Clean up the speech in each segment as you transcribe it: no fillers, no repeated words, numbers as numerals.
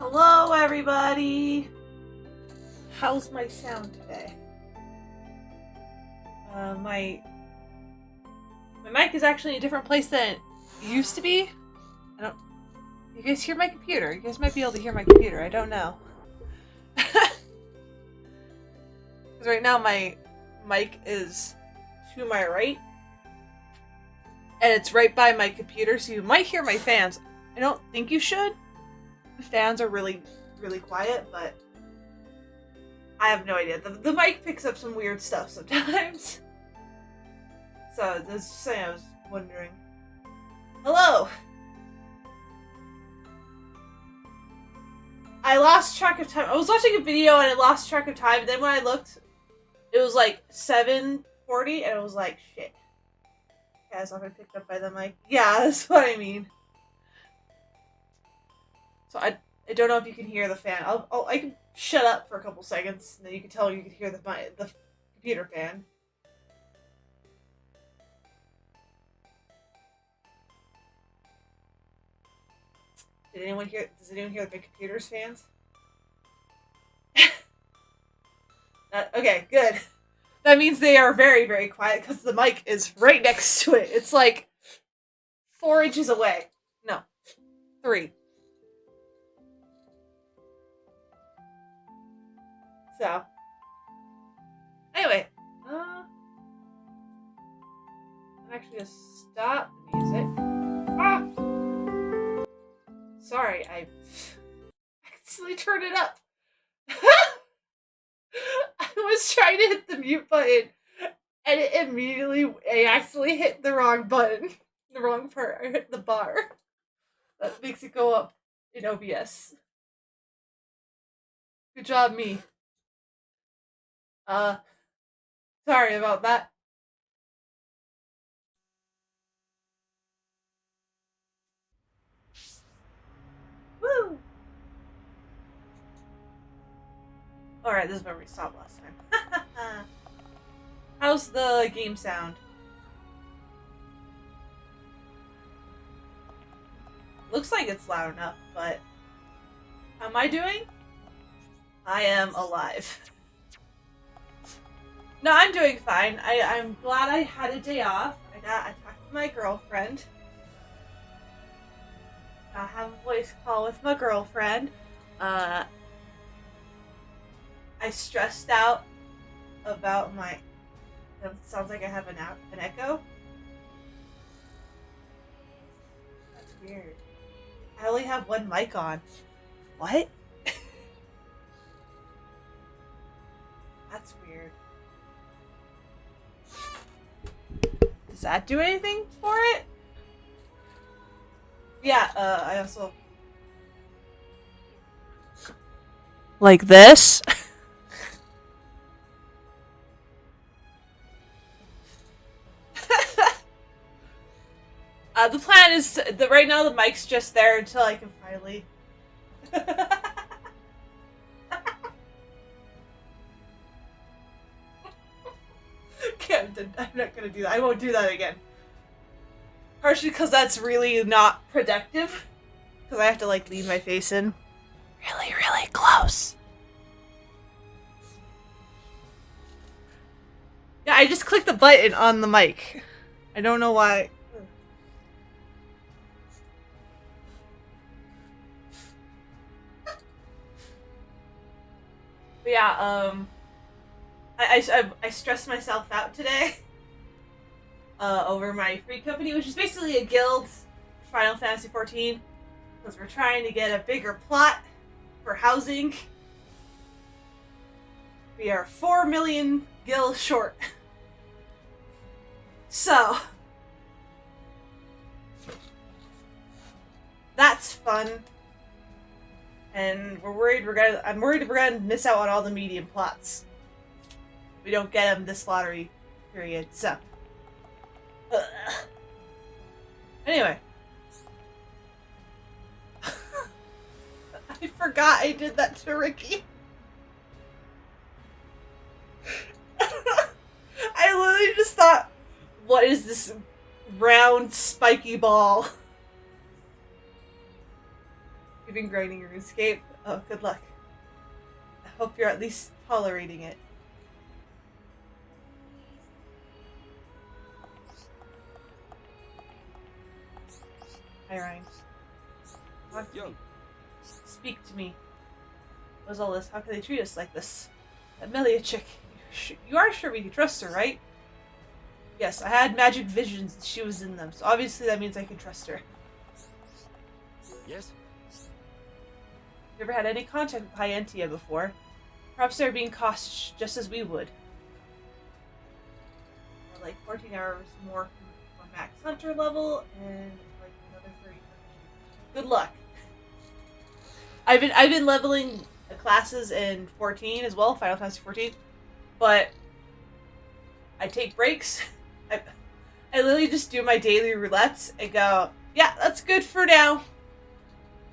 Hello, everybody! How's my sound today? My mic is actually in a different place than it used to be. You guys hear my computer? You guys might be able to hear my computer. I don't know. Because right now my mic is to my right. And it's right by my computer, so you might hear my fans. I don't think you should. The fans are really, really quiet, but I have no idea. The mic picks up some weird stuff sometimes. So, that's just something I was wondering. Hello! I lost track of time. I was watching a video and I lost track of time, and then when I looked, it was like 7:40, and I was like, shit. Yeah, it's not gonna picked up by the mic. Yeah, that's what I mean. So I don't know if you can hear the fan. I can shut up for a couple seconds, and then you can tell you can hear the computer fan. Does anyone hear the computer's fans? Okay, good. That means they are very, very quiet because the mic is right next to it. It's like 4 inches away. No, 3. So, anyway, I'm actually gonna stop the music. Ah! Sorry, I accidentally turned it up. I was trying to hit the mute button, and I accidentally hit the wrong button. The wrong part. I hit the bar. That makes it go up in OBS. Good job, me. Sorry about that. Woo! Alright, this is where we stopped last time. How's the game sound? Looks like it's loud enough, but how am I doing? I am alive. No, I'm doing fine. I'm glad I had a day off. I talked to my girlfriend. I have a voice call with my girlfriend. I stressed out about my... It sounds like I have an echo. That's weird. I only have one mic on. What? That's weird. Does that do anything for it? Yeah, I also... Like this? The plan is right now the mic's just there until I can finally... I'm not gonna do that. I won't do that again. Partially because that's really not productive. Because I have to like leave my face in really, really close. Yeah, I just clicked the button on the mic. I don't know why. But yeah, I stressed myself out today over my free company, which is basically a guild for Final Fantasy XIV, because we're trying to get a bigger plot for housing. We are 4 million gil short. So that's fun. And I'm worried we're gonna miss out on all the medium plots. We don't get them this lottery period, so. Anyway. I forgot I did that to Ricky. I literally just thought, what is this round, spiky ball? You've been grinding RuneScape. Oh, good luck. I hope you're at least tolerating it. Hi, Ryan. Talk to me. Speak to me. What was all this? How could they treat us like this? That Melia chick. You are sure we can trust her, right? Yes, I had magic visions and she was in them, so obviously that means I can trust her. Yes? Never had any contact with Hyentia before. Perhaps they're being cautious just as we would. Like 14 hours more for max hunter level and like another 30. Good luck. I've been leveling classes in 14 as well, Final Fantasy 14, but I take breaks. I literally just do my daily roulettes and go, yeah, that's good for now.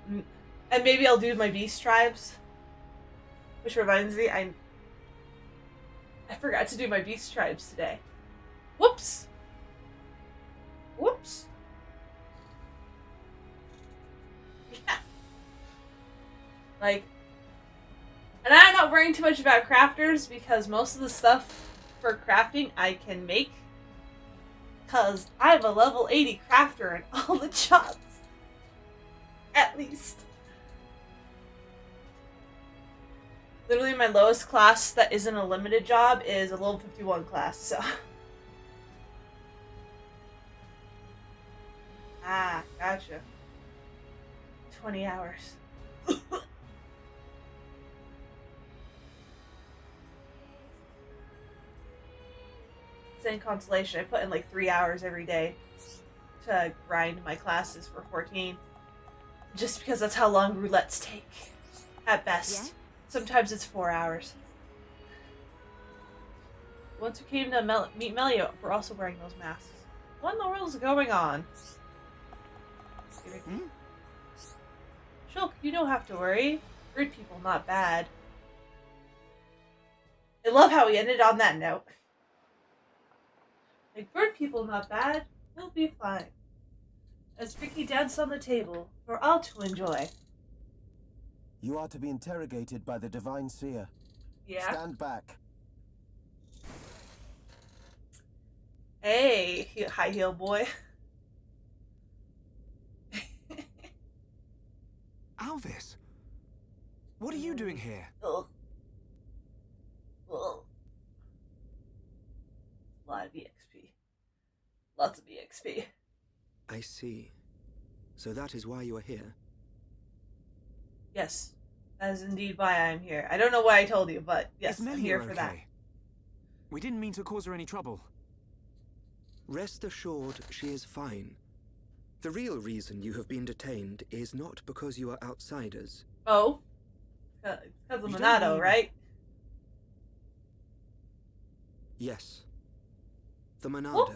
And maybe I'll do my beast tribes. Which reminds me, I forgot to do my beast tribes today. Whoops. Whoops. Yeah. Like, and I'm not worrying too much about crafters because most of the stuff for crafting I can make. Because I'm a level 80 crafter in all the jobs. At least. Literally my lowest class that isn't a limited job is a level 51 class, so. Ah, gotcha. 20 hours. Same consolation. I put in like 3 hours every day to grind my classes for 14. Just because that's how long roulettes take. At best. Yeah? Sometimes it's 4 hours. Once we came to meet Melia, we're also wearing those masks. What in the world is going on? Shulk, you don't have to worry. Bird people, not bad. I love how we ended on that note. Like, bird people, not bad. We'll be fine. As Ricky danced on the table, for all to enjoy. You are to be interrogated by the Divine Seer. Yeah. Stand back. Hey, high heel boy. Alvis, what are you doing here? Ugh. Ugh. A lot of EXP. Lots of EXP. I see. So that is why you are here? Yes. That is indeed why I'm here. I don't know why I told you, but yes, I'm here for that. We didn't mean to cause her any trouble. Rest assured, she is fine. The real reason you have been detained is not because you are outsiders. Oh? Because of Monado, right? Yes. The Monado. Oh.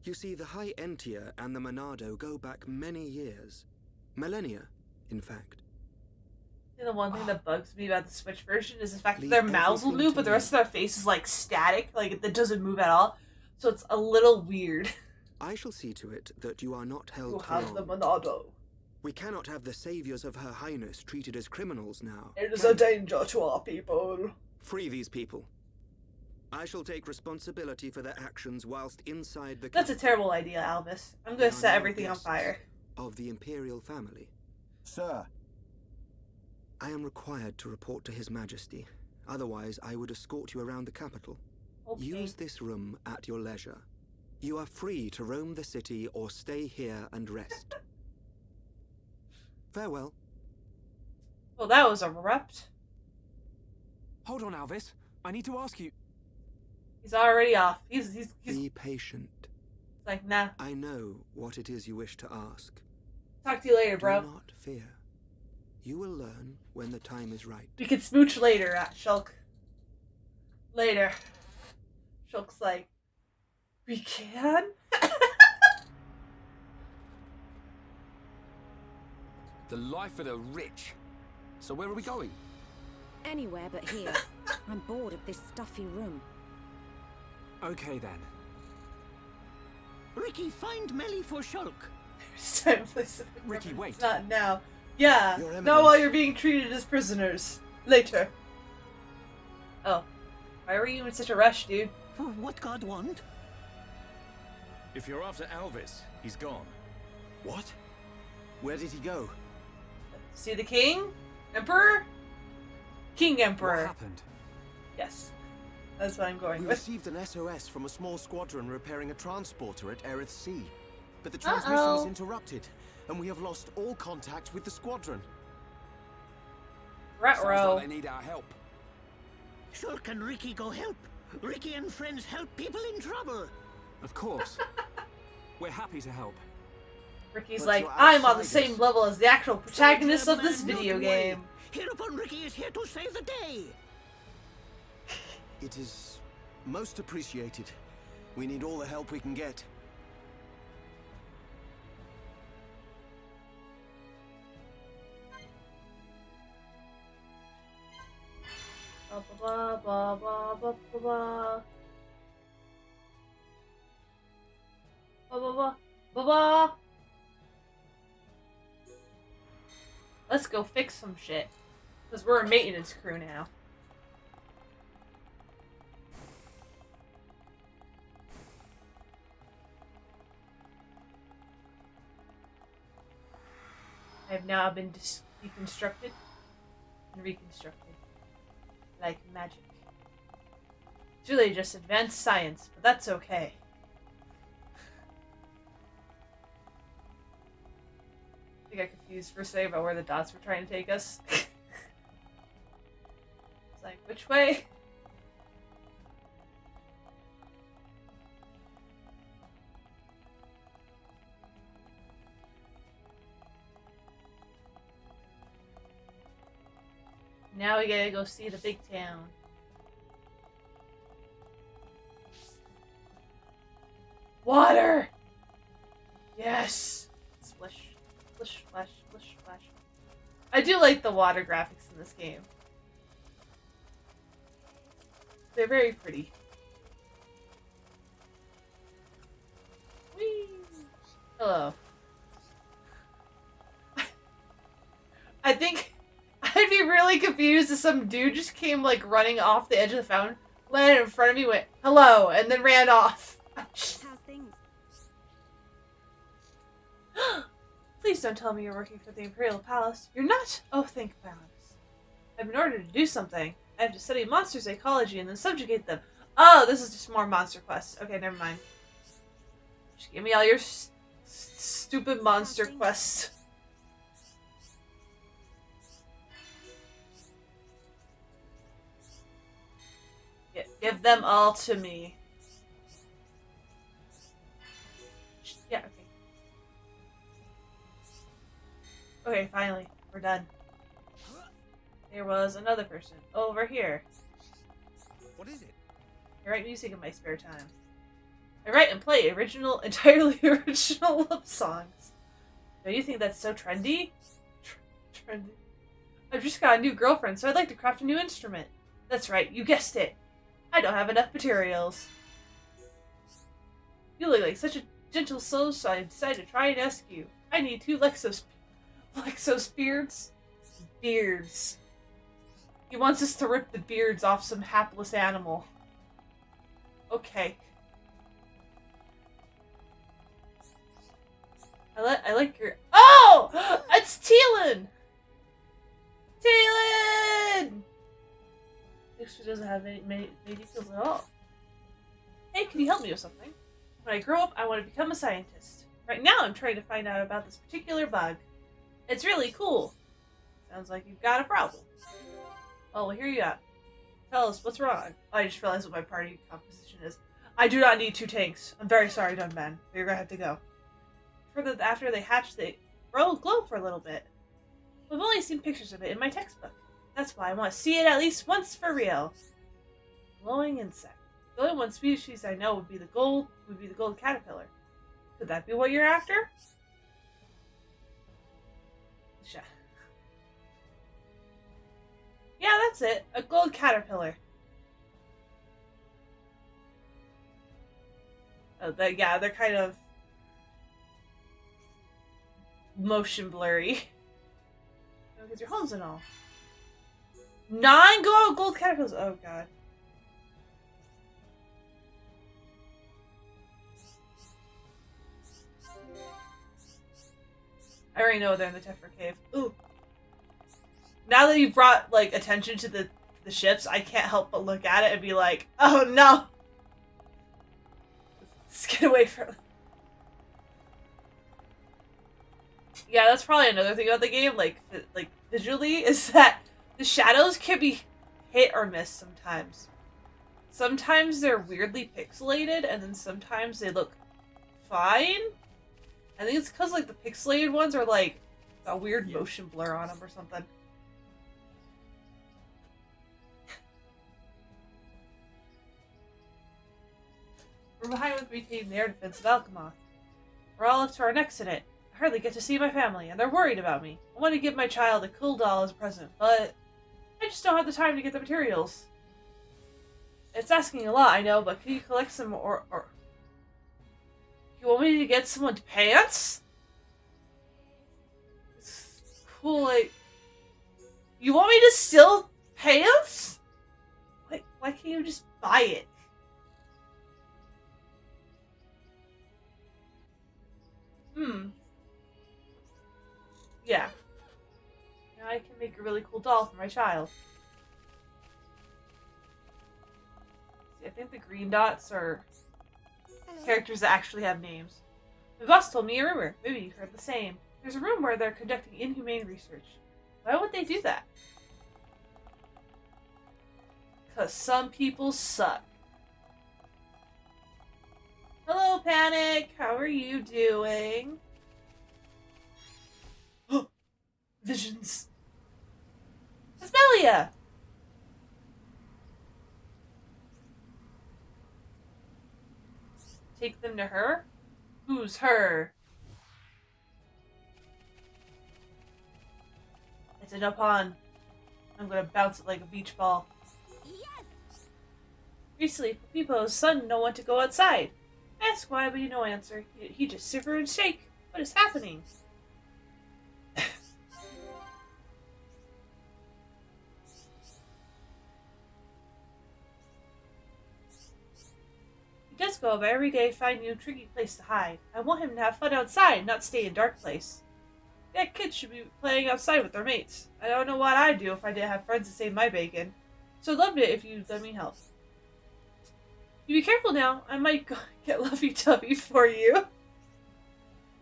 You see, the High Entia and the Monado go back many years. Millennia, in fact. And the one thing that bugs me about the Switch version is the fact that their mouths will move, but the rest of their face is like static. Like, it doesn't move at all. So it's a little weird. I shall see to it that you are not held for long. You have the Monado. We cannot have the saviors of Her Highness treated as criminals now. It is a danger to our people. Free these people. I shall take responsibility for their actions whilst inside the... That's a terrible idea, Alvis. I'm going to set everything on fire. Of the Imperial family. Sir. I am required to report to His Majesty. Otherwise, I would escort you around the capital. Okay. Use this room at your leisure. You are free to roam the city or stay here and rest. Farewell. Well, that was abrupt. Hold on, Alvis. I need to ask you... He's already off. He's Be patient. Like, nah. I know what it is you wish to ask. Talk to you later, bro. Do not fear. You will learn when the time is right. We can smooch later, Shulk. Later. Shulk's like, we can? The life of the rich. So where are we going? Anywhere but here. I'm bored of this stuffy room. Okay then. Ricky, find Melly for Shulk. It's time to play something. Ricky, wait. It's not now. Yeah, Your not Eminence. while you're being treated as prisoners. Later. Oh, why were you in such a rush, dude? What God want? If you're after Alvis, he's gone. What? Where did he go? See the king? Emperor? King What Emperor. happened? Yes. That's what I'm going We with. received an SOS from a small squadron repairing a transporter at Erith Sea. But the transmission was Uh-oh. interrupted, and we have lost all contact with the squadron. Rat Sounds row. like they need our help. Sure can Ricky go help? Ricky and friends help people in trouble. Of course. We're happy to help. Ricky's But like, you're I'm on the outsiders. same level as the actual protagonist of this Soldier man, video not worry. game. Hereupon Ricky is here to save the day. It is most appreciated. We need all the help we can get. Blah, blah, blah, blah, blah, blah, blah. Blah, blah, blah, blah, blah. Let's go fix some shit. Because we're a maintenance crew now. I have now been deconstructed and reconstructed. Like magic. It's really just advanced science, but that's okay. I think I confused for a second about where the dots were trying to take us. It's like, which way? Now we gotta go see the big town. Water! Yes! Splish, splish, splash, splish, splash. I do like the water graphics in this game. They're very pretty. Whee! Hello. I think I'd be really confused if some dude just came like running off the edge of the fountain, landed in front of me, went hello, and then ran off. How's things? Please don't tell me you're working for the Imperial Palace. You're not? Oh, thank goodness. I've been ordered to do something. I have to study monster psychology and then subjugate them. Oh, this is just more monster quests. Okay, never mind. Just give me all your stupid monster quests. Yeah, give them all to me. Yeah, okay. Okay, finally. We're done. There was another person. Over here. What is it? I write music in my spare time. I write and play entirely original love songs. Don't you think that's so trendy? Trendy. I've just got a new girlfriend, so I'd like to craft a new instrument. That's right, you guessed it. I don't have enough materials. You look like such a gentle soul, so I decided to try and ask you. I need 2 Lexos beards. Beards. He wants us to rip the beards off some hapless animal. Okay. I like your— Oh! It's Teelan! Teelan! Looks like he doesn't have many details at all. Hey, can you help me with something? When I grow up, I want to become a scientist. Right now, I'm trying to find out about this particular bug. It's really cool. Sounds like you've got a problem. Oh, well, here you are. Tell us, what's wrong? I just realized what my party composition is. I do not need 2 tanks. I'm very sorry, young man. You're gonna have to go. After they hatch, they glow for a little bit. I've only seen pictures of it in my textbook. That's why I want to see it at least once for real. Glowing insect. The only one species I know would be the gold caterpillar. Could that be what you're after? Yeah, that's it. A gold caterpillar. Oh, yeah, they're kind of motion blurry. Because your homes and all. 9 gold caterpillars. Oh god. I already know they're in the Tephra Cave. Ooh. Now that you've brought, like, attention to the ships, I can't help but look at it and be like, oh no! Let's get away from it. Yeah, that's probably another thing about the game, like visually, is that the shadows can be hit or miss sometimes. Sometimes they're weirdly pixelated, and then sometimes they look fine. I think it's because, like, the pixelated ones are, like, a weird motion blur on them or something. We're behind with maintaining the air defense of Alchemoth. We're all up to our necks in it. I hardly get to see my family, and they're worried about me. I want to give my child a cool doll as a present, but I just don't have the time to get the materials. It's asking a lot, I know, but can you collect some or... You want me to get someone pants? It's cool, like... You want me to steal pants? Why can't you just buy it? Yeah. Now I can make a really cool doll for my child. See, I think the green dots are characters that actually have names. My boss told me a rumor. Maybe you've heard the same. There's a room where they're conducting inhumane research. Why would they do that? Because some people suck. Hello, Panic! How are you doing? Visions. Asmelia! Take them to her? Who's her? It's an up-on. I'm gonna bounce it like a beach ball. Yes! Recently, Pipo's son don't want to go outside. Ask why, but you no answer. He just shiver and shake. What is happening? He does go about every day finding a tricky place to hide. I want him to have fun outside, not stay in a dark place. That kid should be playing outside with their mates. I don't know what I'd do if I didn't have friends to save my bacon. So I'd love it if you'd let me help. You be careful now. I might go get lovey-dovey for you.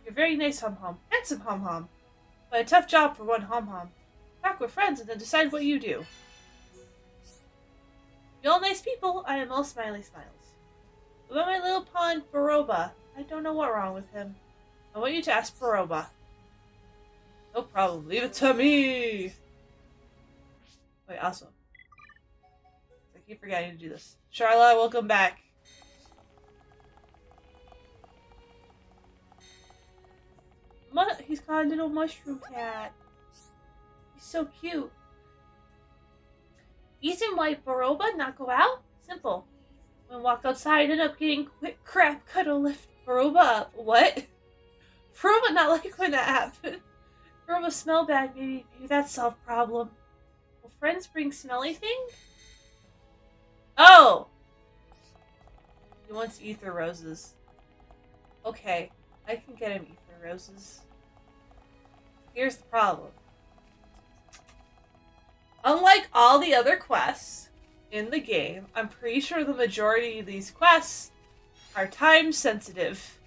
You're very nice, Hum-Hum. Handsome Hum-Hum. But a tough job for one Hum-Hum. Talk with friends and then decide what you do. You're all nice people. I am all smiley smiles. About my little pawn, Baroba. I don't know what's wrong with him. I want you to ask Baroba. No problem. Leave it to me. Wait, also. I keep forgetting to do this. Charlotte, welcome back. He's got a little mushroom cat. He's so cute. Reason why Baroba not go out? Simple. When walk outside, end up getting quick crap, cuddle lift Baroba up. What? Baroba not like when that happened. Baroba smell bad, maybe that's solved problem. Will friends bring smelly things? Oh! He wants ether roses. Okay, I can get him ether roses. Here's the problem. Unlike all the other quests in the game, I'm pretty sure the majority of these quests are time sensitive.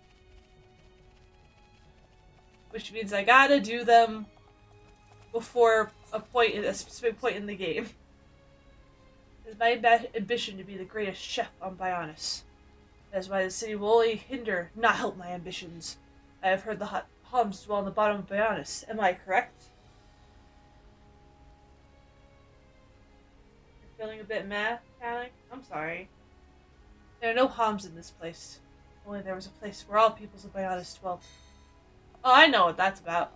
Which means I gotta do them before a specific point in the game. It's my ambition to be the greatest chef on Bionis. That is why the city will only hinder, not help my ambitions. I have heard the Hums dwell on the bottom of Bionis. Am I correct? You're feeling a bit meh, Panic? I'm sorry. There are no Hums in this place. Only there was a place where all peoples of Bionis dwelt. Oh, I know what that's about.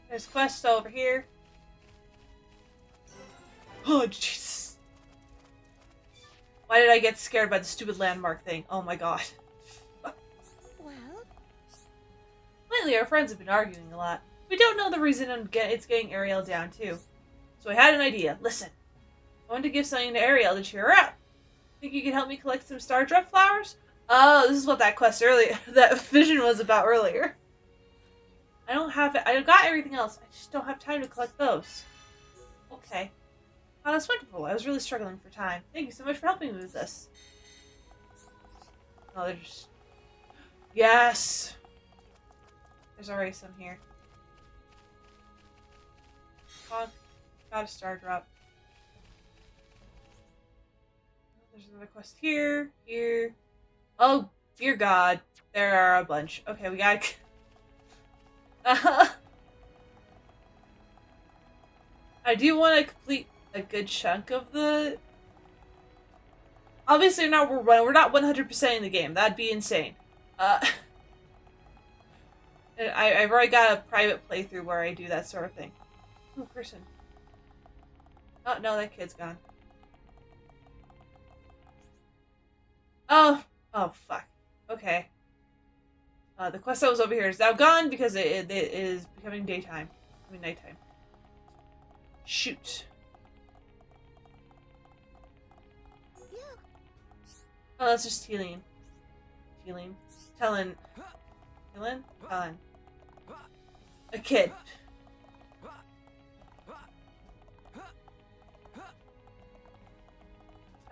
There's quest over here. Oh, Jesus. Why did I get scared by the stupid landmark thing? Oh my god. Well, Lately, our friends have been arguing a lot. We don't know the reason it's getting Ariel down, too. So I had an idea. Listen. I want to give something to Ariel to cheer her up. Think you can help me collect some Stardrop flowers? Oh, this is what that quest earlier, that vision was about earlier. I don't have it. I got everything else. I just don't have time to collect those. Okay. Oh, that's wonderful. I was really struggling for time. Thank you so much for helping me with this. Oh, they're just... Yes! There's already some here. Oh, got a Stardrop. There's another quest here, here. Oh, dear God. There are a bunch. Okay, we gotta... I do want to complete a good chunk of the... Obviously, we're not 100% in the game. That'd be insane. I've already got a private playthrough where I do that sort of thing. Ooh, person. Oh, no, that kid's gone. Oh, fuck. Okay. The quest that was over here is now gone because it is becoming daytime. I mean, nighttime. Shoot. Oh, that's just healing. Healing. Telling. A kid.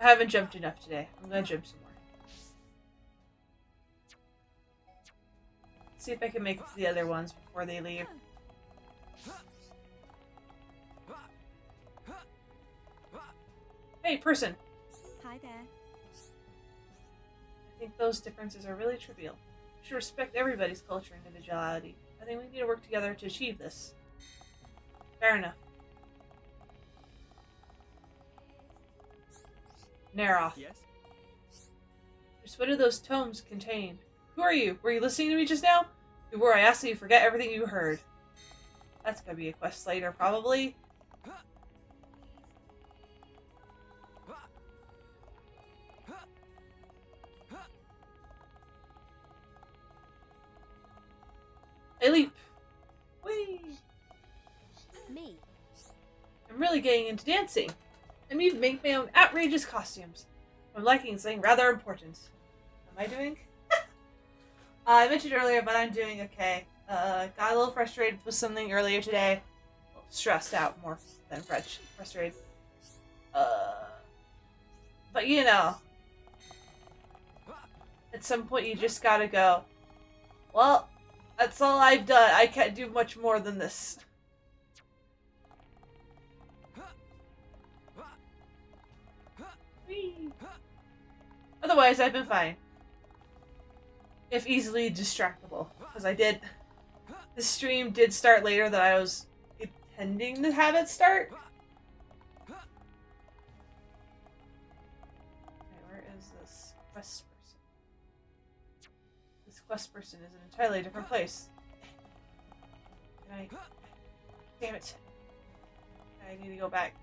I haven't jumped enough today. I'm gonna jump some more. See if I can make it to the other ones before they leave. Hey, person! hi there. I think those differences are really trivial. We should respect everybody's culture and individuality. I think we need to work together to achieve this. Fair enough. Neroth. Yes? Just what do those tomes contain? Who are you? Were you listening to me just now? You were. I asked that you forget everything you heard. That's gonna be a quest later, probably. I leap. Whee! Me. I'm really getting into dancing. I'm even making my own outrageous costumes. I'm liking something rather important. Am I doing? I mentioned earlier, but I'm doing okay. Got a little frustrated with something earlier today. A little stressed out more than frustrated. But you know, at some point you just gotta go, well, that's all I've done. I can't do much more than this. Whee! Otherwise, I've been fine. If easily distractible. Because the stream did start later than I was intending to have it start. Okay, where is this quest person? This quest person is an entirely different place. Damn it. I need to go back.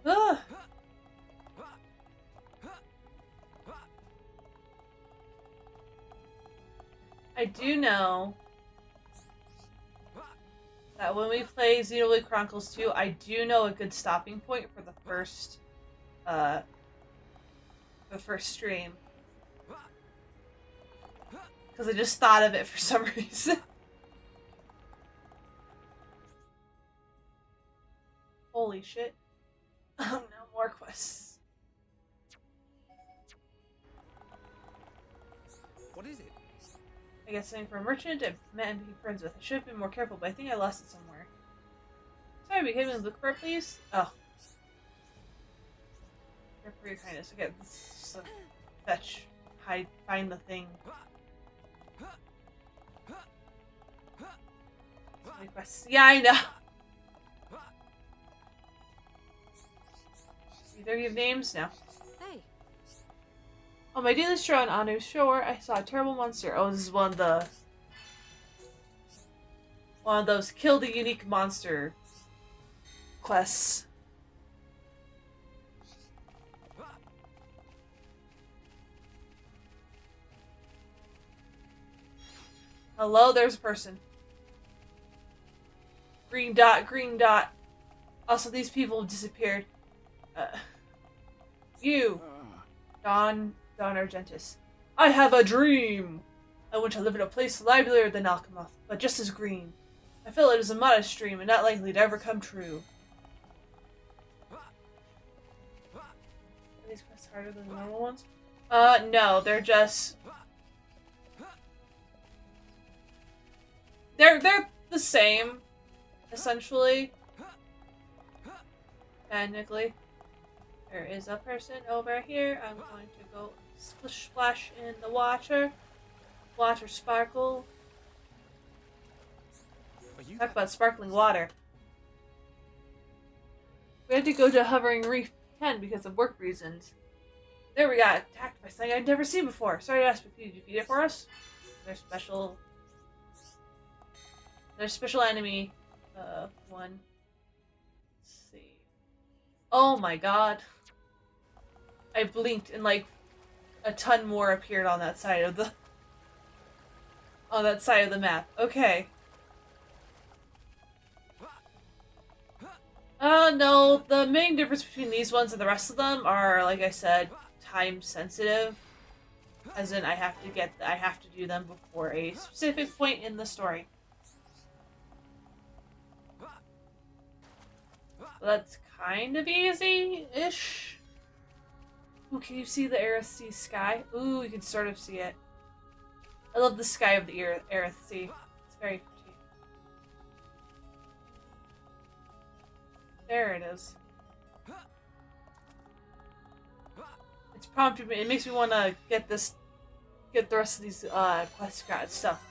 Ugh. I do know that when we play Xenoblade Chronicles 2, I do know a good stopping point for the first stream. Because I just thought of it for some reason. Holy shit. Oh no, more quests. What is it? I got something for a merchant I met and became friends with. I should have been more careful, but I think I lost it somewhere. Sorry, we came and look for it, please? Oh. Care for your kindness. Okay, this is just a fetch. Hide, find the thing. Quests. Yeah, I know. Either you have names now. Hey. On my daily stroll on Anu's shore, I saw a terrible monster. Oh, this is one of the... one of those kill the unique monster quests. Hello, there's a person. Green dot, green dot. Also, these people have disappeared. You, Don Argentis. I have a dream. I want to live in a place livelier than Alchemoth, but just as green. I feel it is a modest dream and not likely to ever come true. Are these quests harder than the normal ones? No, they're just... They're the same, essentially. Technically. There is a person over here. I'm going to go splish splash in the water. Water sparkle. Talk about sparkling water. We had to go to Hovering Reef 10 because of work reasons. There we got attacked by something I'd never seen before. Sorry to ask, but could you defeat it for us? There's special enemy. One. Let's see. Oh my god. I blinked and like a ton more appeared on that side of the map. Okay. No, the main difference between these ones and the rest of them are, like I said, time sensitive. As in I have to do them before a specific point in the story. That's kind of easy-ish. Ooh, can you see the Aerith Sea sky? Ooh, you can sort of see it. I love the sky of the Aerith Sea. It's very pretty. There it is. It's prompted me. It makes me want to get the rest of these quest stuff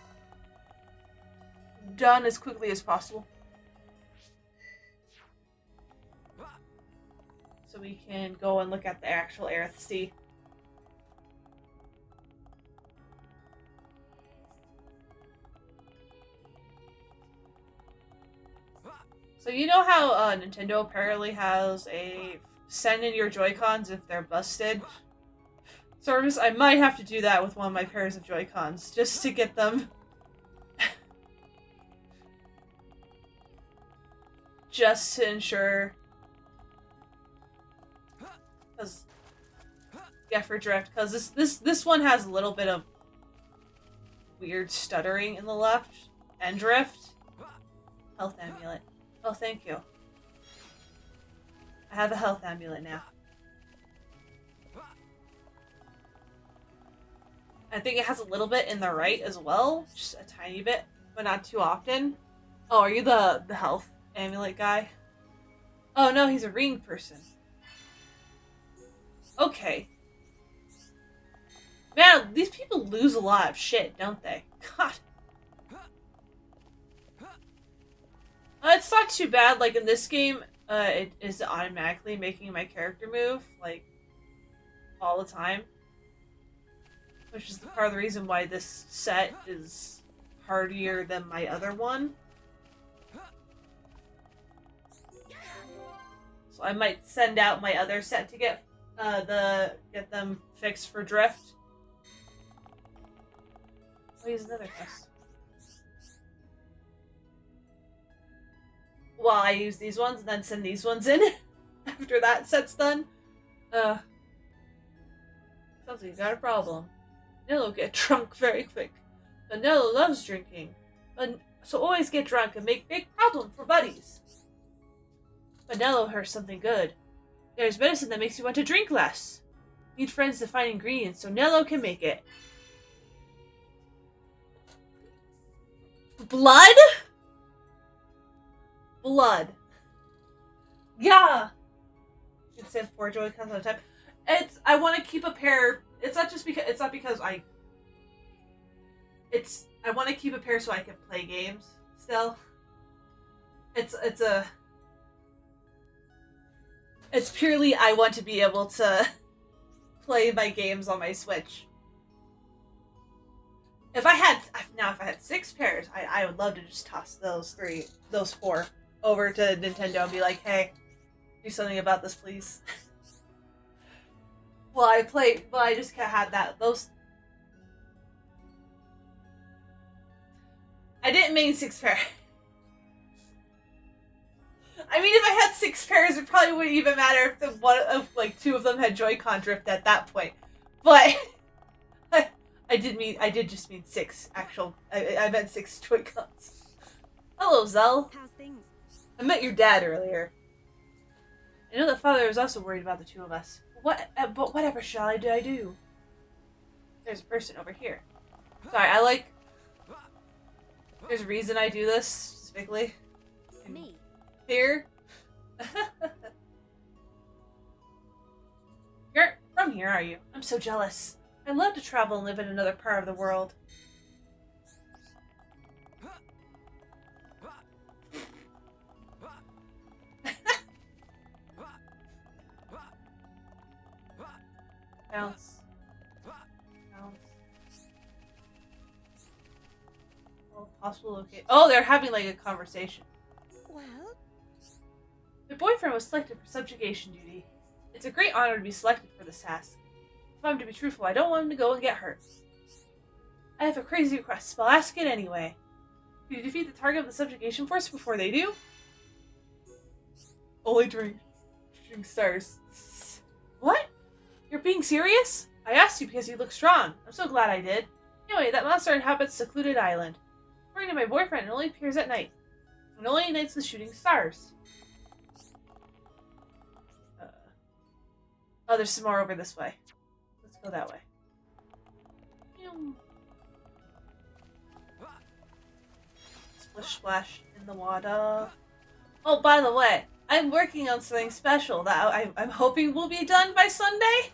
done as quickly as possible. So we can go and look at the actual Aerith Sea. So you know how Nintendo apparently has a send in your Joy-Cons if they're busted service? I might have to do that with one of my pairs of Joy-Cons just to get them just to ensure. Yeah, for drift, because this one has a little bit of weird stuttering in the left and drift. Health amulet. Oh, thank you. I have a health amulet now. I think it has a little bit in the right as well, just a tiny bit, but not too often. Oh, are you the health amulet guy? Oh no, he's a ring person. Okay. Man, these people lose a lot of shit, don't they? God. It's not too bad. Like, in this game, it is automatically making my character move, like, all the time. Which is part of the reason why this set is hardier than my other one. So I might send out my other set to get them fixed for drift. Oh, here's another quest. Well, I use these ones and then send these ones in after that set's done. Sounds like you got a problem. Nello get drunk very quick. But Nello loves drinking. So always get drunk and make big problem for buddies. But Nello heard something good. There's medicine that makes you want to drink less. Need friends to find ingredients so Nello can make it. Blood? Blood. Yeah. You can send 4 Joy-Cons at a time. I want to keep a pair. It's not because I want to keep a pair so I can play games still. It's purely I want to be able to play my games on my Switch. If I had 6 pairs, I would love to just toss those 4 over to Nintendo and be like, hey, do something about this, please. Well, I just had those. I didn't mean 6 pairs. I mean, if I had 6 pairs, it probably wouldn't even matter if 2 of them had Joy-Con drift at that point. But I did just mean 6 actual. I meant 6 Joy-Cons. Hello, Zell. How's things? I met your dad earlier. I know that Father was also worried about the 2 of us. But whatever shall I do? There's a person over here. Sorry, there's a reason I do this, specifically. Me. Here. You're from here, are you? I'm so jealous. I'd love to travel and live in another part of the world. Bounce. Bounce. Oh, possible location. Oh, they're having like a conversation. Well? My boyfriend was selected for subjugation duty. It's a great honor to be selected for this task. If I'm to be truthful, I don't want him to go and get hurt. I have a crazy request, but I'll ask it anyway. Can you defeat the target of the subjugation force before they do? Only during shooting stars. What? You're being serious? I asked you because you look strong. I'm so glad I did. Anyway, that monster inhabits a secluded island. According to my boyfriend, it only appears at night. And only nights with shooting stars. Oh, there's some more over this way. Let's go that way. Splish splash in the water. Oh, by the way, I'm working on something special that I'm hoping will be done by Sunday?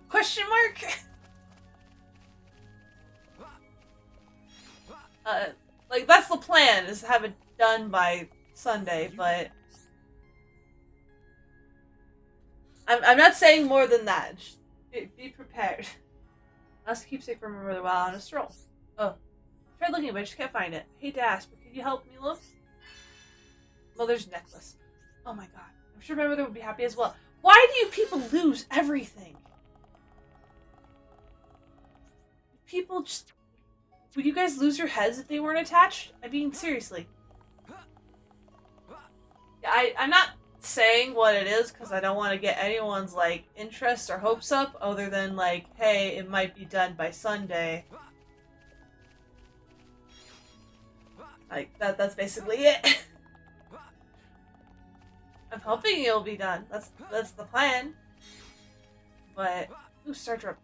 Question mark? That's the plan, is to have it done by Sunday, but I'm not saying more than that. Just be prepared. I'll keep safe from remember while on a stroll. Oh. I tried looking, but I just can't find it. I hate to ask, but could you help me look? Mother's necklace. Oh my god. I'm sure my mother would be happy as well. Why do you people lose everything? People just... Would you guys lose your heads if they weren't attached? I mean, seriously. I'm not saying what it is because I don't want to get anyone's, interest or hopes up other than, hey, it might be done by Sunday. That's basically it. I'm hoping it'll be done. That's the plan. But... Ooh, Star Drop.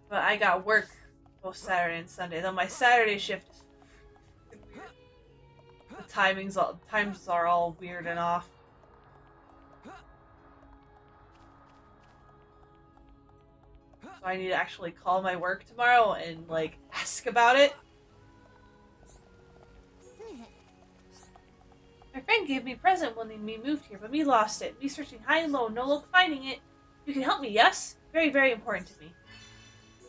But I got work both Saturday and Sunday. Though my Saturday shift is weird. The times are all weird and off. So I need to actually call my work tomorrow and ask about it. My friend gave me a present when we moved here, but me lost it. Me searching high and low, no luck finding it. You can help me, yes? Very, very important to me.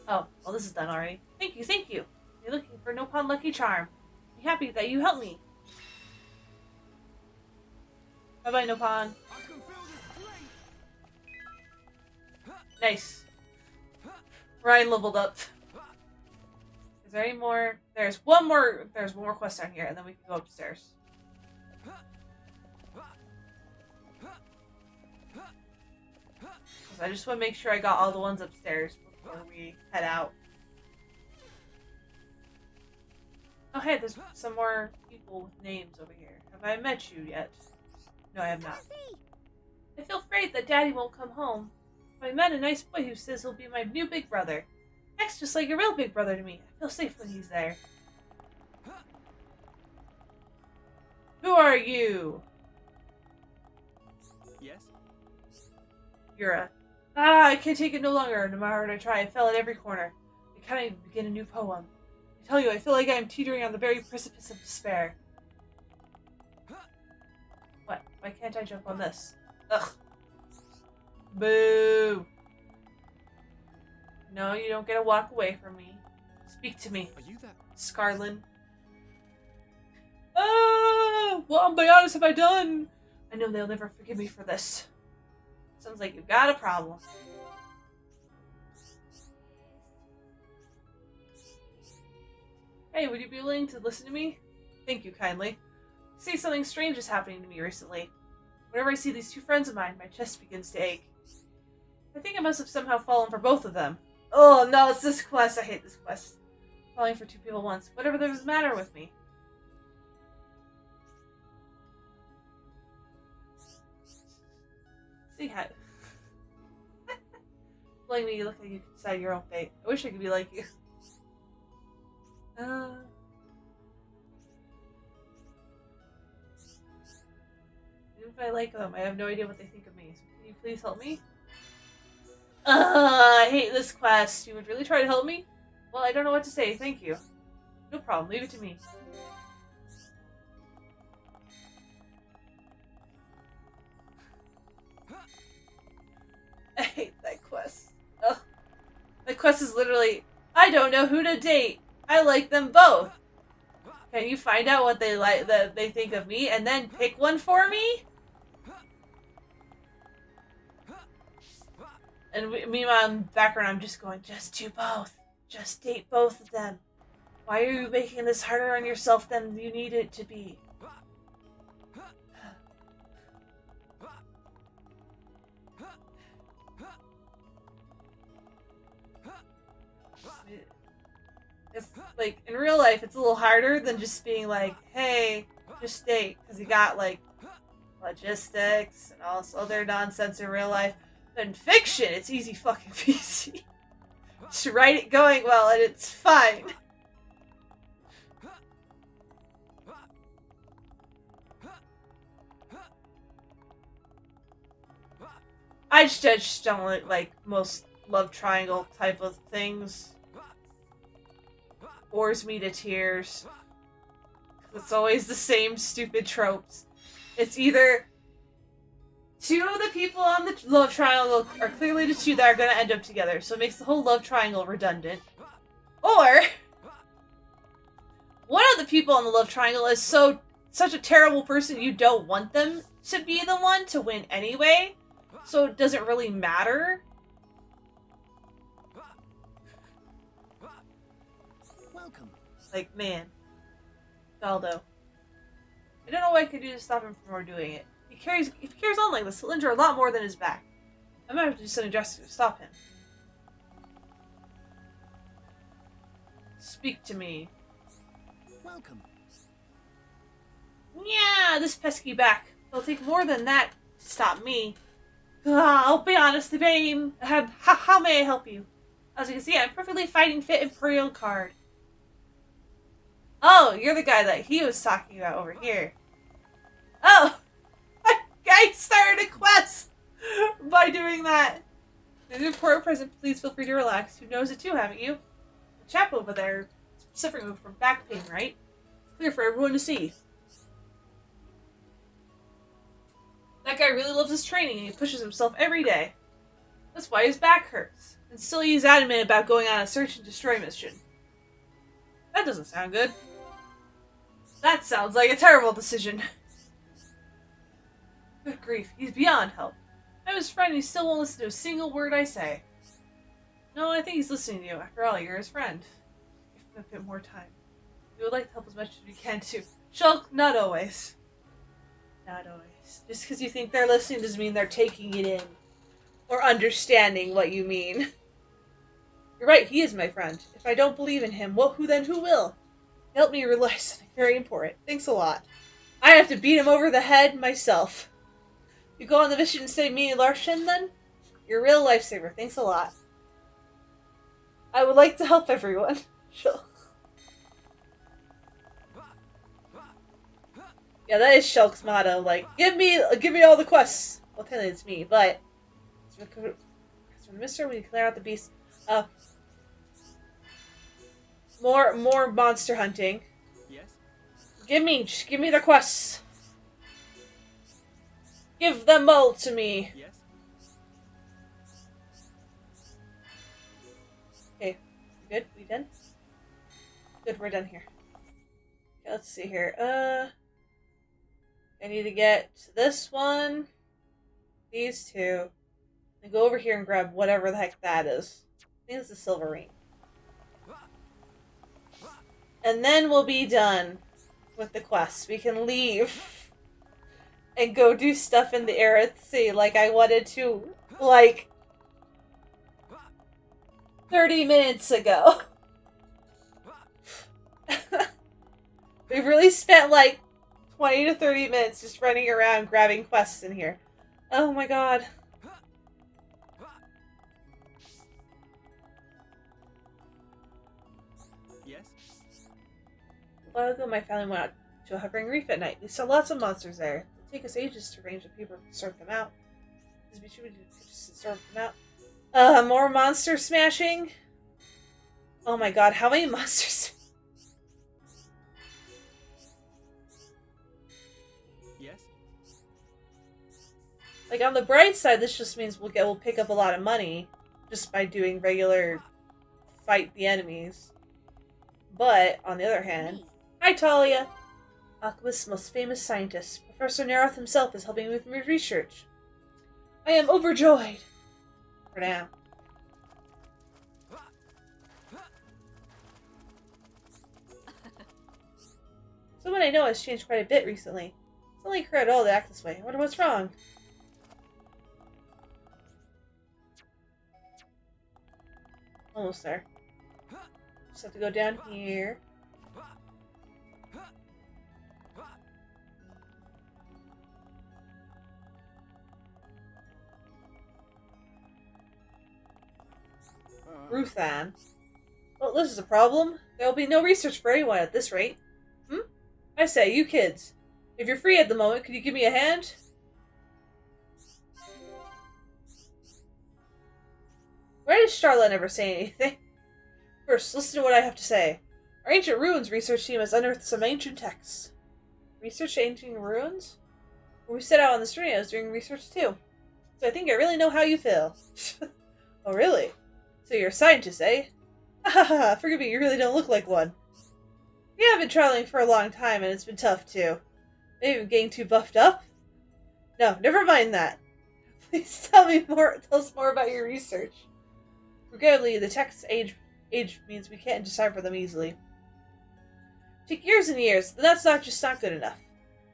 Oh, well, this is done already. Thank you, thank you. You're looking for Nopon Lucky Charm. I'm happy that you helped me. Bye-bye, Nopon. Nice. Ryan leveled up. Is there any more? There's one more quest down here, and then we can go upstairs. I just want to make sure I got all the ones upstairs before we head out. Oh hey, there's some more people with names over here. Have I met you yet? No, I have not. I feel afraid that Daddy won't come home. But I met a nice boy who says he'll be my new big brother. Acts just like a real big brother to me. I feel safe when he's there. Who are you? Yes? Yura. Ah, I can't take it no longer. No matter what I try, I fail at every corner. I can't even begin a new poem. I tell you, I feel like I am teetering on the very precipice of despair. What? Why can't I jump on this? Ugh. Boo! No, you don't get to walk away from me. Speak to me, Are you that? Scarlin. What biotis have I done? I know they'll never forgive me for this. Sounds like you've got a problem. Hey, would you be willing to listen to me? Thank you kindly. See, something strange is happening to me recently. Whenever I see these two friends of mine, my chest begins to ache. I think I must have somehow fallen for both of them. Oh no, it's this quest. I hate this quest. Falling for two people at once. Whatever there's the matter with me. See how... Blame me, you look like you can decide your own fate. I wish I could be like you. Even if I like them, I have no idea what they think of me. So can you please help me? I hate this quest. You would really try to help me? Well, I don't know what to say. Thank you. No problem. Leave it to me. I hate that quest. Ugh. That quest is literally, I don't know who to date. I like them both. Can you find out what they like, that they think of me, and then pick one for me? And meanwhile, in the background, I'm just going, just do both. Just date both of them. Why are you making this harder on yourself than you need it to be? It's like, in real life, it's a little harder than just being like, hey, just date. Because you got, like, logistics and all this other nonsense in real life. But in fiction, it's easy fucking peasy. Just write it going well and it's fine. I just don't like most love triangle type of things. Bores me to tears. It's always the same stupid tropes. It's either two of the people on the love triangle are clearly the two that are going to end up together, so it makes the whole love triangle redundant. Or one of the people on the love triangle is such a terrible person you don't want them to be the one to win anyway, so it doesn't really matter. Welcome. Like, man. Baldo. I don't know what I could do to stop him from doing it. If he carries on like this, he'll injure a lot more than his back. I might have to do something drastic to stop him. Speak to me. Welcome. Yeah, this pesky back. It'll take more than that to stop me. I'll be honest, the Bane. How may I help you? As you can see, I'm perfectly fighting fit Imperial card. Oh, you're the guy that he was talking about over here. Oh! I started a quest by doing that. There's an important present. Please feel free to relax. Who knows it too, haven't you? The chap over there is suffering from back pain, right? It's clear for everyone to see. That guy really loves his training and he pushes himself every day. That's why his back hurts. And still he's adamant about going on a search and destroy mission. That doesn't sound good. That sounds like a terrible decision. Good grief, he's beyond help. I'm his friend and he still won't listen to a single word I say. No, I think he's listening to you. After all, you're his friend. Give him a bit more time. We would like to help as much as we can too. Shulk, not always. Not always. Just because you think they're listening doesn't mean they're taking it in. Or understanding what you mean. You're right, he is my friend. If I don't believe in him, well, who will? Help me realize something very important. Thanks a lot. I have to beat him over the head myself. You go on the mission and save me and Larsen, then? You're a real lifesaver. Thanks a lot. I would like to help everyone. Sure. Yeah, that is Shulk's motto. Like, give me all the quests. Well, technically it's me, but from the Mister, we clear out the beast. More monster hunting. Yes? Just give me the quests. Give them all to me. Yes? good? We done? Good, we're done here. Okay, let's see here. I need to get to this one, these two, and go over here and grab whatever the heck that is. I think it's a silver ring. And then we'll be done with the quest. We can leave and go do stuff in the Aerith Sea like I wanted to, like, 30 minutes ago. We've really spent like 20 to 30 minutes just running around grabbing quests in here. Oh my god. Yes? A while ago, my family went out to a hovering reef at night. We saw lots of monsters there. It'll take us ages to arrange with people to sort them out. It'd be true to just sort them out. More monster smashing? Oh my god, how many monsters? Yes? Like, on the bright side, this just means we'll pick up a lot of money just by doing regular fight the enemies. But, on the other hand... Hi, Talia! Alchemist's most famous scientist. Professor Naroth himself is helping with my research. I am overjoyed! For now. Someone I know has changed quite a bit recently. It's not like her at all to act this way. I wonder what's wrong. Almost there. Just have to go down here. Ruthann. Well, this is a problem. There will be no research for anyone at this rate. I say, you kids. If you're free at the moment, could you give me a hand? Why does Charlotte never say anything? First, listen to what I have to say. Our ancient ruins research team has unearthed some ancient texts. Research ancient ruins? When we set out on this journey, I was doing research too. So I think I really know how you feel. Oh, really? So you're a scientist, eh? Hahaha, forgive me, you really don't look like one. We have been traveling for a long time, and it's been tough, too. Maybe I'm getting too buffed up? No, never mind that. Please tell us more about your research. Regrettably, the text age means we can't decipher them easily. Take years and years, then that's not good enough.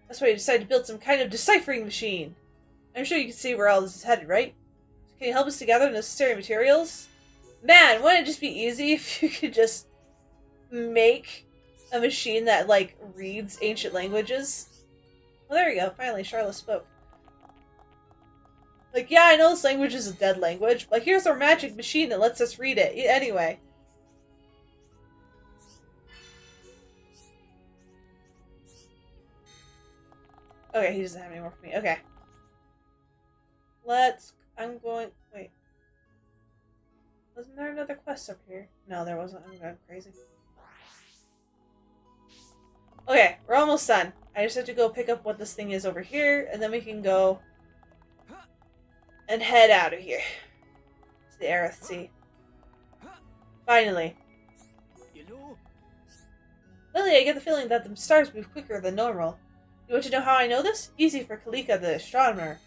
That's why I decided to build some kind of deciphering machine. I'm sure you can see where all this is headed, right? So can you help us to gather the necessary materials? Man, wouldn't it just be easy if you could just make a machine that, like, reads ancient languages? Well, there we go. Finally, Charlotte spoke. Like, yeah, I know this language is a dead language, but here's our magic machine that lets us read it. Anyway. Okay, he doesn't have any more for me. Okay. I'm going... Wait. Wasn't there another quest up here? No, there wasn't. I'm going crazy. Okay, we're almost done. I just have to go pick up what this thing is over here, and then we can go and head out of here to the Aerith Sea. Finally. Lily, I get the feeling that the stars move quicker than normal. You want to know how I know this? Easy for Kalika, the astronomer.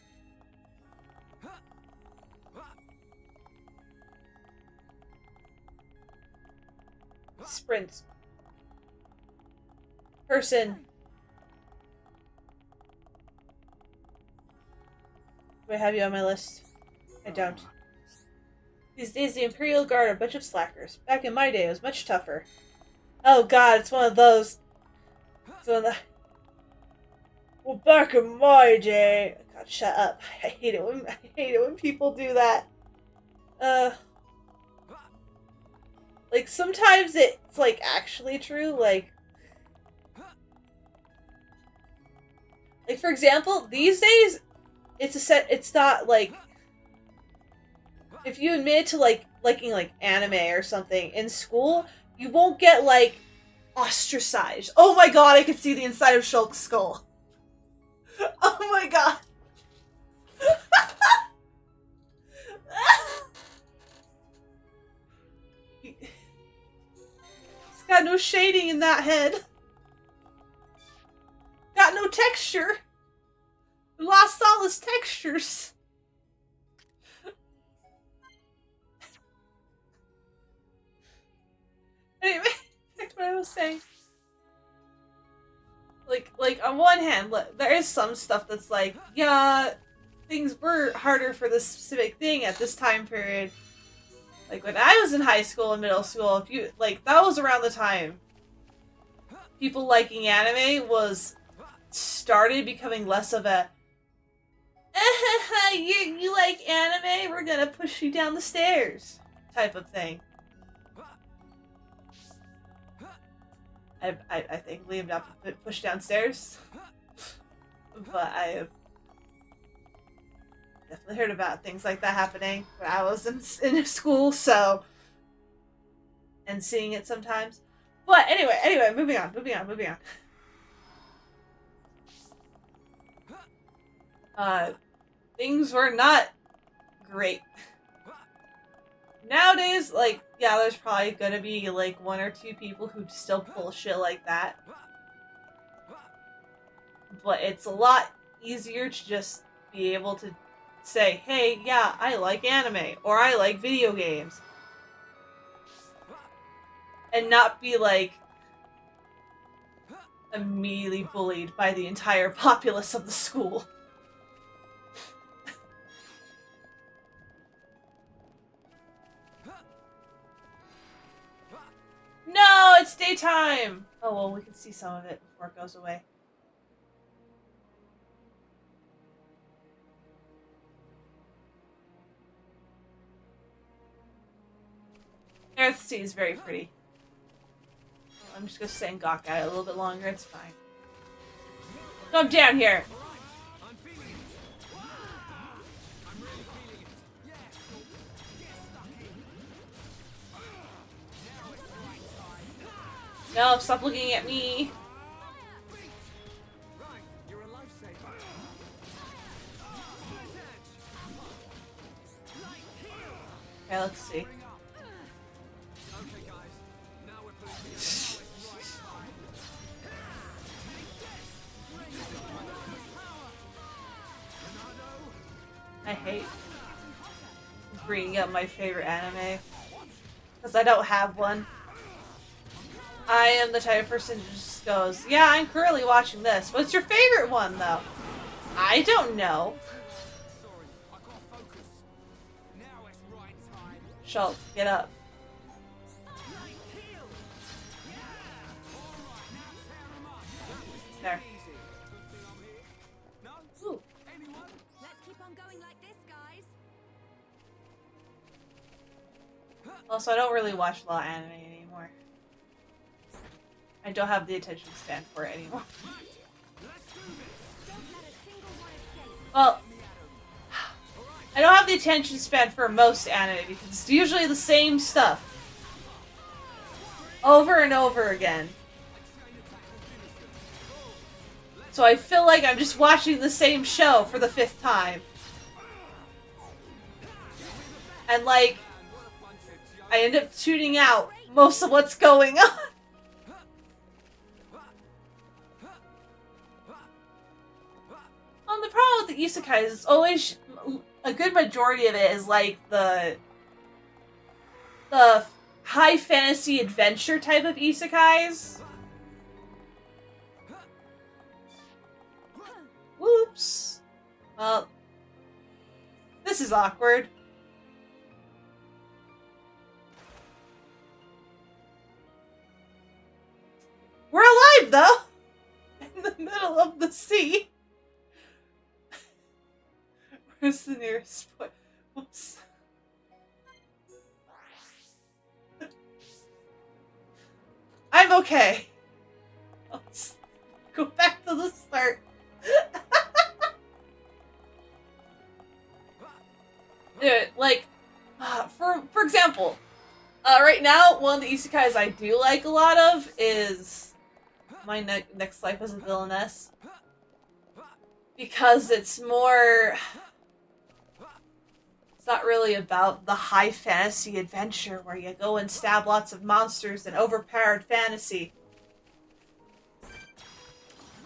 Sprint. Person. Do I have you on my list? I don't. These days the Imperial Guard are a bunch of slackers. Back in my day it was much tougher. Oh god, it's one of those. Well, back in my day... God, shut up. I hate it when people do that. Like, sometimes it's, like, actually true, like, for example, these days, it's not, like, if you admit to, like, liking, like, anime or something in school, you won't get, like, ostracized. Oh my god, I can see the inside of Shulk's skull. Oh my god. Got no shading in that head. Got no texture. Lost all his textures. Anyway, back to what I was saying. Like on one hand, there is some stuff that's like, yeah, things were harder for this specific thing at this time period. Like when I was in high school and middle school, if you like, that was around the time people liking anime was started becoming less of a you like anime, we're gonna push you down the stairs type of thing. I think Liam not pushed downstairs, but I have definitely heard about things like that happening when I was in school, so, and seeing it sometimes. But anyway, moving on. Things were not great. Nowadays, like, yeah, there's probably gonna be, like, one or two people who still pull shit like that. But it's a lot easier to just be able to say, hey, yeah, I like anime, or I like video games. And not be, like, immediately bullied by the entire populace of the school. No, it's daytime! Oh, well, we can see some of it before it goes away. Earthsea is very pretty. I'm just gonna Sengoku at it a little bit longer, it's fine. Come down here! No, stop looking at me! Okay, let's see. I hate bringing up my favorite anime because I don't have one. I am the type of person who just goes, yeah, I'm currently watching this. What's your favorite one, though? I don't know. Schultz, get up. There. Ooh. Let's keep on going like this, guys. Also, I don't really watch a lot of anime anymore. I don't have the attention span for it anymore. Well, I don't have the attention span for most anime because it's usually the same stuff. Over and over again. So I feel like I'm just watching the same show for the 5th time. And like, I end up tuning out most of what's going on. Well, the problem with the isekais is always a good majority of it is like the high fantasy adventure type of isekais. Whoops. Well, this is awkward. We're alive, though! In the middle of the sea. Where's the nearest point? Whoops. I'm okay. Let's go back to the start. Like, for example, right now, one of the isekais I do like a lot of is My Next Life as a Villainess. Because it's more... It's not really about the high fantasy adventure where you go and stab lots of monsters and overpowered fantasy.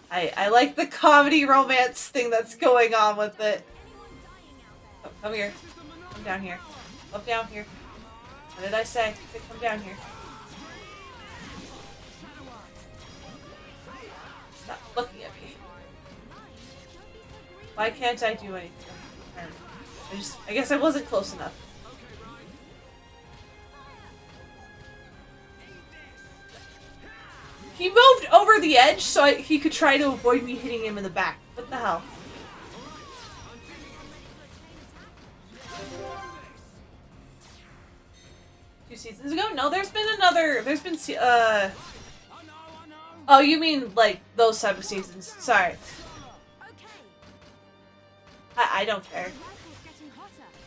I like the comedy romance thing that's going on with it. Oh, come here. Come down here. Come down here. What did I say? I said come down here. Stop looking at me. Why can't I do anything? I guess I wasn't close enough. He moved over the edge so he could try to avoid me hitting him in the back. What the hell? Two seasons ago? No, there's been another. There's been Oh, you mean like those type of seasons? Sorry. I don't care.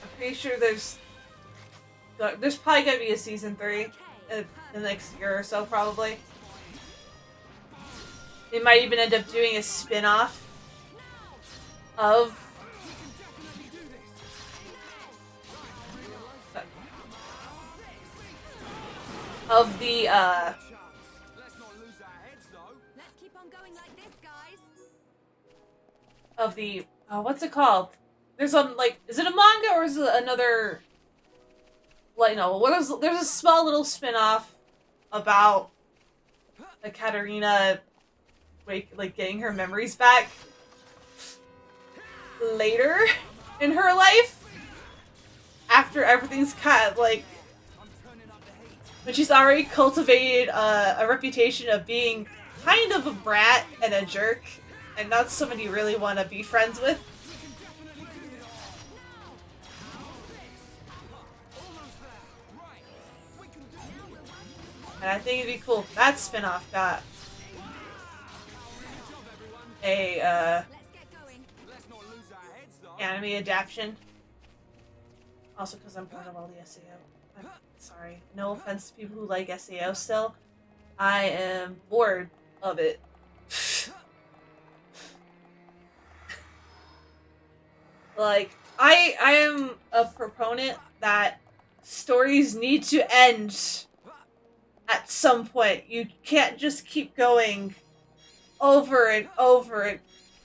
I'm pretty sure there's probably gonna be a season 3 in the next year or so, probably. They might even end up doing a spin-off of the Let's keep on going like this, guys. of the what's it called? There's like, is it a manga or is it another light novel? There's a small little spin-off about Katarina like getting her memories back later in her life after everything's kind of like when she's already cultivated a reputation of being kind of a brat and a jerk and not somebody you really want to be friends with. And I think it'd be cool if that spin-off got a anime adaptation. Also because I'm part of all the SAO. I'm sorry. No offense to people who like SAO still. I am bored of it. Like, I am a proponent that stories need to end at some point. You can't just keep going over and over and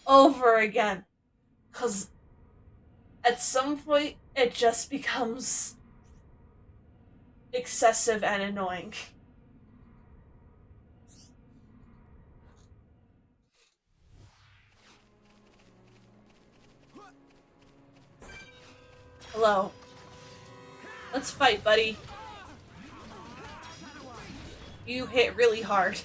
over again. Because at some point, it just becomes excessive and annoying. Hello. Let's fight, buddy. You hit really hard.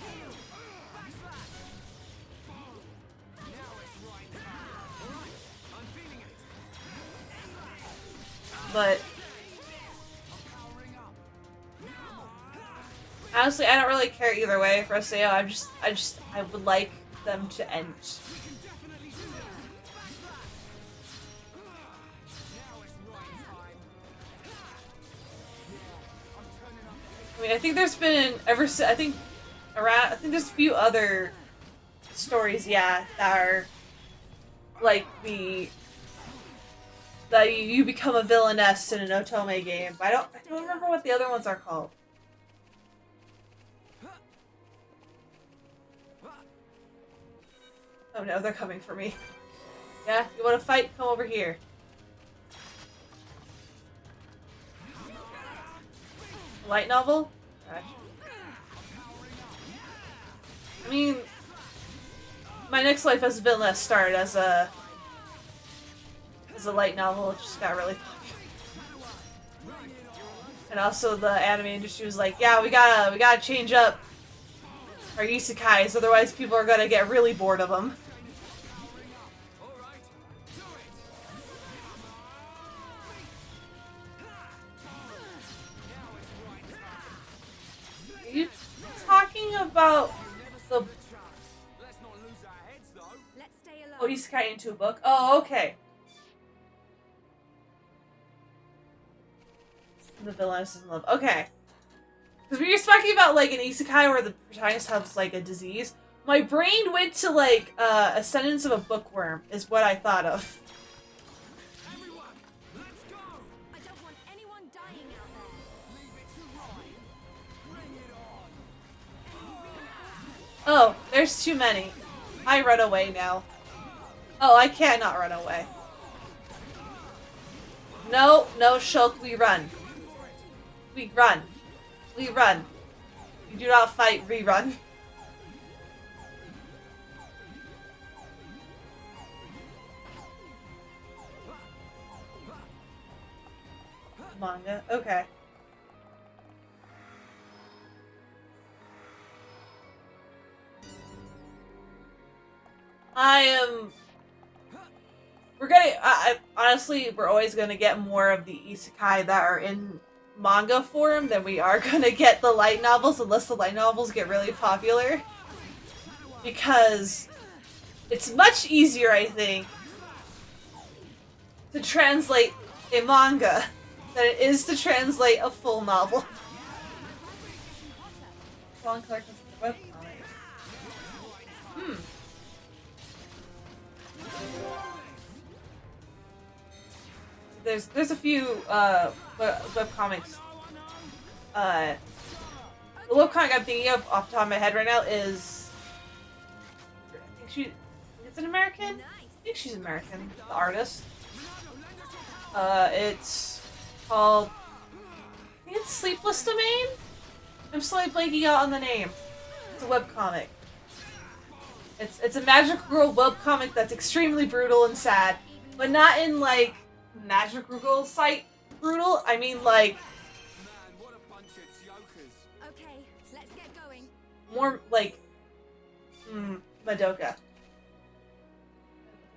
But honestly, I don't really care either way for SAO. I would like them to end. I mean, I think there's been I think there's a few other stories, yeah, that are like that you become a villainess in an Otome game. But I don't remember what the other ones are called. Oh no, they're coming for me. Yeah, you want to fight? Come over here. Light novel? Gotcha. I mean, my next life as a villainess started as a light novel. It just got really popular. And also the anime industry was like, yeah, we gotta change up our isekais, otherwise people are gonna get really bored of them. Are you talking about the isekai into a book? Oh, okay. The villainess is in love. Okay. Because we were talking about, like, an isekai where the protagonist has, like, a disease. My brain went to, like, Ascendance of a Bookworm, is what I thought of. Oh, there's too many. I run away now. Oh, I cannot run away. No, no, Shulk, we run. We run. We run. We do not fight, we run. Manga, okay. Honestly, we're always gonna get more of the isekai that are in manga form than we are gonna get the light novels, unless the light novels get really popular. Because it's much easier, I think, to translate a manga than it is to translate a full novel. There's a few webcomics. The webcomic I'm thinking of off the top of my head right now is, I think it's an American? I think she's American, the artist. It's called, I think it's Sleepless Domain? I'm slowly blanking out on the name. It's a webcomic. It's a magical girl webcomic that's extremely brutal and sad, but not in like magical girl site brutal. I mean like Okay, let's get going. more like Madoka.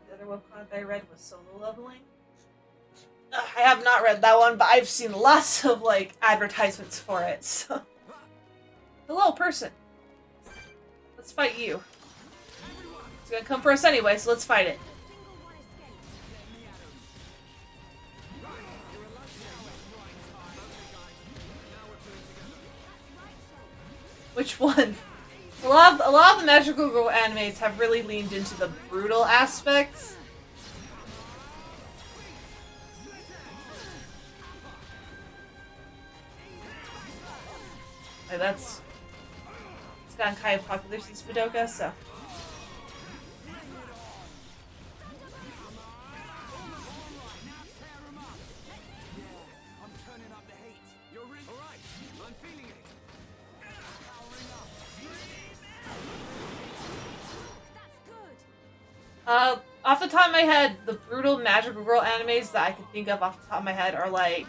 The other webcomic I read was Solo Leveling. I have not read that one, but I've seen lots of like advertisements for it. So, hello, person. Let's fight you. It's gonna come for us anyway, so let's fight it. Which one? A lot of the magical girl animes have really leaned into the brutal aspects. Like it's gotten kind of popular since Madoka, so. Off the top of my head, the brutal magical girl animes that I can think of off the top of my head are like,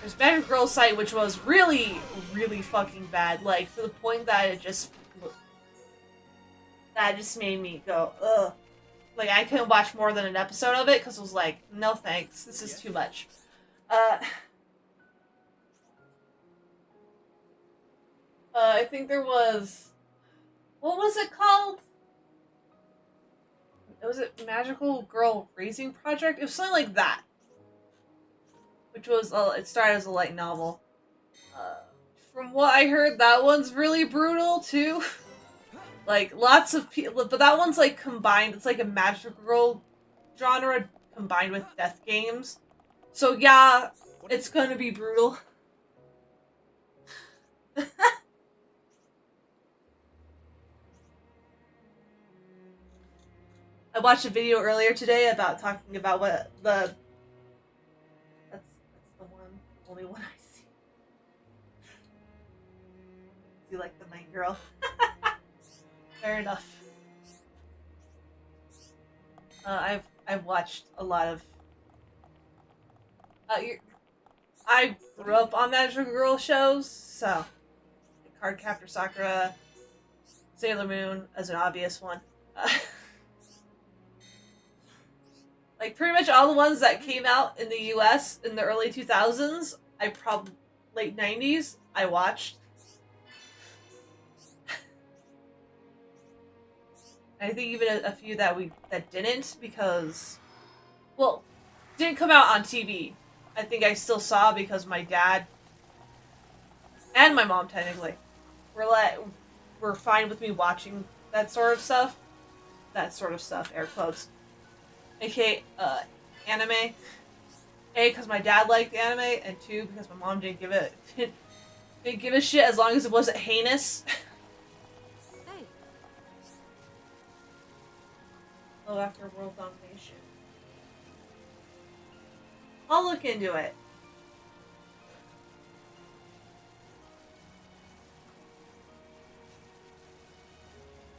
there's Magical Girl Site, which was really, really fucking bad, like to the point that it just made me go ugh. Like I couldn't watch more than an episode of it because it was like, no thanks, this is too much. I think there was, what was it called? Was it Magical Girl Raising Project? It was something like that. Which was, it started as a light novel. From what I heard, that one's really brutal too. Like, lots of people, but that one's like combined, it's like a Magical Girl genre combined with death games. So yeah, it's gonna be brutal. I watched a video earlier today about talking about what that's the only one I see. You like the Night Girl? Fair enough. I've watched a lot of. I grew up on Magical Girl shows, so Cardcaptor Sakura, Sailor Moon as an obvious one. Like, pretty much all the ones that came out in the US in the early 2000s, late 90s, I watched. I think even a few that didn't, because, well, didn't come out on TV. I think I still saw because my dad, and my mom technically, were fine with me watching that sort of stuff. That sort of stuff, air quotes. AKA, anime. A, because my dad liked anime, and two, because my mom didn't Didn't give a shit as long as it wasn't heinous. Hey, Oh, after world domination. I'll look into it.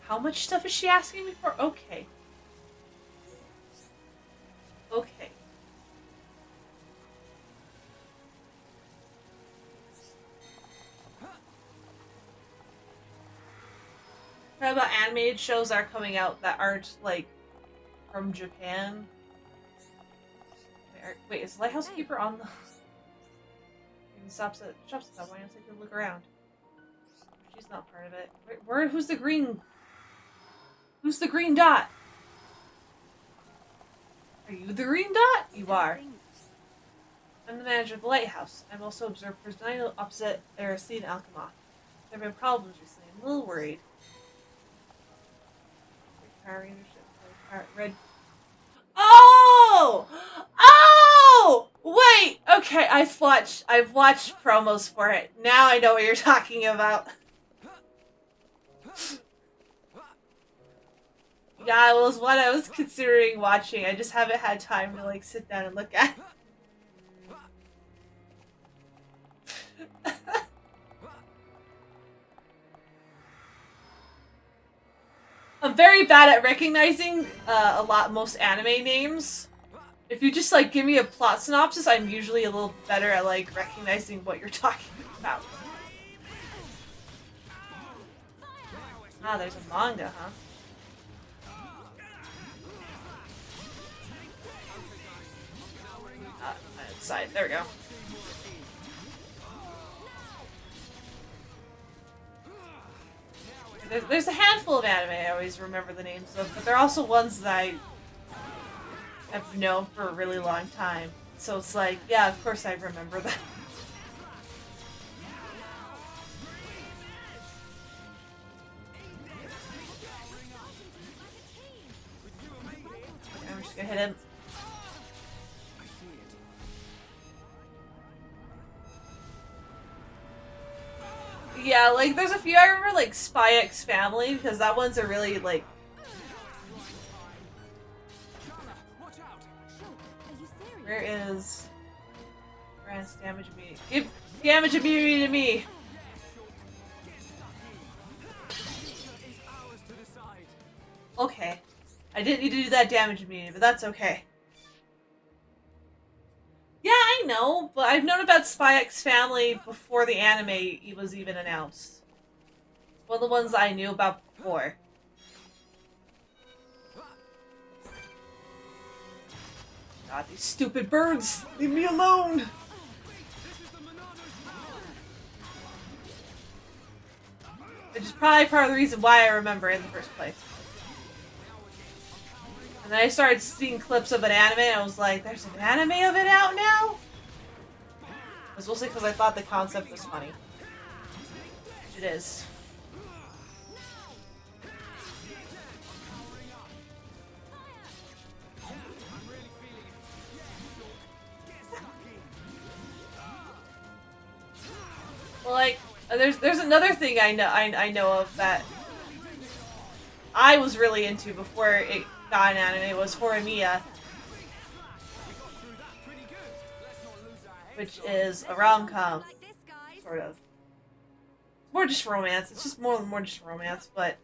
How much stuff is she asking me for? Okay. Okay. What about animated shows that are coming out that aren't, like, from Japan? Wait, is Lighthouse Keeper on the... Stops at that point, so I can look around. She's not part of it. Who's the green... Who's the green dot? Are you the green dot? You are. I'm the manager of the lighthouse. I'm also observed personnel opposite Ericine and Alchemath. There have been problems recently. I'm a little worried. Power Rangers, Red. Oh! Oh! Wait! Okay, I've watched promos for it. Now I know what you're talking about. Yeah, it was what I was considering watching. I just haven't had time to, like, sit down and look at it. I'm very bad at recognizing most anime names. If you just, like, give me a plot synopsis, I'm usually a little better at, like, recognizing what you're talking about. Ah, there's a manga, huh? Outside. There we go. There's a handful of anime I always remember the names of, but they're also ones that I have known for a really long time. So it's like, yeah, of course I remember them. I'm just gonna hit him. Yeah, like, there's a few I remember, like, Spy X Family, because that one's a really, like... Where is... Grants damage immunity. Give damage immunity to me! Okay. I didn't need to do that damage immunity, but that's okay. Yeah, I know, but I've known about Spy X Family before the anime was even announced. It's one of the ones I knew about before. God, these stupid birds! Leave me alone! Which is probably part of the reason why I remember it in the first place. And then I started seeing clips of an anime and I was like, there's an anime of it out now? It was mostly because I thought the concept was funny. Which it is. Well, like, there's another thing I know of that I was really into before it got an anime, was Horimiya, which is a rom-com, sort of. More just romance. It's just more just romance, but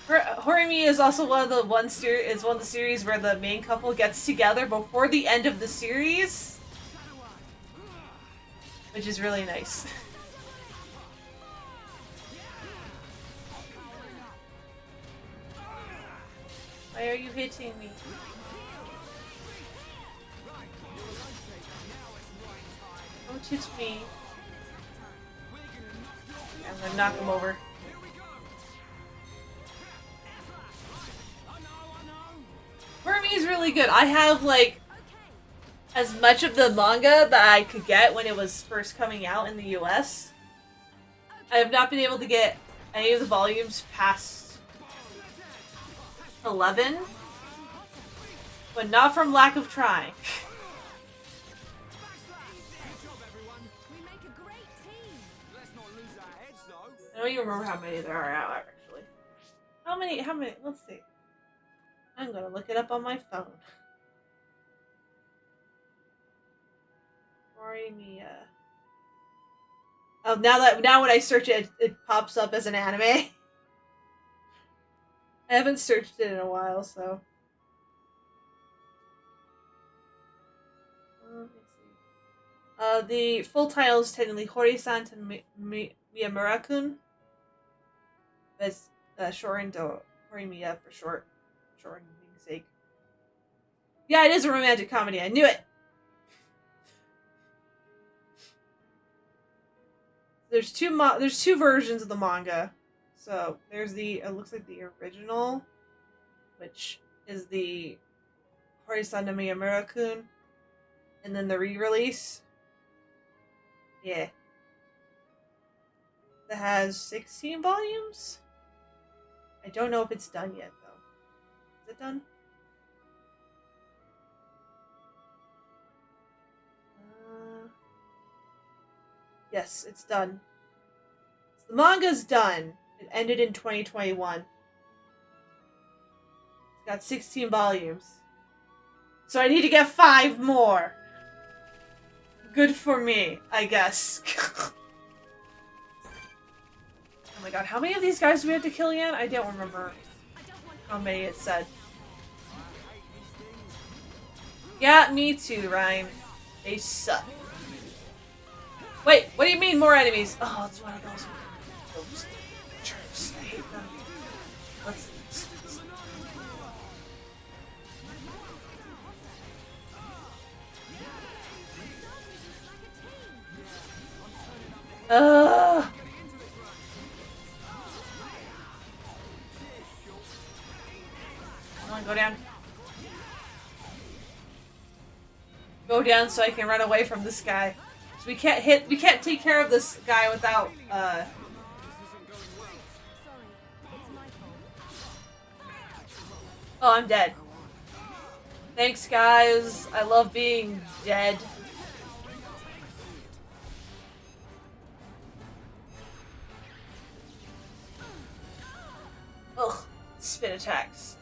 Horimiya is also one of the series where the main couple gets together before the end of the series, which is really nice. Why are you hitting me? Don't hit me. I'm gonna knock him over. Horimiya anime's really good. I have, like, as much of the manga that I could get when it was first coming out in the US. I have not been able to get any of the volumes past 11, but not from lack of trying. I don't even remember how many there are out, actually. How many, let's see. I'm gonna look it up on my phone. Horimiya. Oh, now when I search it, it pops up as an anime. I haven't searched it in a while, so. Let me see. The full title is technically Hori-san to Miyamura-kun. That's Shorin to Horimiya for short. Shorin being sake. Yeah, it is a romantic comedy. I knew it. There's two versions of the manga. So there's it looks like the original, which is the Hori-san no Miyamura-kun, and then the re-release. Yeah. That has 16 volumes? I don't know if it's done yet, though. Is it done? Yes, it's done. So the manga's done. It ended in 2021. It's got 16 volumes. So I need to get 5 more. Good for me, I guess. Oh my god, how many of these guys do we have to kill again? I don't remember how many it said. Yeah, me too, Ryan. They suck. Wait, what do you mean more enemies? Oh, it's one of those jerks. I hate them. Let's Come on, go down. Go down so I can run away from this guy. So we can't take care of this guy without, Oh, I'm dead. Thanks, guys. I love being dead. Ugh, spin attacks.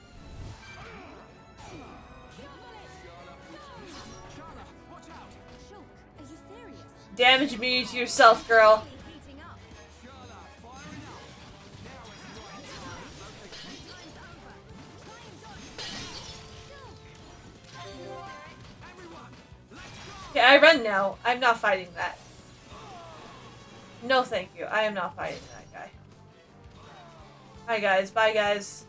Damage me to yourself, girl. Yeah, I run now. I'm not fighting that. No, thank you. I am not fighting that guy. Hi, guys. Bye, guys.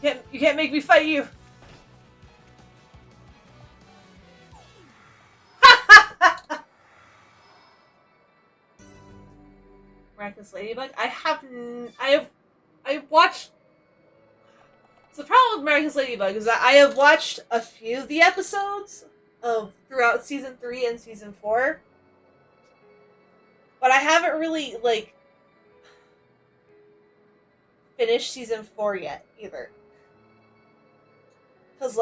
You can't make me fight you. Miraculous Ladybug. I have watched. So the problem with Miraculous Ladybug is that I have watched a few of the episodes of throughout season 3 and season 4, but I haven't really finished season 4 yet either. Cause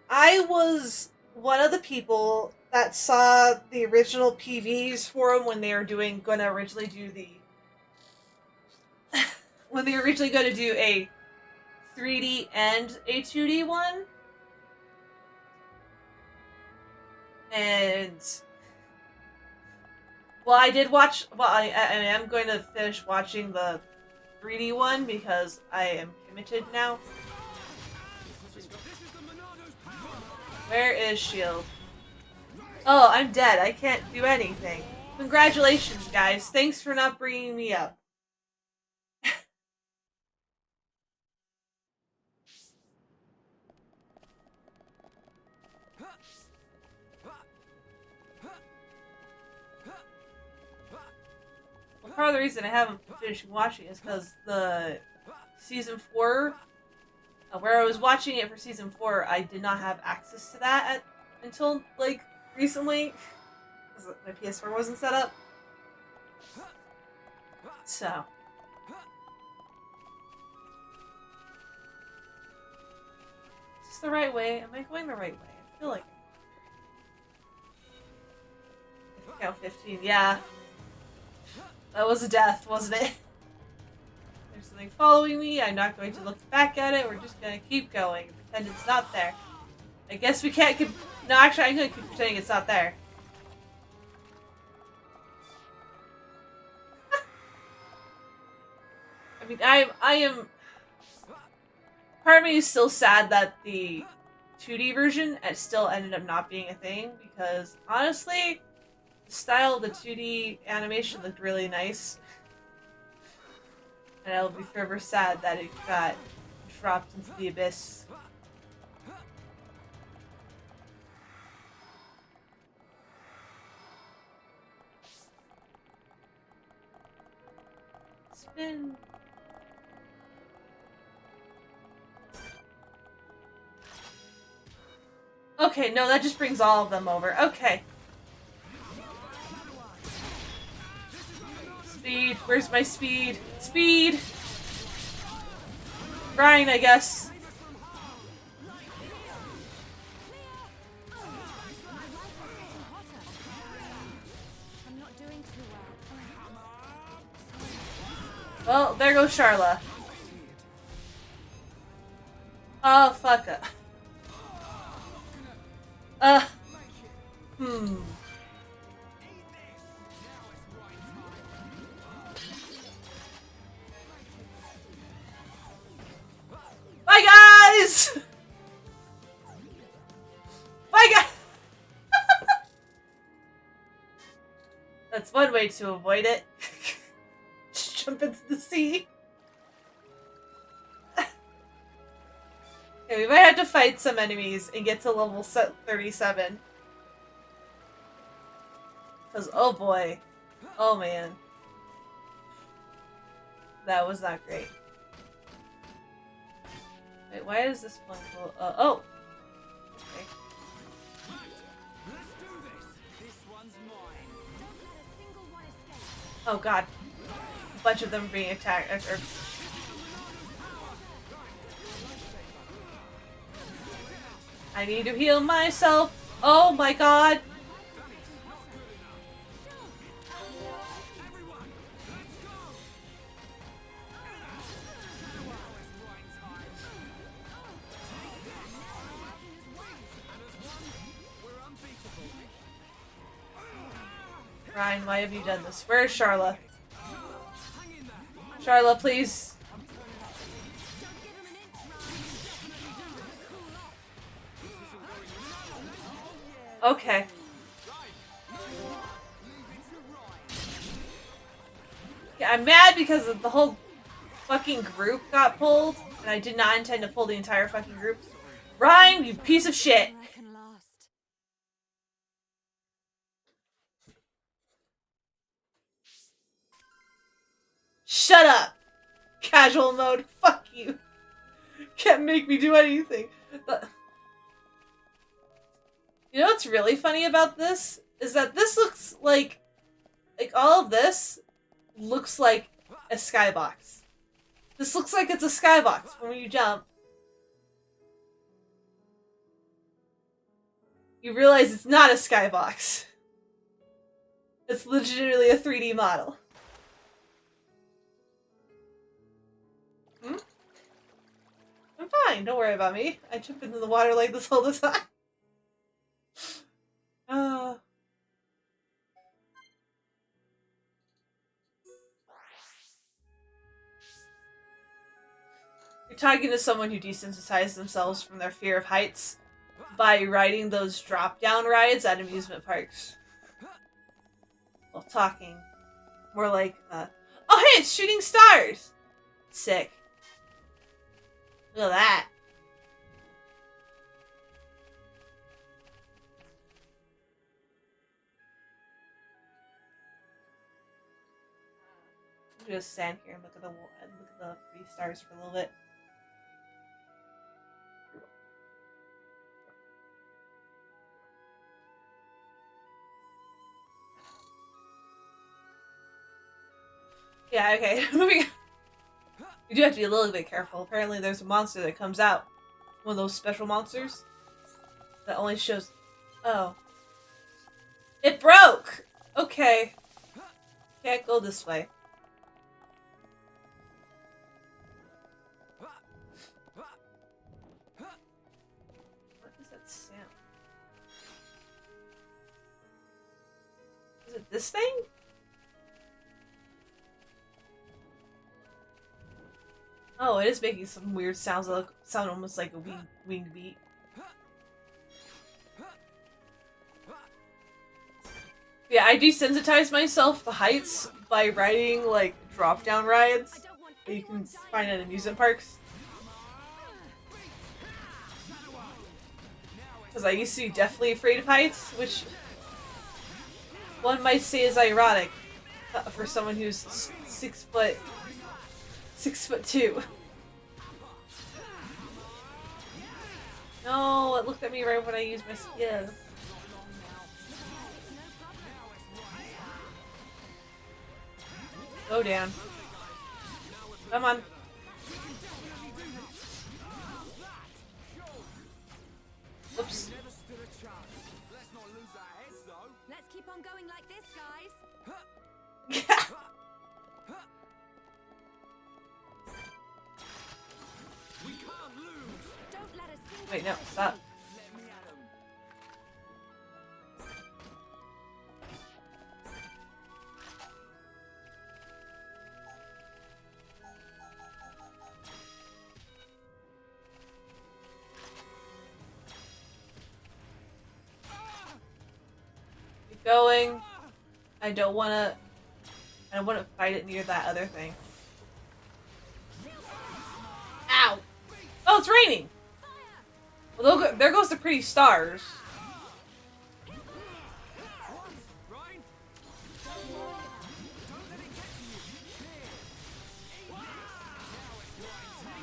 I was one of the people that saw the original PVs for them when they were gonna originally do a 3D and a 2D one. And well, I did watch. Well, I am going to finish watching the 3D one because I am committed now. Where is Shield? Oh, I'm dead. I can't do anything. Congratulations, guys. Thanks for not bringing me up. Well, part of the reason I haven't finished watching is because the season 4 Where I was watching it for season 4, I did not have access to that until like recently, because my PS4 wasn't set up. So. Is this the right way? Am I going the right way? I feel like I count 15. Yeah. That was a death, wasn't it? There's something following me. I'm not going to look back at it. We're just going to keep going. Pretend it's not there. I guess we can't keep... No, actually, I'm going to keep pretending it's not there. I mean, I am... Part of me is still sad that the 2D version still ended up not being a thing, because honestly, the style of the 2D animation looked really nice. And I'll be forever sad that it got dropped into the abyss. Spin. Okay, no, that just brings all of them over. Okay. Speed. Where's my speed? Speed! Grind, I guess. I'm not doing too well. Well, there goes Charla. Oh, fuck it. Bye, guys! Bye, guys! That's one way to avoid it. Just jump into the sea. Okay, we might have to fight some enemies and get to level 37. Because, oh boy. Oh man. That was not great. Wait, why is this one cool? Oh! Okay. Oh god. A bunch of them are being attacked. I need to heal myself. Oh my god. Ryan, why have you done this? Where's Charla? Charla, please. Okay. Yeah, I'm mad because the whole fucking group got pulled, and I did not intend to pull the entire fucking group. Ryan, you piece of shit! I can last. Shut up! Casual mode, fuck you. Can't make me do anything. You know what's really funny about this? Is that this looks like all of this looks like a skybox. This looks like it's a skybox when you jump. You realize it's not a skybox. It's legitimately a 3D model. I'm fine, don't worry about me. I jump into the water like this all the time. You're talking to someone who desensitized themselves from their fear of heights by riding those drop-down rides at amusement parks. Well, talking. More like, oh hey, it's shooting stars! Sick. Look at that. Just stand here and look at the pretty stars for a little bit. Yeah, okay. Moving on. You do have to be a little bit careful. Apparently there's a monster that comes out. One of those special monsters. That only shows... Oh. It broke! Okay. Can't go this way. What is that sound? Is it this thing? Oh, it is making some weird sounds that sound almost like a winged beat. Yeah, I desensitize myself to heights by riding, like, drop-down rides that you can find at amusement parks. Because I used to be definitely afraid of heights, which one might say is ironic for someone who's 6'2". No, it looked at me right when I used my skill. Go down. Come on. Oops. Let's keep on going like this, guys. Don't let us see. Wait, no, stop. Keep going. I don't wanna fight it near that other thing. Ow! Oh, it's raining! Well, there goes the pretty stars.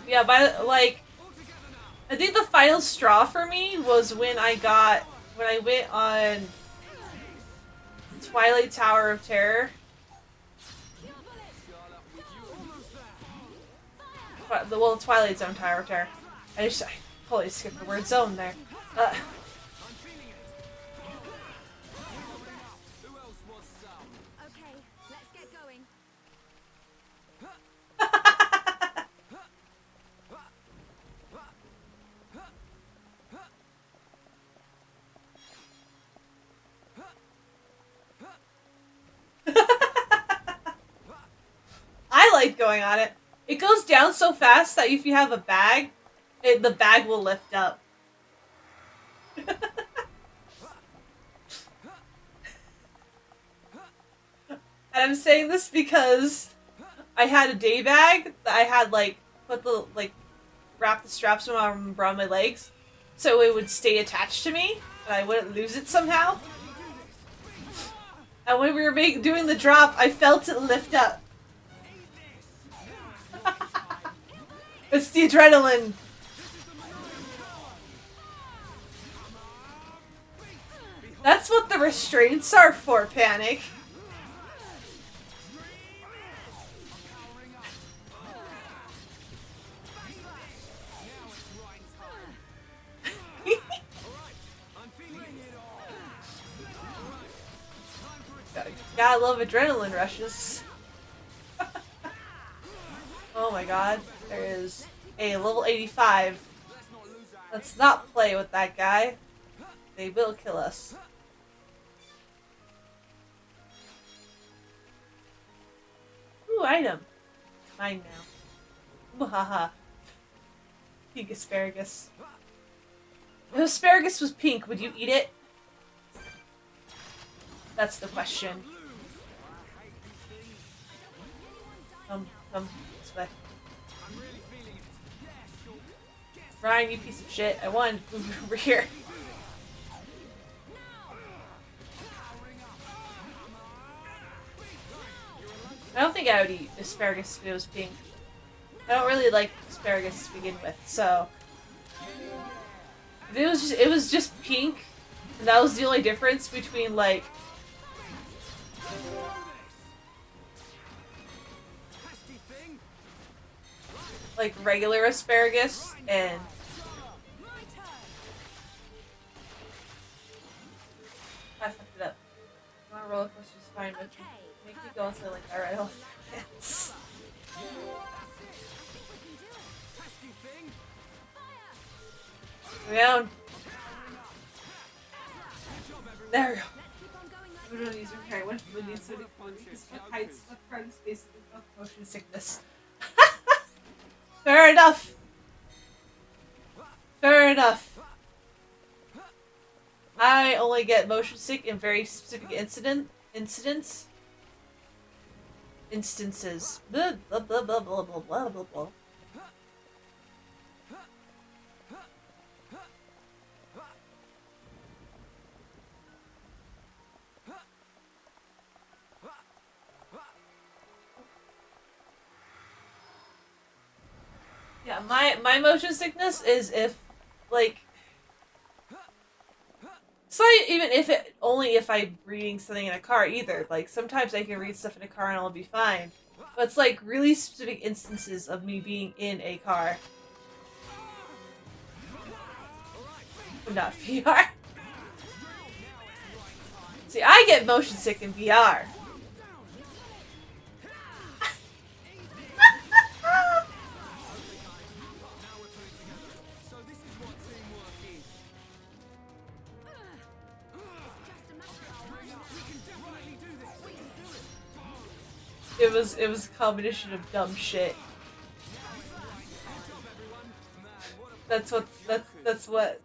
Yeah, I think the final straw for me was when I went on Twilight Tower of Terror. Well, Twilight Zone Tower of Terror. I totally skipped the word zone there. Okay, let's get going. I like going on it. It goes down so fast that if you have a bag, the bag will lift up. And I'm saying this because I had a day bag that I had wrap the straps around my legs so it would stay attached to me and I wouldn't lose it somehow. And when we were doing the drop, I felt it lift up. It's the adrenaline. That's what the restraints are for, Panic. Gotta love adrenaline rushes. Oh my god, there is a level 85. Let's not play with that guy. They will kill us. Ooh, item. Mine now. Muhaha. Pink asparagus. If asparagus was pink, would you eat it? That's the question. Come this way. Ryan, you piece of shit. I wanted to move over here. I don't think I would eat asparagus if it was pink. I don't really like asparagus to begin with, so if it was just pink, and that was the only difference between like like regular asparagus and I fucked it up. My roller coaster's fine, but make me go into like alright, I'll dance. Down. There we go. We don't use her carry one. We need so heights with front spaces with motion sickness. Fair enough. Fair enough. I only get motion sick in very specific instances. Blah blah blah blah blah blah blah blah blah. Yeah, my motion sickness is if, like, it's not even only if I'm reading something in a car either. Like, sometimes I can read stuff in a car and I'll be fine. But it's like really specific instances of me being in a car. But not VR. See, I get motion sick in VR. It was a combination of dumb shit. That's what.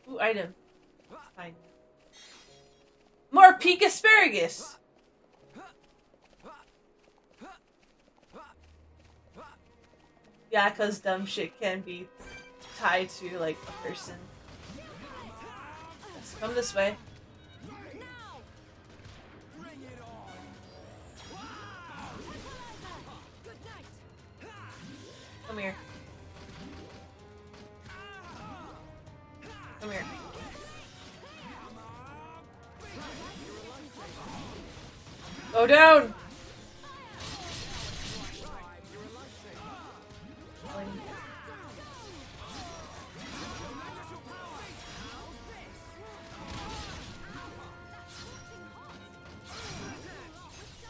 Ooh, item. Fine. More peak asparagus. Yeah, cause dumb shit can be tied to like a person. Let's come this way. Come here. Come here. Go down!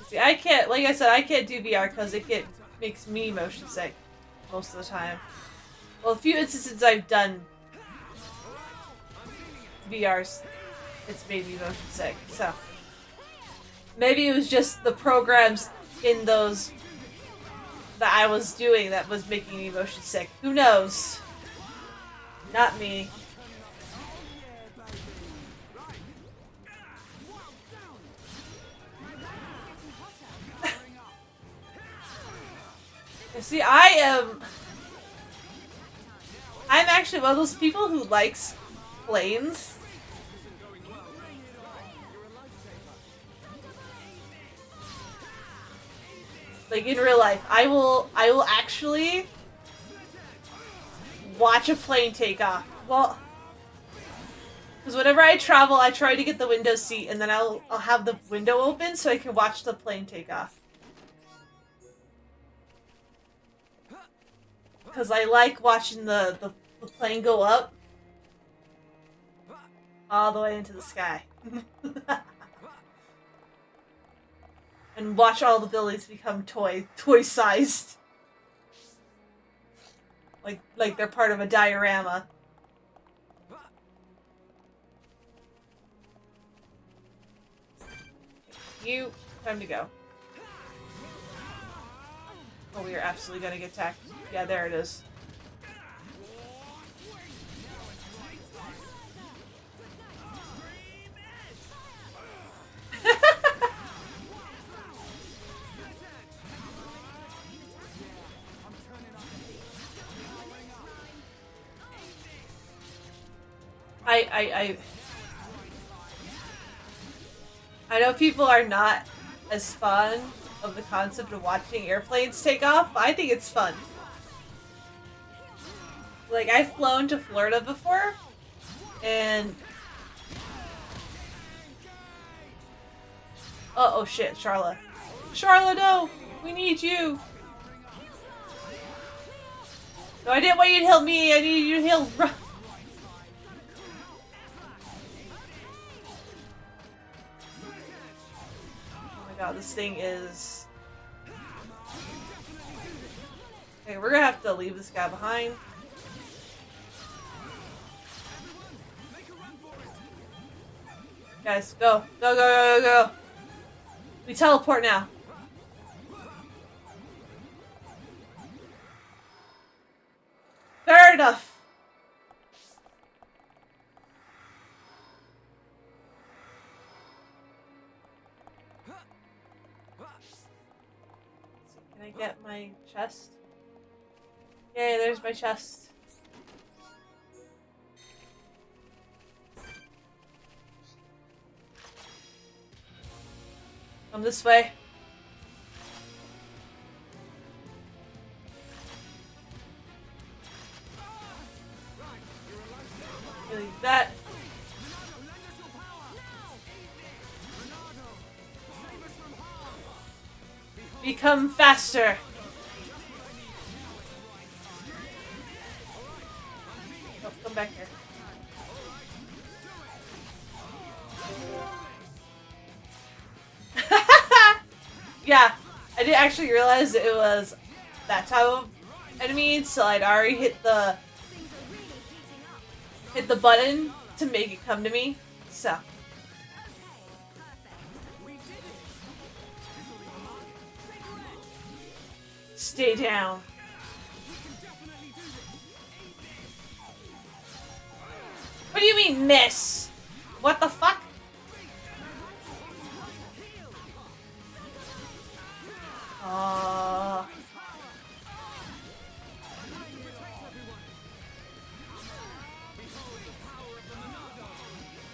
See, I can't, like I said, I can't do VR because makes me motion sick most of the time. Well, a few instances I've done VRs, it's made me motion sick, so. Maybe it was just the programs in those that I was doing that was making me motion sick. Who knows? Not me. See, I'm actually one of those people who likes planes. Like in real life, I will actually watch a plane take off. Well, because whenever I travel, I try to get the window seat, and then I'll have the window open so I can watch the plane take off. Because I like watching the plane go up all the way into the sky. And watch all the buildings become toy-sized. Like they're part of a diorama. Time to go. Oh, we are absolutely gonna get attacked. Yeah, there it is. I know people are not as fond of the concept of watching airplanes take off. I think it's fun. Like, I've flown to Florida before, and... Oh shit, Charlotte. Charlotte, no! We need you! No, I didn't want you to heal me. I need you to heal. Oh my god, this thing is. Okay, we're gonna have to leave this guy behind. Guys, go. Go, go, go, go, go. We teleport now. Fair enough. So can I get my chest? Yay, there's my chest. Come this way. Leave that. Become faster. Oh, come back here. Yeah, I didn't actually realize it was that type of enemy until I'd already hit the button to make it come to me. So stay down. What do you mean, miss? What the fuck?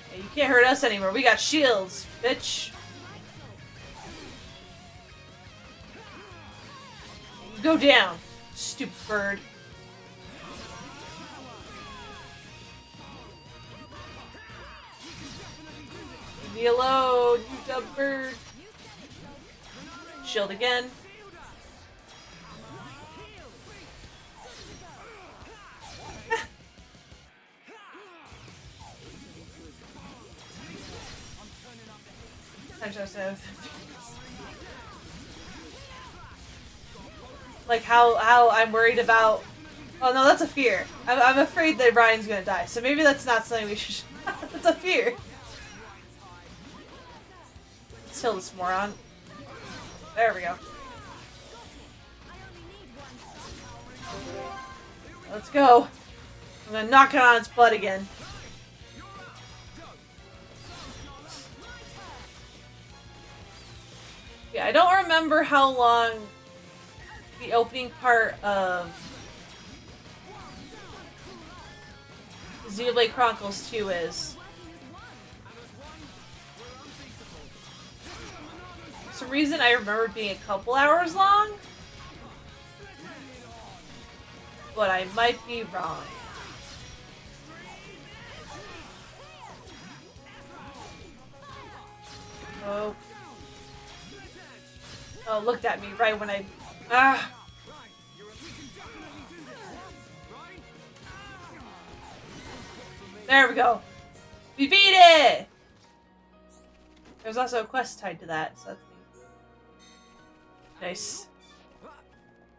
Hey, you can't hurt us anymore. We got shields, bitch. Go down, stupid bird. Leave me alone, you dumb bird. Shield again. Like how I'm worried about. Oh no, that's a fear. I'm afraid that Ryan's gonna die. So maybe that's not something we should. That's a fear. Let's kill this moron. There we go. Let's go. I'm gonna knock it on its butt again. Yeah, I don't remember how long the opening part of Xenoblade Chronicles 2 is. For some reason I remember it being a couple hours long, but I might be wrong. Oh. Oh, looked at me right when I... Ah! There we go! We beat it! There's also a quest tied to that, so that's neat. Nice.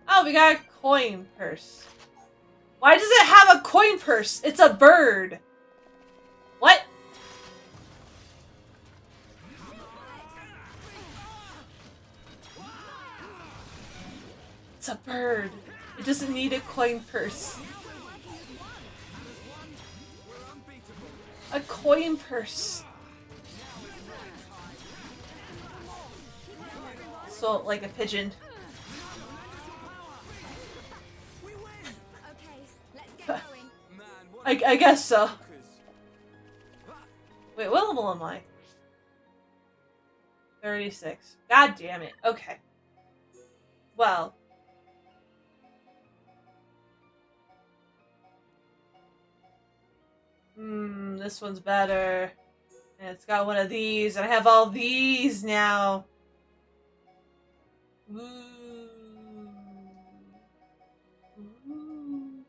Oh, we got a coin purse. Why does it have a coin purse? It's a bird! What? It's a bird. It doesn't need a coin purse. A coin purse. So, like a pigeon. I guess so. Wait, what level am I? 36. God damn it. Okay. Well. This one's better. And it's got one of these, and I have all these now. Ooh. Ooh.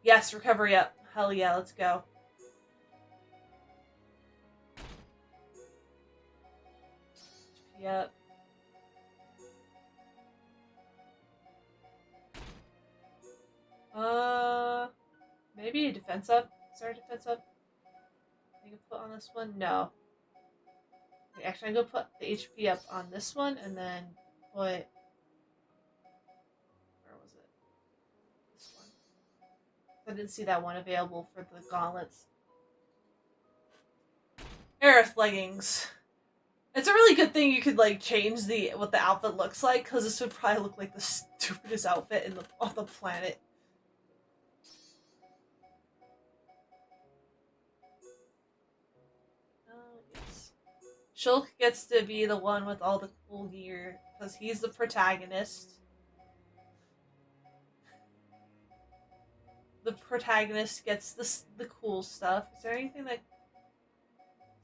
Yes, recovery up. Hell yeah, let's go. HP up. Maybe a defense up? Is there a defense up I can put on this one? No. Okay, actually, I'm gonna put the HP up on this one and then put. Where was it? This one. I didn't see that one available for the gauntlets. Aerith leggings. It's a really good thing you could like change what the outfit looks like, because this would probably look like the stupidest outfit on the planet. Yes. Shulk gets to be the one with all the cool gear, because he's the protagonist. The protagonist gets the cool stuff. Is there anything that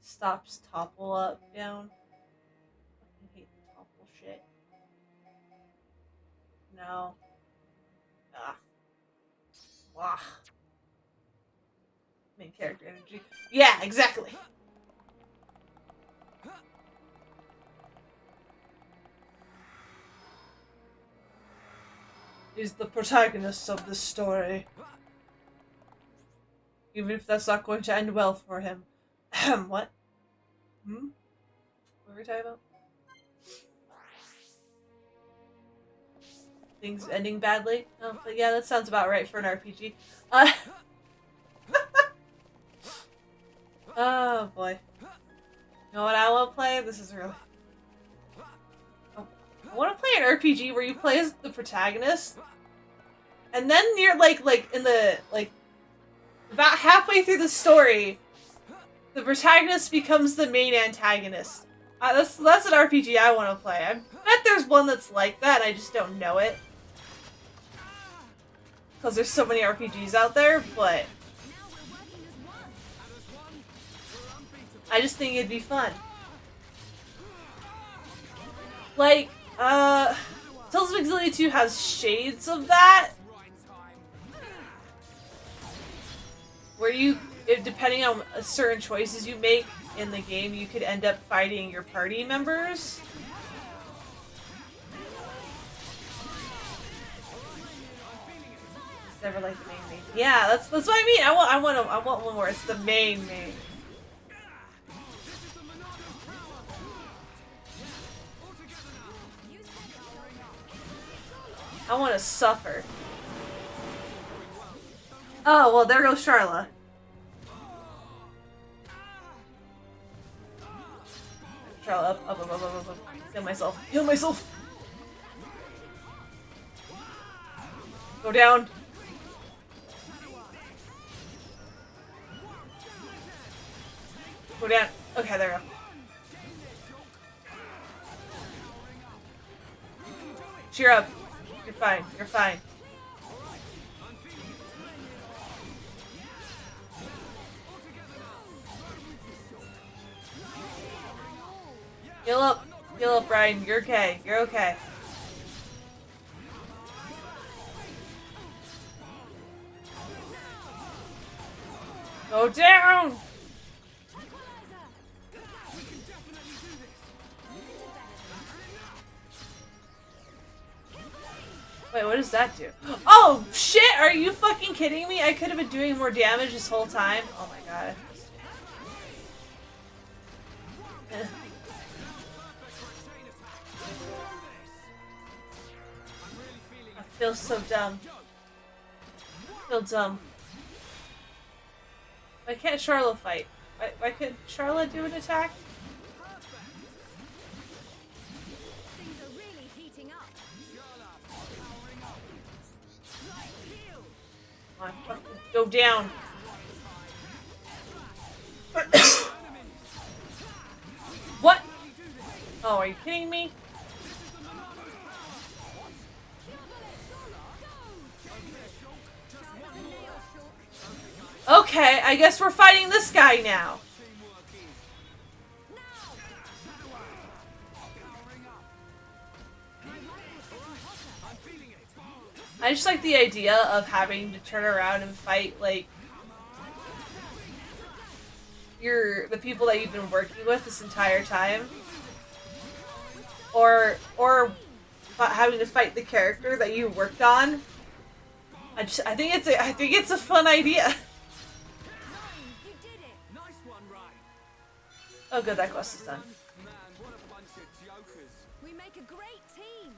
stops topple up down? I fucking hate the topple shit. No. Ah. Wah. Main character energy. Yeah, exactly. He's the protagonist of this story. Even if that's not going to end well for him. What? What were we talking about? Things ending badly? Oh, but yeah, that sounds about right for an RPG. Oh boy. You know what I want to play? This is really... Oh. I want to play an RPG where you play as the protagonist. And then you're like in the, about halfway through the story, the protagonist becomes the main antagonist. That's an RPG I want to play. I bet there's one that's like that, and I just don't know it. Because there's so many RPGs out there, but... I just think it'd be fun. Like, Tales of Xillia 2 has shades of that. Where depending on certain choices you make in the game, you could end up fighting your party members. It's never like the main. Yeah, that's what I mean. I want one where it's the main. I want to suffer. Oh, well, there goes Charla. Charla, up. Heal myself. Go down. Go down. Okay, there we go. Cheer up. You're fine. Heal up, Brian. You're okay. Go down! Wait, what does that do? Oh, shit! Are you fucking kidding me? I could have been doing more damage this whole time. Oh my god. I feel so dumb. Why can't Charlotte fight? Why couldn't Charlotte do an attack? Things are really heating up. Come on, fucking go down. What? Oh, are you kidding me? Okay, I guess we're fighting this guy now. I just like the idea of having to turn around and fight, like, the people that you've been working with this entire time. Or having to fight the character that you worked on. I think it's a fun idea. Oh good, that quest is done. We make a great team.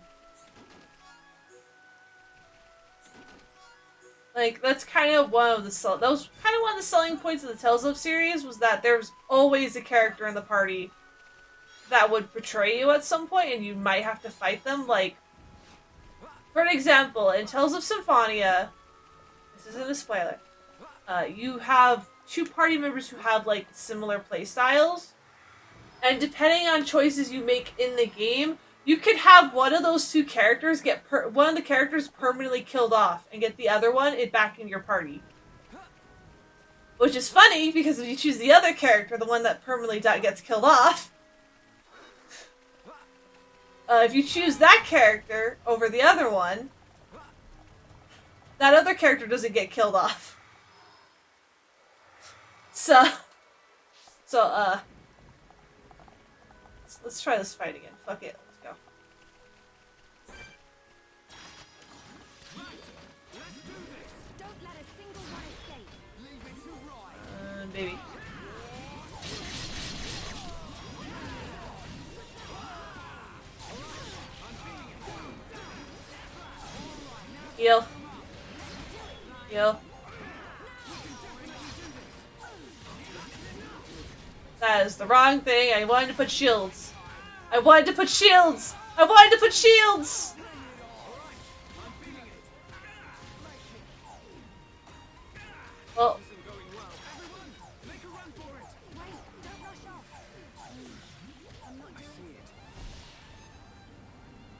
Like, that's kind of one of the selling points of the Tales of series, was that there's always a character in the party that would betray you at some point, and you might have to fight them. Like, for an example, in Tales of Symphonia, this isn't a spoiler, you have two party members who have, like, similar playstyles, and depending on choices you make in the game, you could have one of those two characters one of the characters permanently killed off and get the other one back in your party. Which is funny, because if you choose the other character, the one that permanently gets killed off, if you choose that character over the other one, that other character doesn't get killed off. So let's try this fight again. Fuck it. Baby. Heal. Heal. That is the wrong thing. I wanted to put shields. I wanted to put shields! I wanted to put shields! Well.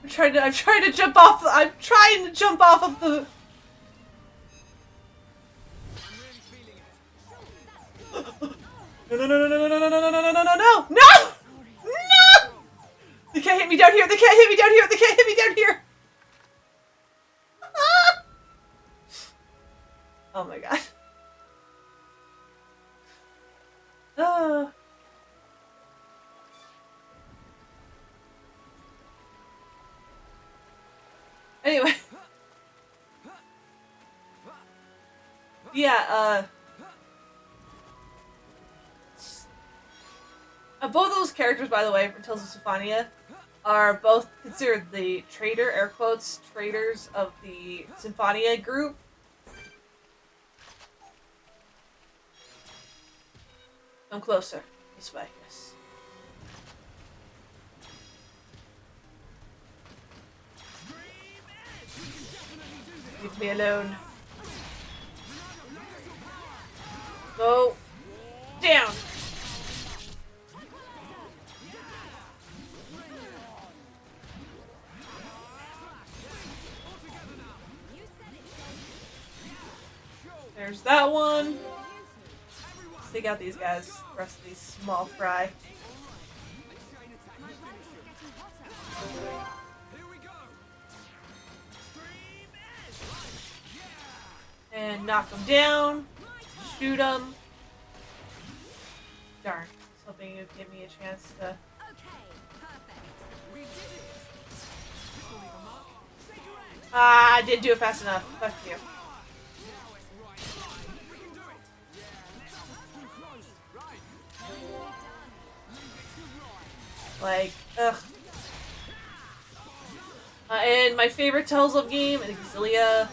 I'm trying to jump off of the... No! They can't hit me down here! They can't hit me down here! They can't hit me down here! Oh my god. Oh. Anyway. Yeah, both of those characters, by the way, from Tales of Symphonia, are both considered the traitor, air quotes, traitors of the Symphonia group. Come closer. This way, yes. Leave me alone. Go down. There's that one. Let's take out these guys. The rest of these small fry. And knock them down. Shoot them. Darn. I was hoping you'd give me a chance to... Ah, I didn't do it fast enough. Fuck you. Like, ugh. And my favorite Tales of game, Exilia.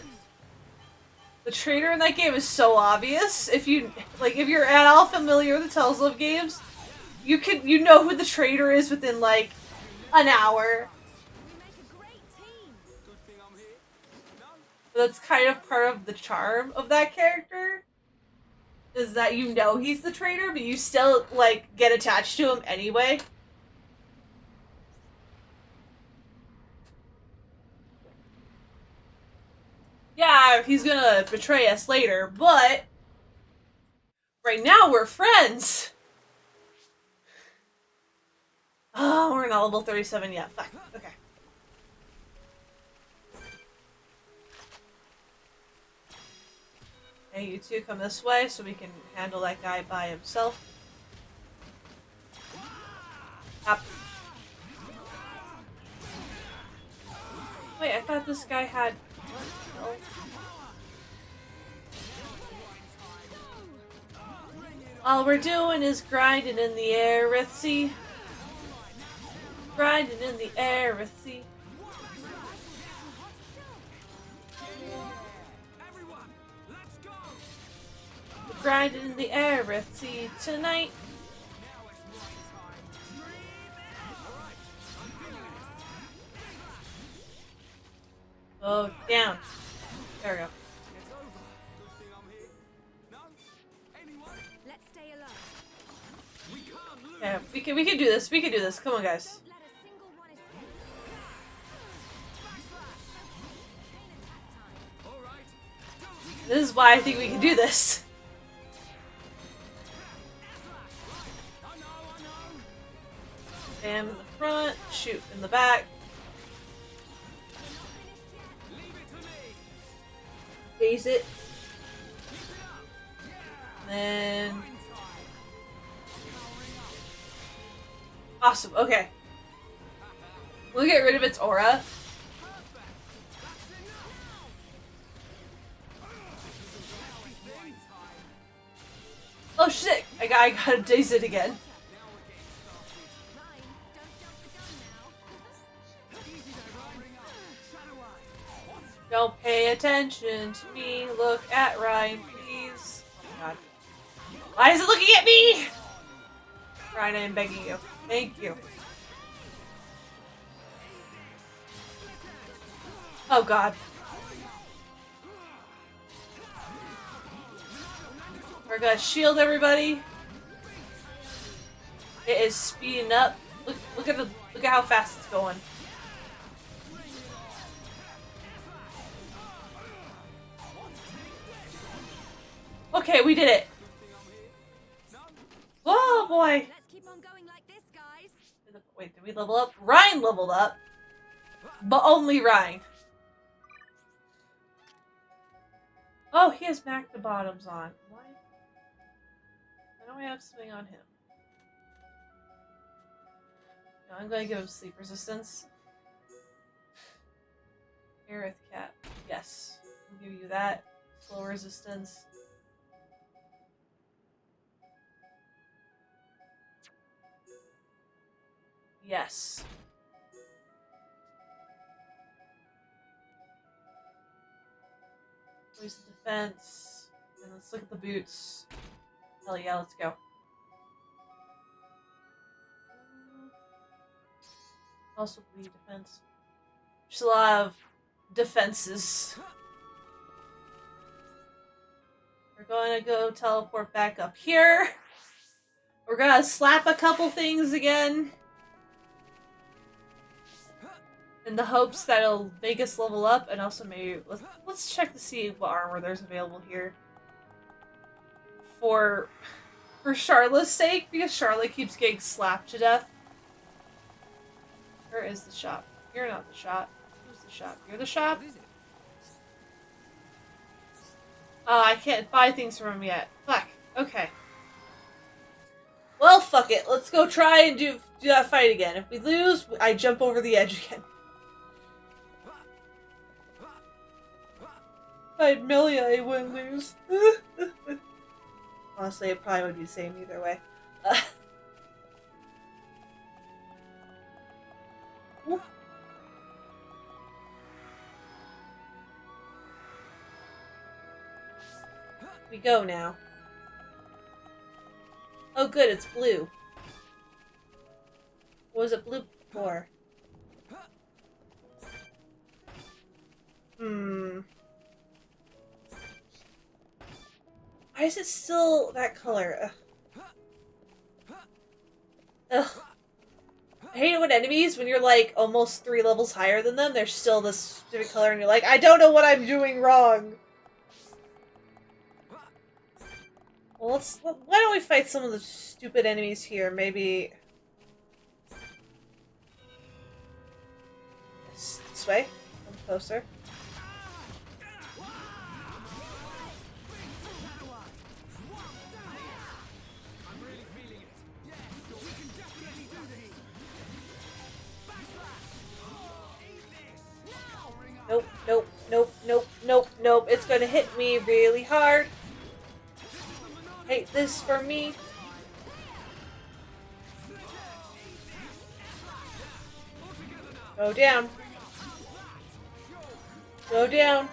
The traitor in that game is so obvious. If you're at all familiar with the Tales of games, you know who the traitor is within like an hour. That's kind of part of the charm of that character, is that you know he's the traitor, but you still like get attached to him anyway. Yeah, he's gonna betray us later, but right now we're friends. Oh, we're not level 37 yet. Fuck. Okay. Okay, you two come this way so we can handle that guy by himself. Up. Wait, I thought this guy had... What? All we're doing is grinding in the Earthsea. Grinding in the Earthsea. We're grinding in the Earthsea tonight. Oh, down. There we go. Let's stay alert. Yeah, we can do this. We can do this. Come on, guys. Don't let a single one escape. This is why I think we can do this. Bam in the front, shoot in the back. Phase it. Then... Awesome, okay. We'll get rid of its aura. Oh shit! I gotta daze it again. Don't pay attention to me. Look at Ryan, please. Oh god. Why is it looking at me? Ryan, I am begging you. Thank you. Oh god. We're gonna shield everybody. It is speeding up. Look at how fast it's going. Okay, we did it. Oh boy. Let's keep on going like this, guys. Wait, did we level up? Ryan leveled up. But only Ryan. Oh, he has back to bottoms on. Why? Why don't we have something on him? No, I'm gonna give him sleep resistance. Aerith cap. Yes. I'll give you that. Slow resistance. Yes. Where's the defense? And let's look at the boots. Hell yeah, let's go. Also bleed defense. Just a lot of defenses. We're going to go teleport back up here. We're gonna slap a couple things again. In the hopes that it'll make us level up, and also maybe let's check to see what armor there's available here. For Charlotte's sake, because Charlotte keeps getting slapped to death. Where is the shop? You're not the shop. Who's the shop? You're the shop? Oh, I can't buy things from him yet. Fuck. Okay. Well, fuck it. Let's go try and do that fight again. If we lose, I jump over the edge again. If I had Melia, I wouldn't lose. Honestly, it probably would be the same either way. We go now. Oh good, it's blue. What was it blue for? Why is it still that color? Ugh. I hate it when enemies, when you're like almost 3 levels higher than them, they're still this specific color and you're like, I don't know what I'm doing wrong. Well, why don't we fight some of the stupid enemies here? Maybe... This way? Come closer. Nope, nope, nope, nope, nope. It's gonna hit me really hard. Hate this for me. Go down. Go down.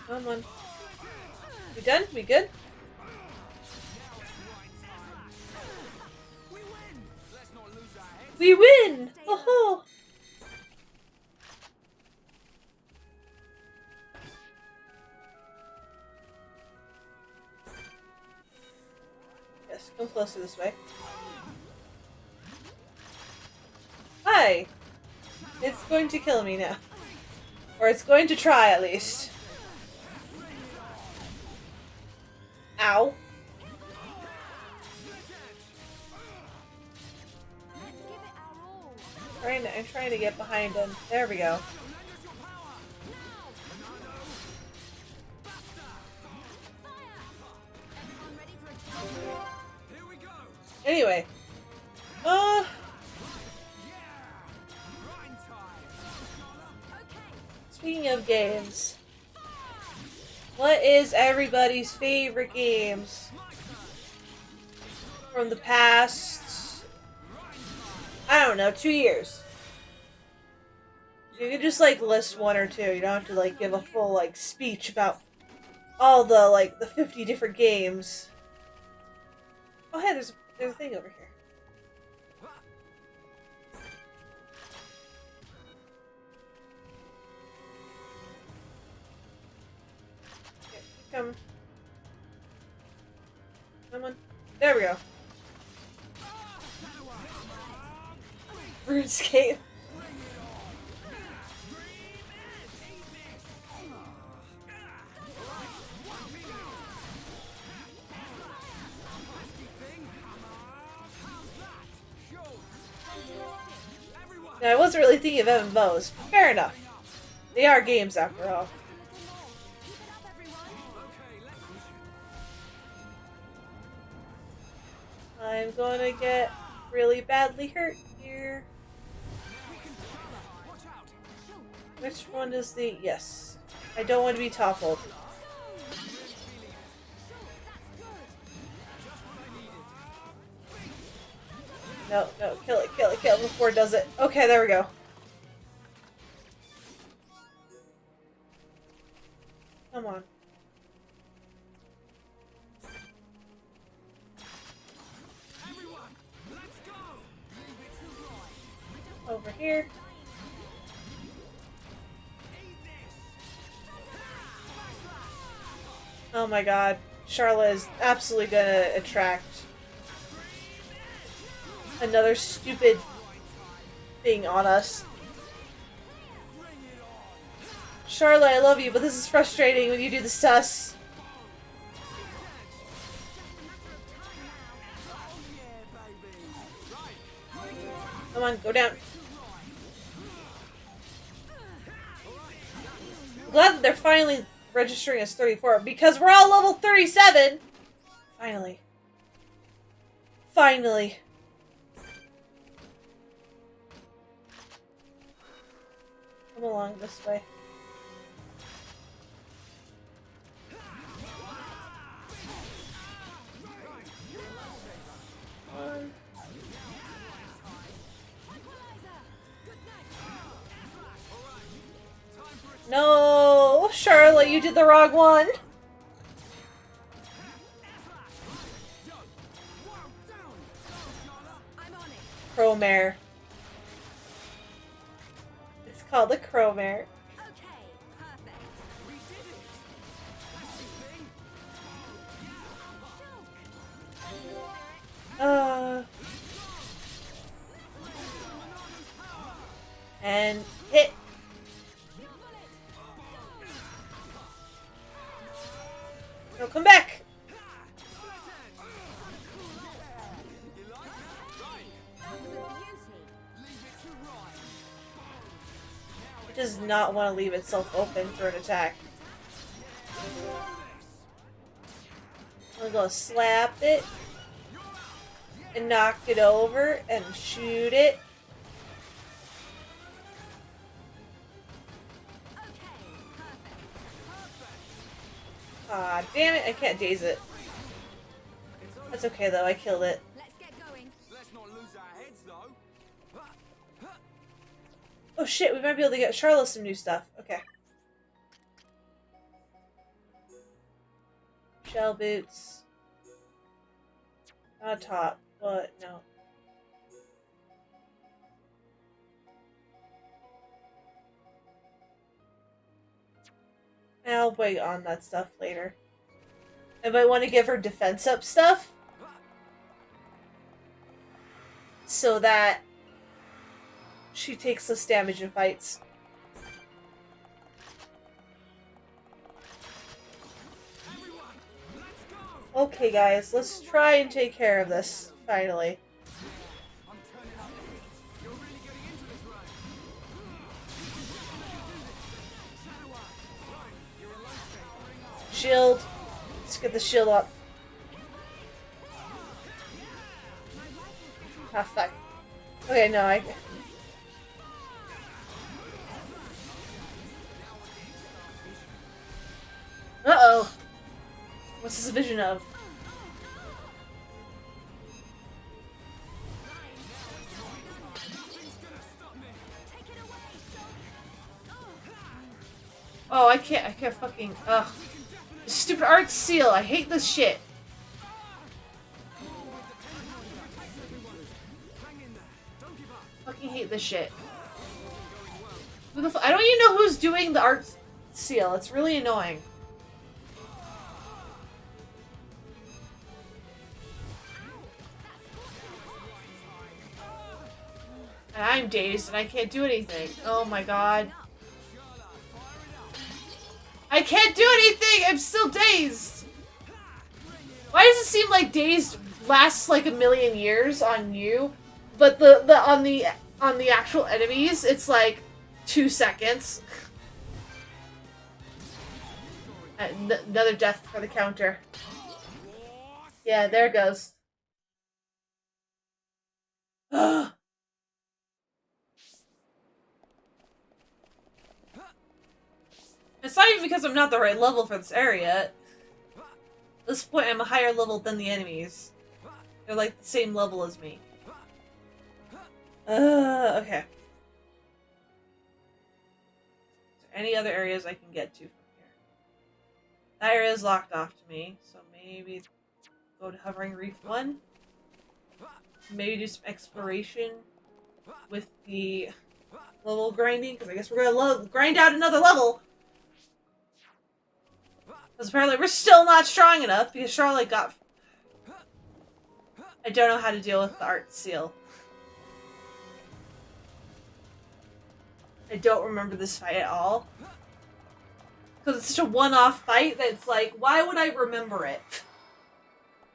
Come on. We done? We good? We win! Oh-ho! Yes, come closer this way. Hi! It's going to kill me now. Or it's going to try, at least. Ow. I'm trying to get behind him. There we go. Anyway. Speaking of games. What is everybody's favorite games? From the past... I don't know, 2 years. You can just, like, list one or two. You don't have to, like, give a full, like, speech about all the, like, the 50 different games. Oh, hey, there's a thing over here. Okay, come. Come on. There we go. RuneScape. Now, I wasn't really thinking of MMOs. Fair enough. They are games after all. I'm gonna get really badly hurt here. Which one is the... Yes. I don't want to be toppled. No, no, kill it, kill it, kill it before it does it. Okay, there we go. Come on. Over here. Oh my god. Charlotte is absolutely gonna attract another stupid thing on us. Charlotte, I love you, but this is frustrating when you do the sus. Come on, go down. I'm glad that they're finally registering as 34 because we're all level 37. Finally. Finally. Come along this way. No, Charlotte, you did the wrong one. Crowmare. It's called a Crowmare. And hit. No, come back. It does not want to leave itself open for an attack. I'm gonna slap it. and knock it over and shoot it. Ah, damn it, I can't daze it. That's okay though, I killed it. Let's get going. Let's not lose our heads, though. Oh shit, we might be able to get Charlotte some new stuff. Okay. Shell boots. Not top, but no. I'll wait on that stuff later. I might want to give her defense up stuff. So that she takes less damage in fights. Okay guys, let's try and take care of this, finally. I'm turning up the heat. You're really getting into this, right? You're a low state. Bring on. Shield. Let's get the shield up. Ah, fuck. Okay, no, I... Uh-oh. What's this a vision of? Oh, I can't fucking, ugh. This stupid art seal, I hate this shit. Fucking hate this shit. Who the I don't even know who's doing the art seal, it's really annoying. And I'm dazed and I can't do anything. Oh my god. I can't do anything! I'm still dazed! Why does it seem like dazed lasts like a million years on you, but on the actual enemies, it's like 2 seconds. Another death for the counter. Yeah, there it goes. It's not even because I'm not the right level for this area. At this point, I'm a higher level than the enemies. They're like the same level as me. Okay. Is there any other areas I can get to from here? That area is locked off to me, so maybe go to Hovering Reef 1. Maybe do some exploration with the level grinding, because I guess we're gonna grind out another level! Because apparently we're still not strong enough, because Charlotte got... I don't know how to deal with the art seal. I don't remember this fight at all. Because it's such a one-off fight that it's like, why would I remember it?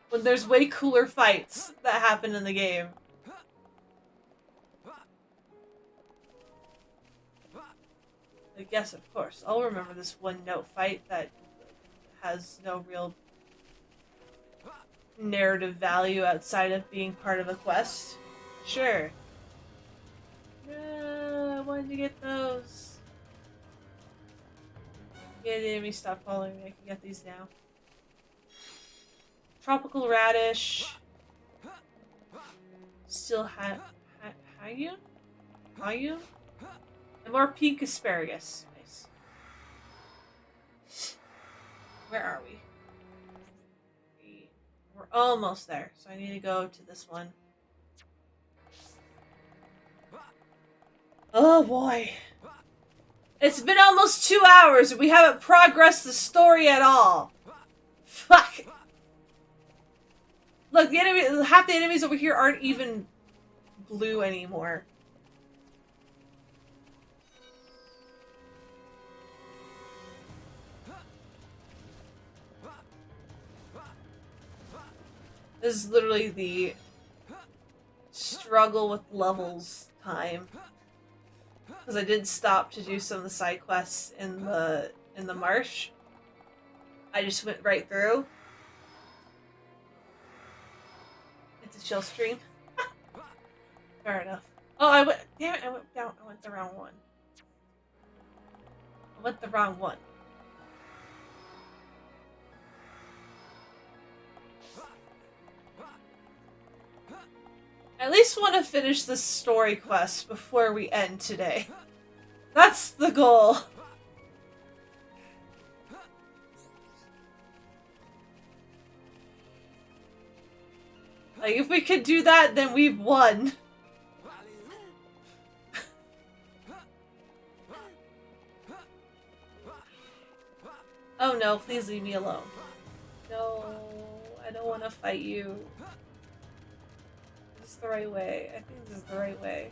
When there's way cooler fights that happen in the game. Like, yes, of course. I'll remember this one-note fight that has no real narrative value outside of being part of a quest. Sure. I wanted to get those. Yeah, the enemy stop following me. I can get these now. Tropical radish. Still Hayun? Hayun? And more pink asparagus. Nice. Where are we? We're almost there, so I need to go to this one. Oh boy. It's been almost 2 hours and we haven't progressed the story at all. Fuck. Look, the enemy, half the enemies over here aren't even blue anymore. This is literally the struggle with levels time. Because I didn't stop to do some of the side quests in the marsh. I just went right through. It's a the chill stream. Fair enough. Oh, I went. Damn it! I went down. I went the wrong one. I went the wrong one. I at least want to finish this story quest before we end today. That's the goal. Like, if we could do that, then we've won. Oh no, please leave me alone. No, I don't want to fight you. Is this the right way? I think this is the right way.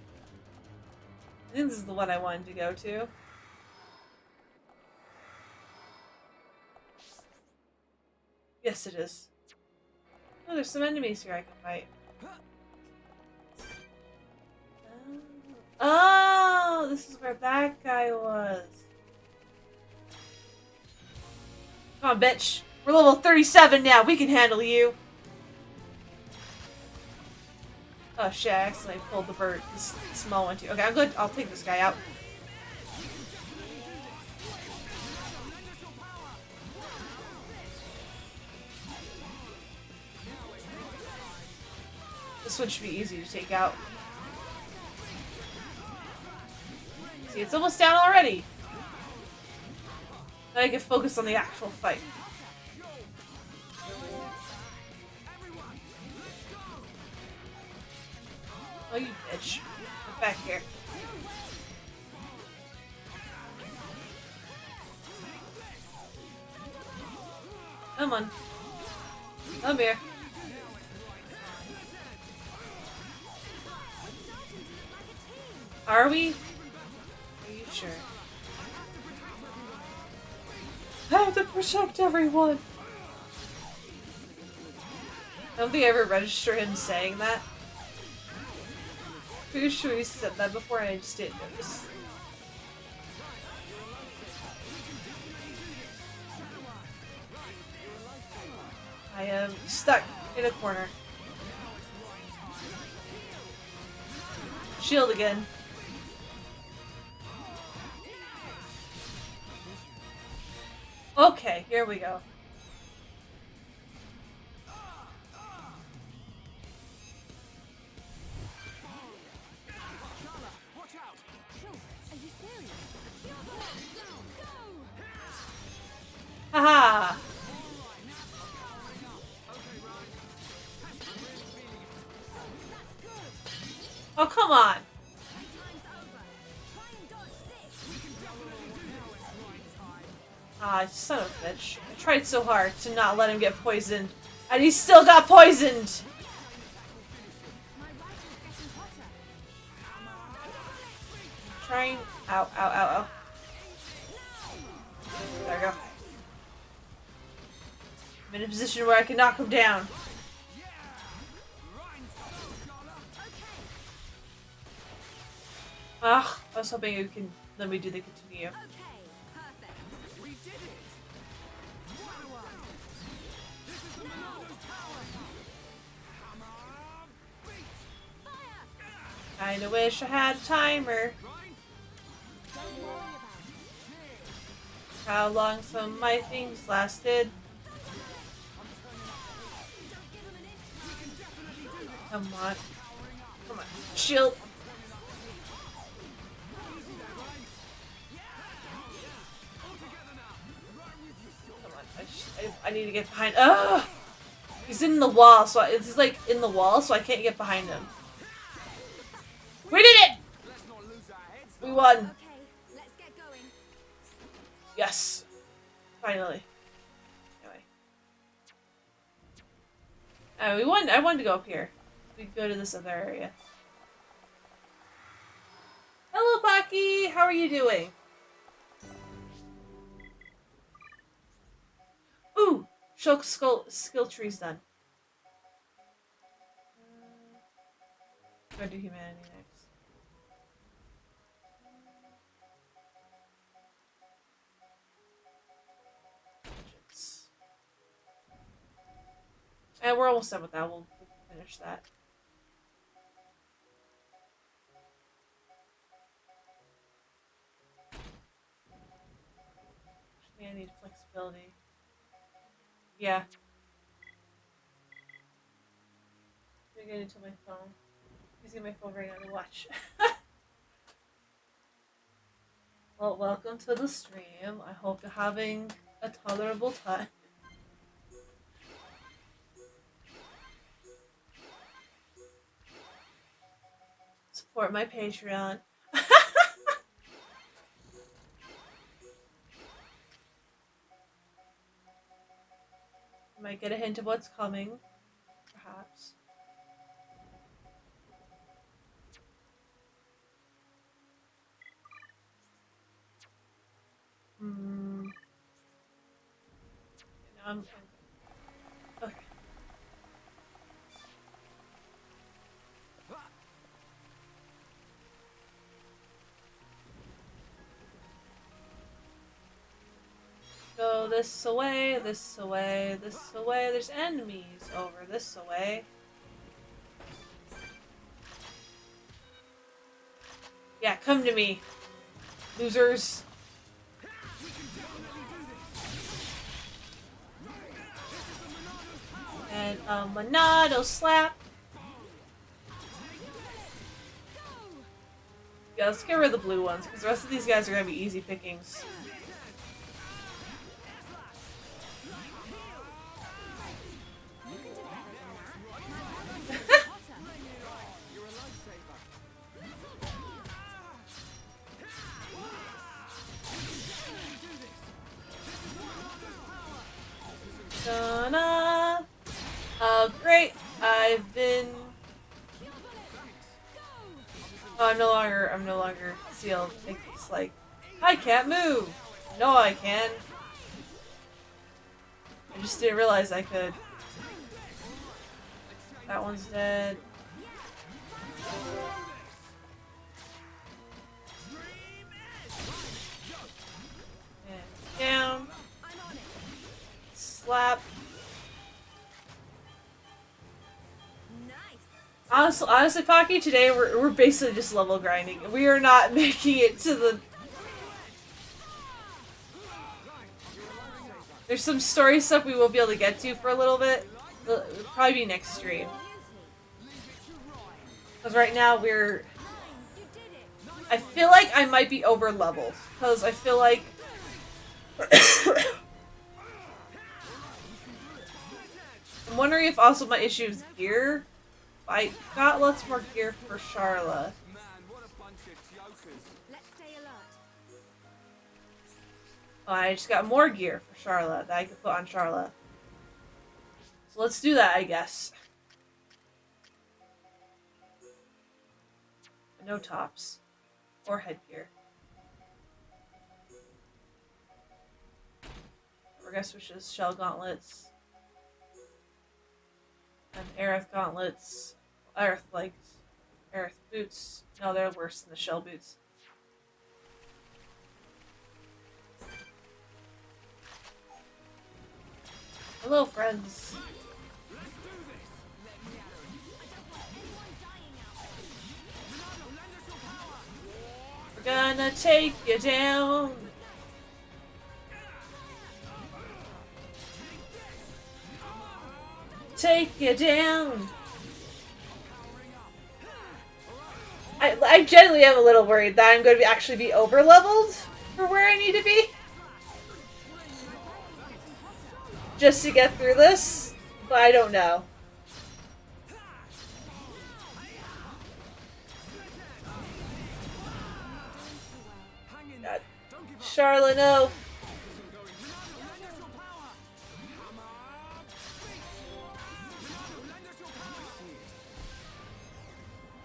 I think this is the one I wanted to go to. Yes, it is. Oh, there's some enemies here I can fight. Oh, this is where that guy was. Come on, bitch. We're level 37 now. We can handle you. Oh shit, I accidentally pulled the bird. This small one too. Okay, I'm good. I'll take this guy out. This one should be easy to take out. See, it's almost down already. Then I can focus on the actual fight. Oh, you bitch. Get back here. Come on. Come here. Are we? Are you sure? I have to protect everyone! I don't think I ever registered him saying that. Pretty sure he said that before and I just didn't notice. I am stuck in a corner. Shield again. Okay, here we go. Haha! Oh, come on! Ah, son of a bitch. I tried so hard to not let him get poisoned, and he still got poisoned! Trying. Ow, ow, ow, ow. There we go. I'm in a position where I can knock him down. Ugh, I was hoping you can let me do the continue. Kinda wish I had a timer. How long some of my things lasted. Come on. Come on. Shield. Come on. I need to get behind. Ugh! He's in the wall, so he's like in the wall, so I can't get behind him. We did it! We won. Yes. Finally. Anyway. We won. I wanted to go up here. We go to this other area. Hello, Pocky! How are you doing? Ooh! Shulk skill tree's done. Go do humanity next. And we're almost done with that. We'll finish that. flexibility. Yeah. Let me get into my phone. Using my phone right now to watch. Well, welcome to the stream. I hope you're having a tolerable time. Support my Patreon. You might get a hint of what's coming, perhaps. Hmm. Now I'm okay. Go this away, this away, this away. There's enemies over this away. Yeah, come to me, losers. And a Monado slap. Yeah, let's get rid of the blue ones, because the rest of these guys are going to be easy pickings. Oh, great. I've been... Oh, I'm no longer sealed. It's like, I can't move. No, I can. I just didn't realize I could. That one's dead. And down. Slap. Honestly, Pocky, today we're basically just level grinding. We are not making it to the... There's some story stuff we won't be able to get to for a little bit. It'll probably be next stream. Because right now we're... I feel like I might be over leveled. Because I feel like... I'm wondering if also my issue is gear. I got lots more gear for Charla. Oh, I just got more gear for Charla that I could put on Charla. So let's do that, I guess. No tops. Or headgear. We're gonna switch to shell gauntlets. And Aerith gauntlets. Aerith legs. Aerith boots. No, they're worse than the shell boots. Hello, friends. We're gonna take you down. Take you down. I genuinely am a little worried that I'm going to actually be over leveled for where I need to be. Just to get through this, but I don't know. God. Charlotte, no.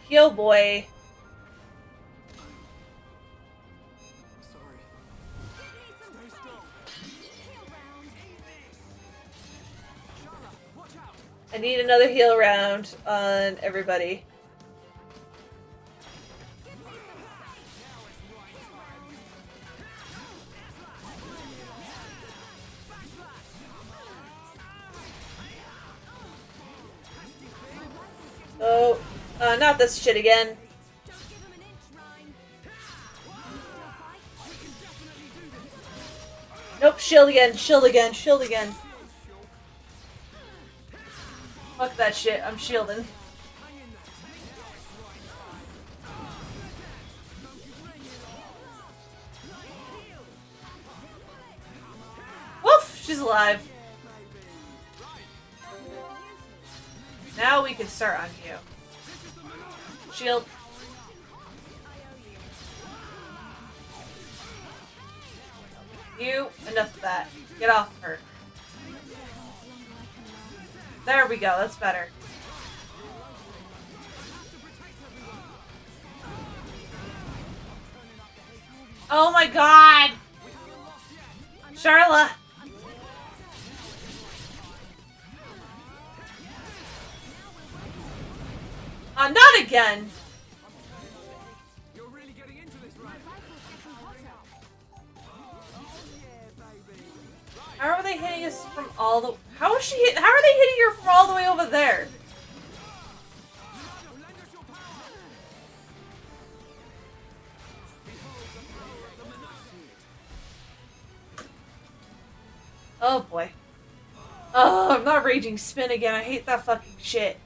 Yo, boy. I need another heal round on everybody. Oh, not this shit again. Nope, shield again, shield again, shield again. Fuck that shit, I'm shielding. Woof! She's alive. Now we can start on you. Shield. You, enough of that. Get off of her. There we go, that's better. Oh my god! Charlotte! Not again! You're really getting into this, right? How are they hitting us from all the... How are they hitting her from all the way over there? Oh boy. Oh, I'm not raging spin again. I hate that fucking shit.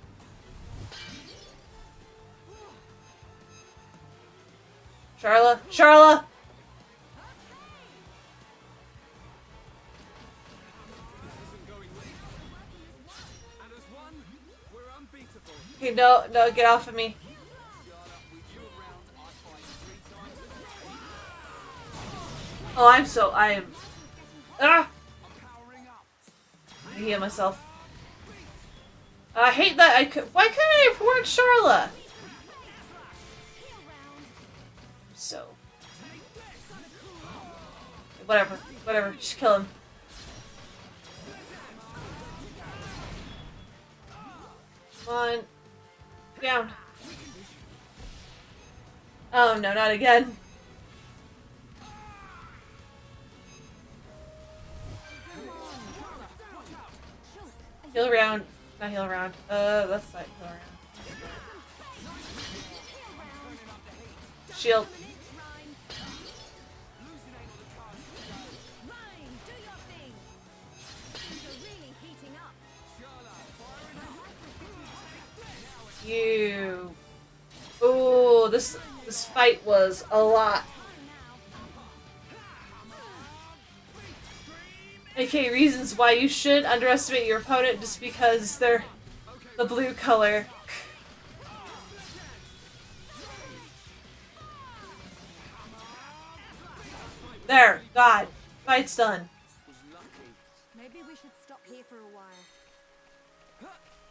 Charla? Charla! Okay, no, get off of me. Oh, I am... Ah! I heal myself. I hate that why couldn't I have warned Charla? So... Whatever, just kill him. Come on. Down. Oh no, not again. Heal around. Not heal around. Let's not heal around. Shield. You. Ooh, this fight was a lot. Okay, reasons why you should underestimate your opponent just because they're the blue color. There, God, fight's done. Maybe we should stop here for a while.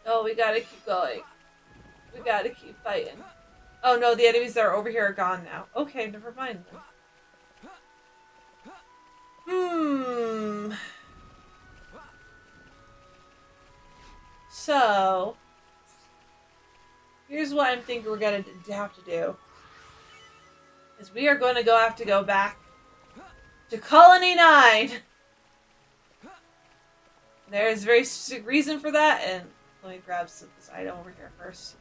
Oh, we gotta keep going. We gotta keep fighting. Oh no, the enemies that are over here are gone now. Okay, never mind then. So, here's what I'm thinking we're gonna have to do. Is we are going to have to go back to Colony 9. There's a very specific reason for that, and let me grab this item over here first.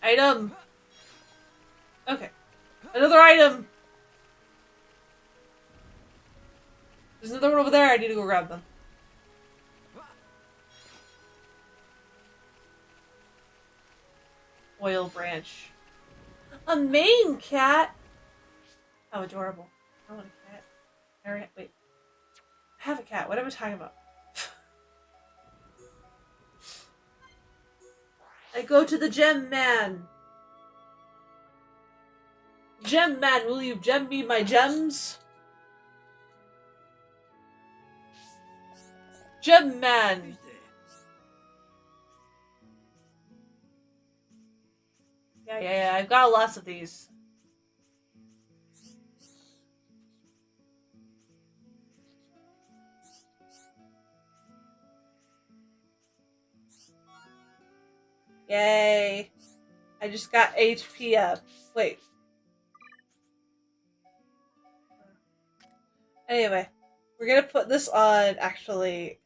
Item! Okay. Another item! There's another one over there, I need to go grab them. Oil branch. A Maine cat? How adorable. I want a cat. Wait. I have a cat. What am I talking about? I go to the gem man. Gem man, will you gem me my gems? Gem man. Yeah, I've got lots of these. Yay. I just got HP up. Wait. Anyway, we're gonna put this on, actually,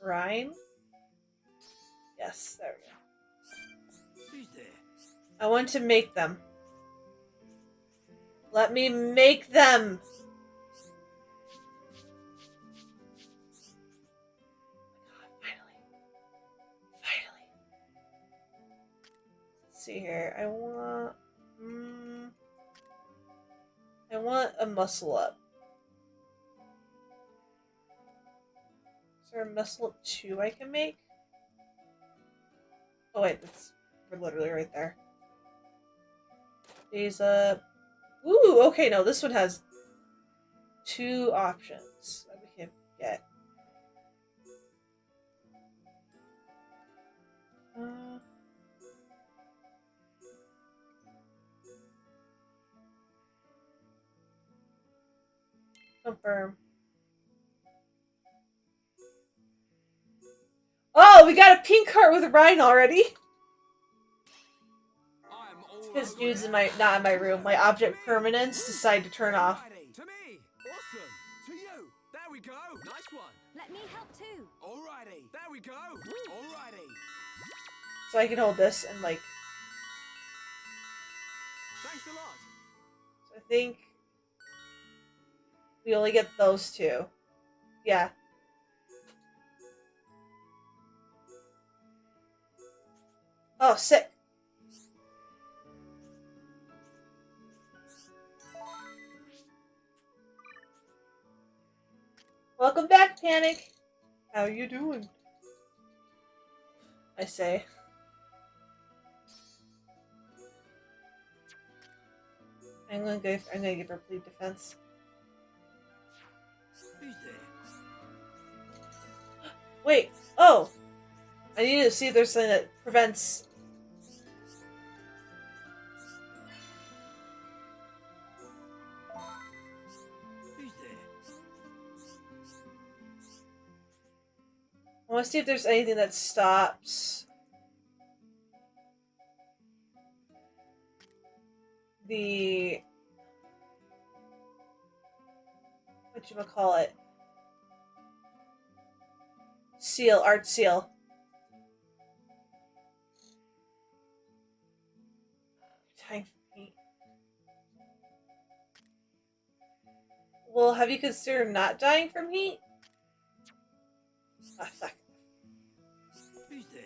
Rhyme? Yes, there we go. I want to make them. Let me make them! let's see here. I want a muscle up. Is there a muscle up 2 I can make? Oh wait, we're literally right there. Days up. Ooh, okay, no, this one has 2 options that we can get. Confirm. Oh, we got a pink heart with Ryan already. Because dude's not in my room. My object permanence decided to turn off. To me. Awesome. To you. There we go. Nice one. Let me help too. Alrighty. There we go. Alrighty. So I can hold this and like. Thanks a lot. So I think we only get those 2. Yeah. Oh, sick. Welcome back, Panic. How you doing? I say. I'm gonna give her bleed defense. Who's there? Wait. Oh. I need to see if there's something that prevents. Who's there? I want to see if there's anything that stops the whatchamacallit? Art seal. Dying from heat. Well, have you considered not dying from heat? Ah, fuck. Who's there?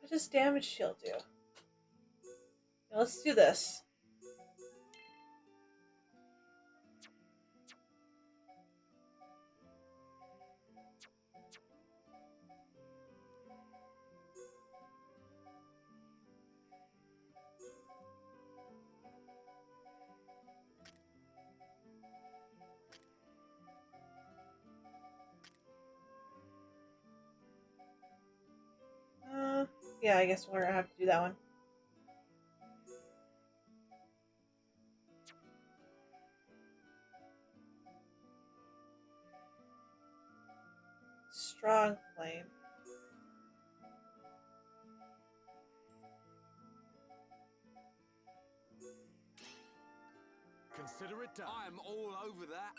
What does damage shield do? Now let's do this. Yeah, I guess we're gonna have to do that one. Strong flame. Consider it done. I'm all over that.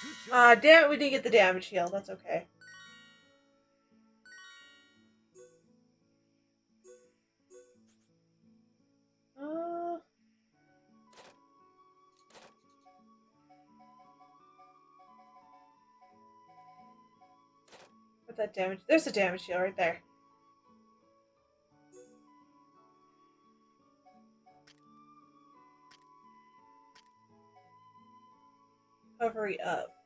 Good job. Ah, damn it, we didn't get the damage heal. That's okay. What's that damage? There's a damage heal right there. Recovery up.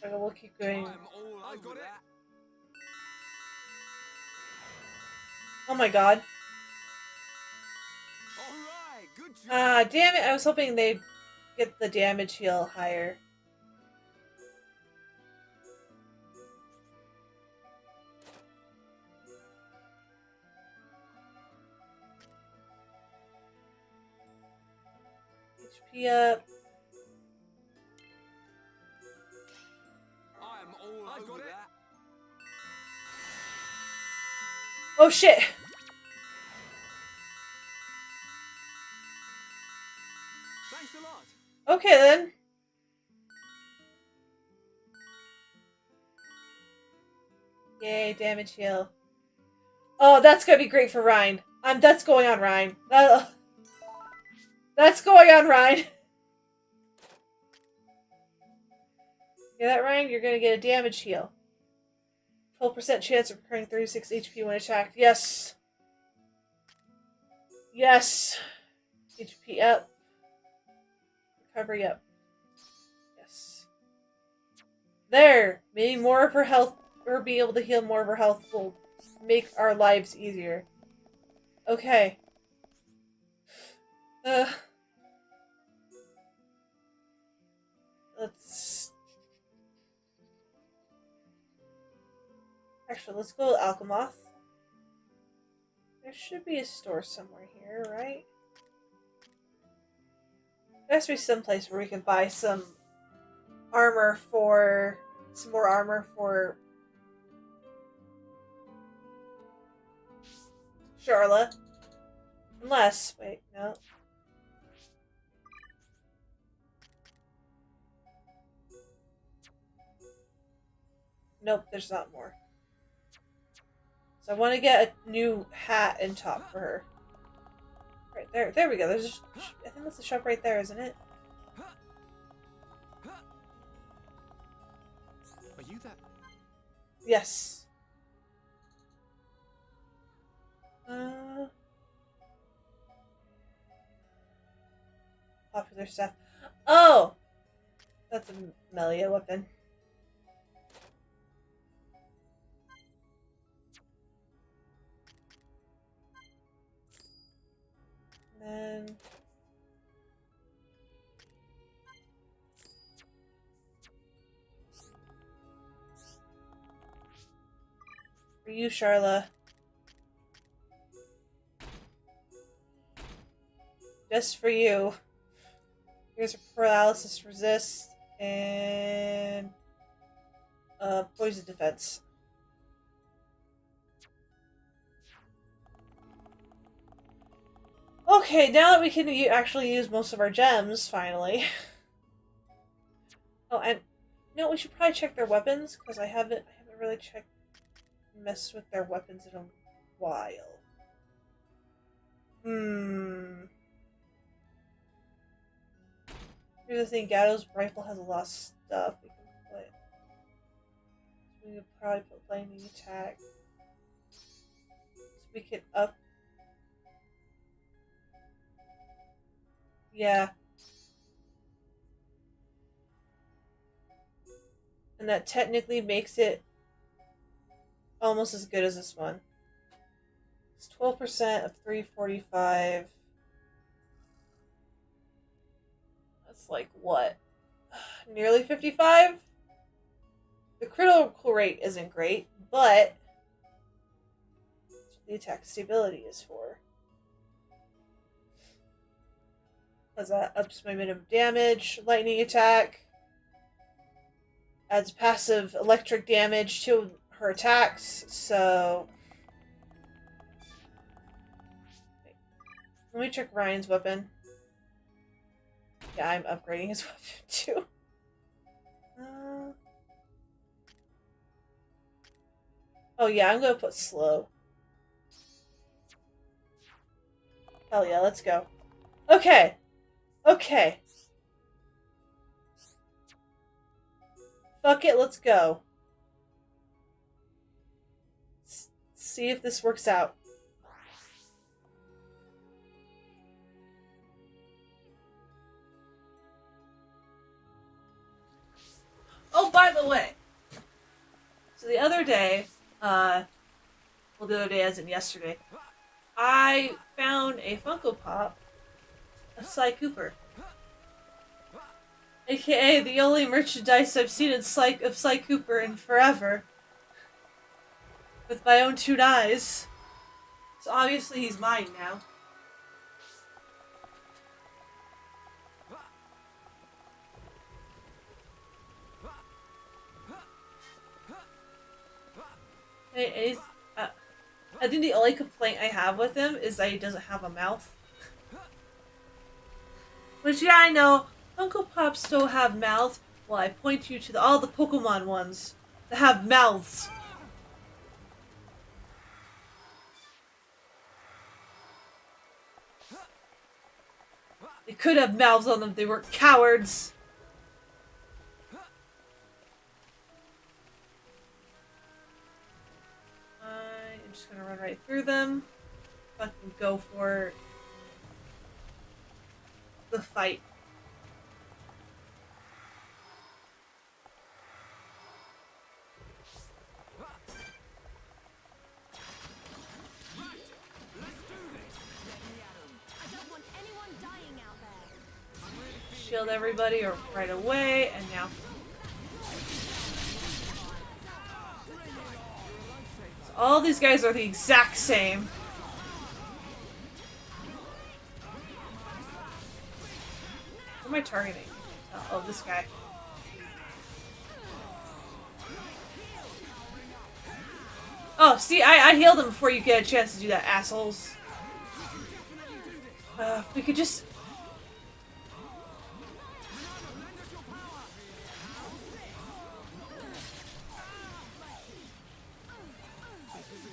Okay, we'll keep going. I'm all over that. Oh my god. Alright, good job. Ah, damn it. I was hoping they'd get the damage heal higher. HP up. I'm all over that. Oh shit. Thanks a lot. Okay then. Yay, damage heal. Oh, that's gonna be great for Ryan. That's going on Ryan. That's going on Ryan. Hear that, Ryan? You're gonna get a damage heal. 12% chance of recurring 36 HP when attacked. Yes. Yes. HP up. Recovery up. Yes. There! Maybe more of her health, or being able to heal more of her health will make our lives easier. Okay. Let's... Actually, let's go to Alchemoth. There should be a store somewhere here, right? There has to be some place where we can buy some armor for... some more armor for... Charlotte. Unless... wait, no. Nope, there's not more. So I want to get a new hat and top for her. Right there. There we go. There's I think that's the shop right there, isn't it? Are you that? Yes. Popular stuff. Oh! That's a Melia weapon. And then... for you, Charla. Just for you. Here's a paralysis resist and poison defense. Okay, now that we can actually use most of our gems, finally. Oh, and you know, we should probably check their weapons because I haven't really messed with their weapons in a while. Here's the thing, Gatto's rifle has a lot of stuff we can put. So we could probably put lightning attack. So we could up. Yeah. And that technically makes it almost as good as this one. It's 12% of 345. That's like what? Nearly 55? The critical rate isn't great, but that's what the attack stability is for. Because that ups my minimum damage, lightning attack, adds passive electric damage to her attacks, so... Wait. Let me check Ryan's weapon. Yeah, I'm upgrading his weapon too. Oh yeah, I'm gonna put slow. Hell yeah, let's go. Okay. Okay. Fuck it, let's go. Let's see if this works out. Oh, by the way. So the other day, well, the other day as in yesterday, I found a Funko Pop of Sly Cooper. AKA the only merchandise I've seen of Sly Cooper in forever. With my own 2 eyes. So obviously he's mine now. I think the only complaint I have with him is that he doesn't have a mouth. Which, yeah, I know. Funko Pops don't have mouths. Well, I point you to all the Pokemon ones that have mouths. could have mouths on them. They were cowards. I'm just gonna run right through them. Fucking go for the fight. Shield everybody or right away, and now. So all these guys are the exact same. Who am I targeting? Oh, this guy. Oh, see, I healed him before you get a chance to do that, assholes. We could just...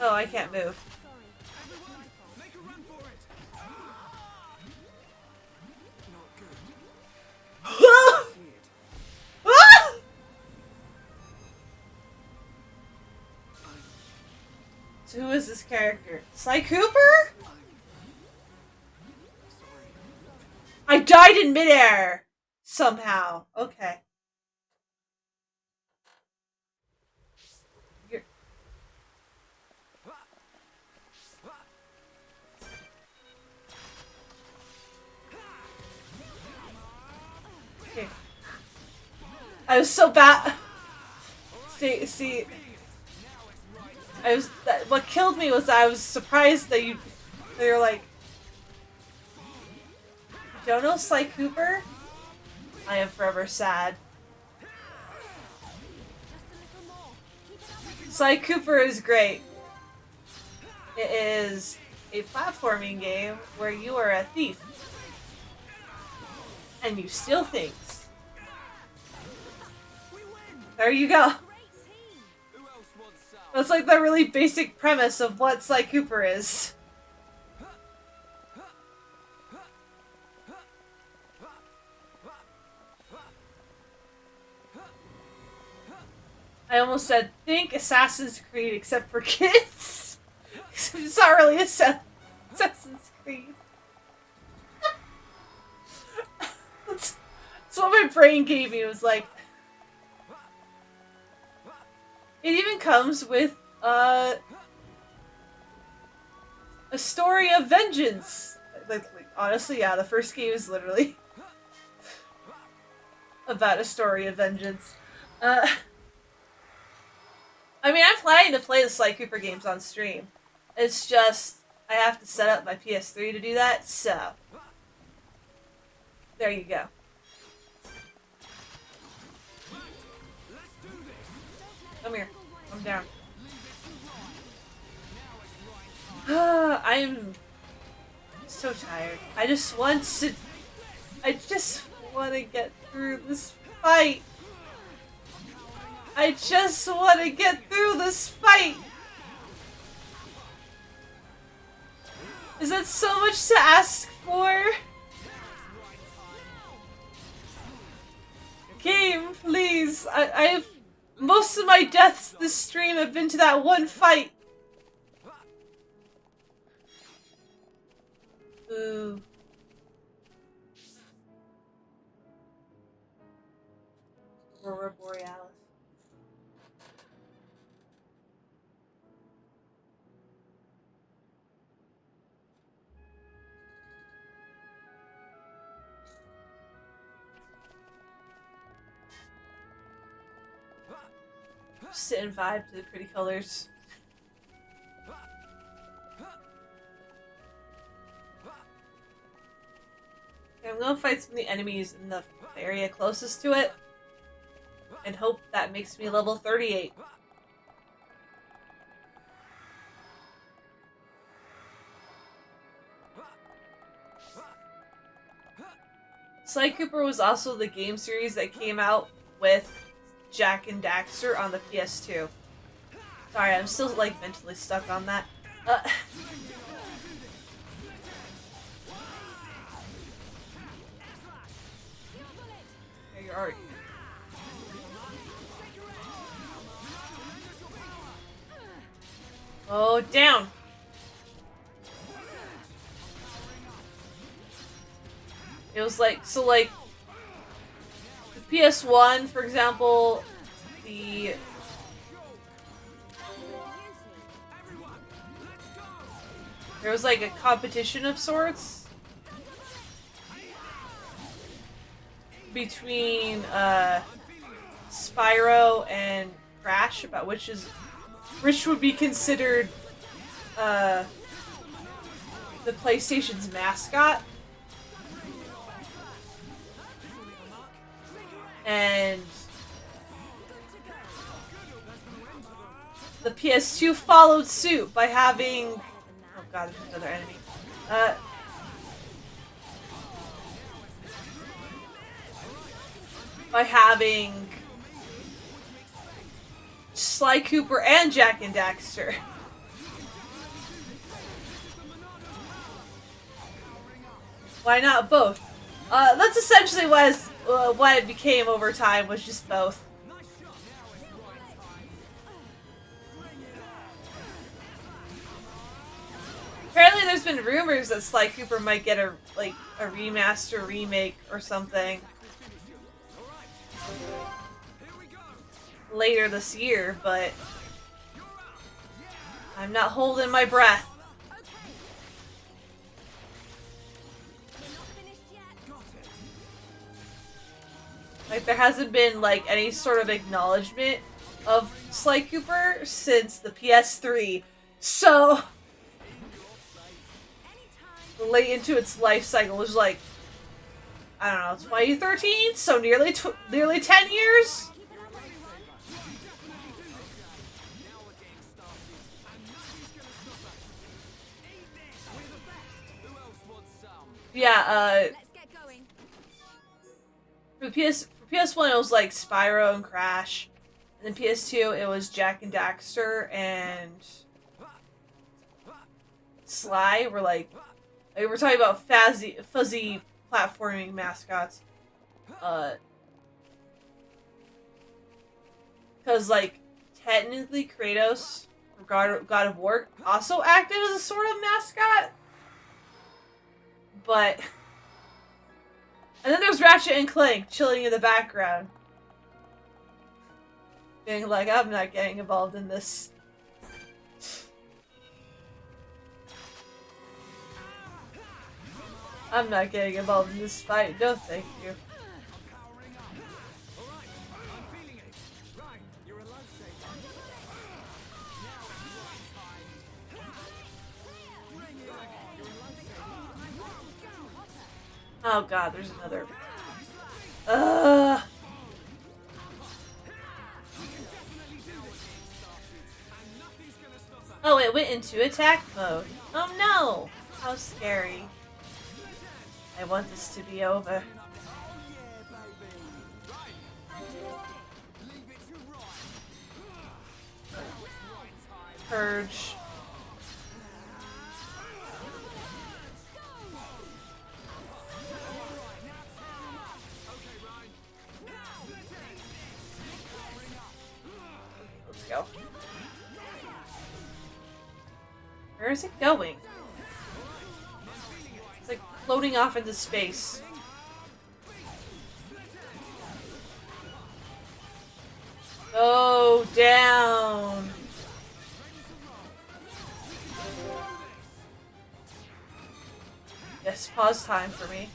Oh, I can't move. So who is this character? Sly Cooper? I died in midair! Somehow. Okay. Okay. I was so bad. See. What killed me was I was surprised that they were like, "You don't know Sly Cooper? I am forever sad." Sly Cooper is great. It is a platforming game where you are a thief. And you steal things. There you go. That's like the really basic premise of what Sly Cooper is. I almost said, think Assassin's Creed except for kids. It's not really Assassin's Creed. That's what my brain gave me. It was like... It even comes with a story of vengeance. Like, honestly, yeah, the first game is literally about a story of vengeance. I mean, I'm planning to play the Sly Cooper games on stream. It's just, I have to set up my PS3 to do that, so... There you go. Come here. Come down. I'm so tired. I just want to get through this fight. I just want to get through this fight. Is that so much to ask for? Game, please. I've... Most of my deaths this stream have been to that one fight. Ooh. Aurora Borealis. Sit and vibe to the pretty colors. Okay, I'm gonna fight some of the enemies in the area closest to it and hope that makes me level 38. Sly Cooper was also the game series that came out with Jak and Daxter on the PS2. Sorry, I'm still like mentally stuck on that. are you? Oh, down. It was like, so like, the PS1, for example, there was like a competition of sorts between Spyro and Crash about which would be considered the PlayStation's mascot. And the PS2 followed suit by having... Oh god, there's another enemy. By having Sly Cooper and Jak and Daxter. Why not both? That's essentially what it became over time, was just both. Apparently there's been rumors that Sly Cooper might get a remaster, remake, or something later this year, but I'm not holding my breath. Like, there hasn't been, like, any sort of acknowledgement of Sly Cooper since the PS3. So, late into its life cycle was like, I don't know, 2013? So nearly 10 years? Yeah, for PS1 it was like Spyro and Crash, and then PS2 it was Jak and Daxter and Sly. We're talking about fuzzy platforming mascots, because like technically Kratos, God of War, also acted as a sort of mascot, but. And then there's Ratchet and Clank chilling in the background. Being like, I'm not getting involved in this. I'm not getting involved in this fight. No, thank you. Oh god, there's another. Oh, it went into attack mode. Oh no! How scary. I want this to be over. Purge. Go. Where is it going? It's like floating off into space. Go down. Yes, pause time for me.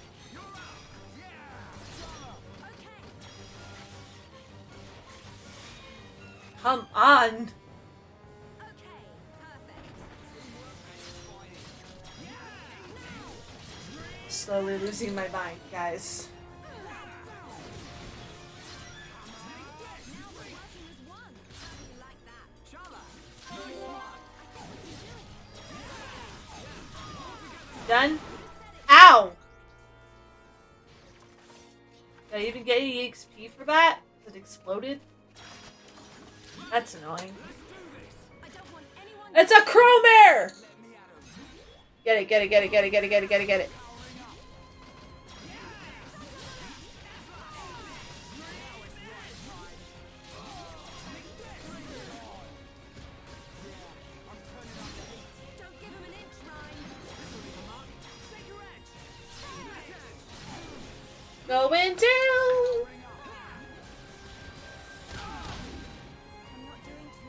Come on! Slowly losing my mind, guys. Done? Ow! Did I even get any XP for that? It exploded? That's annoying. It's a Chromare! Get it, get it, get it, get it, get it, get it, get it, get it. Going down!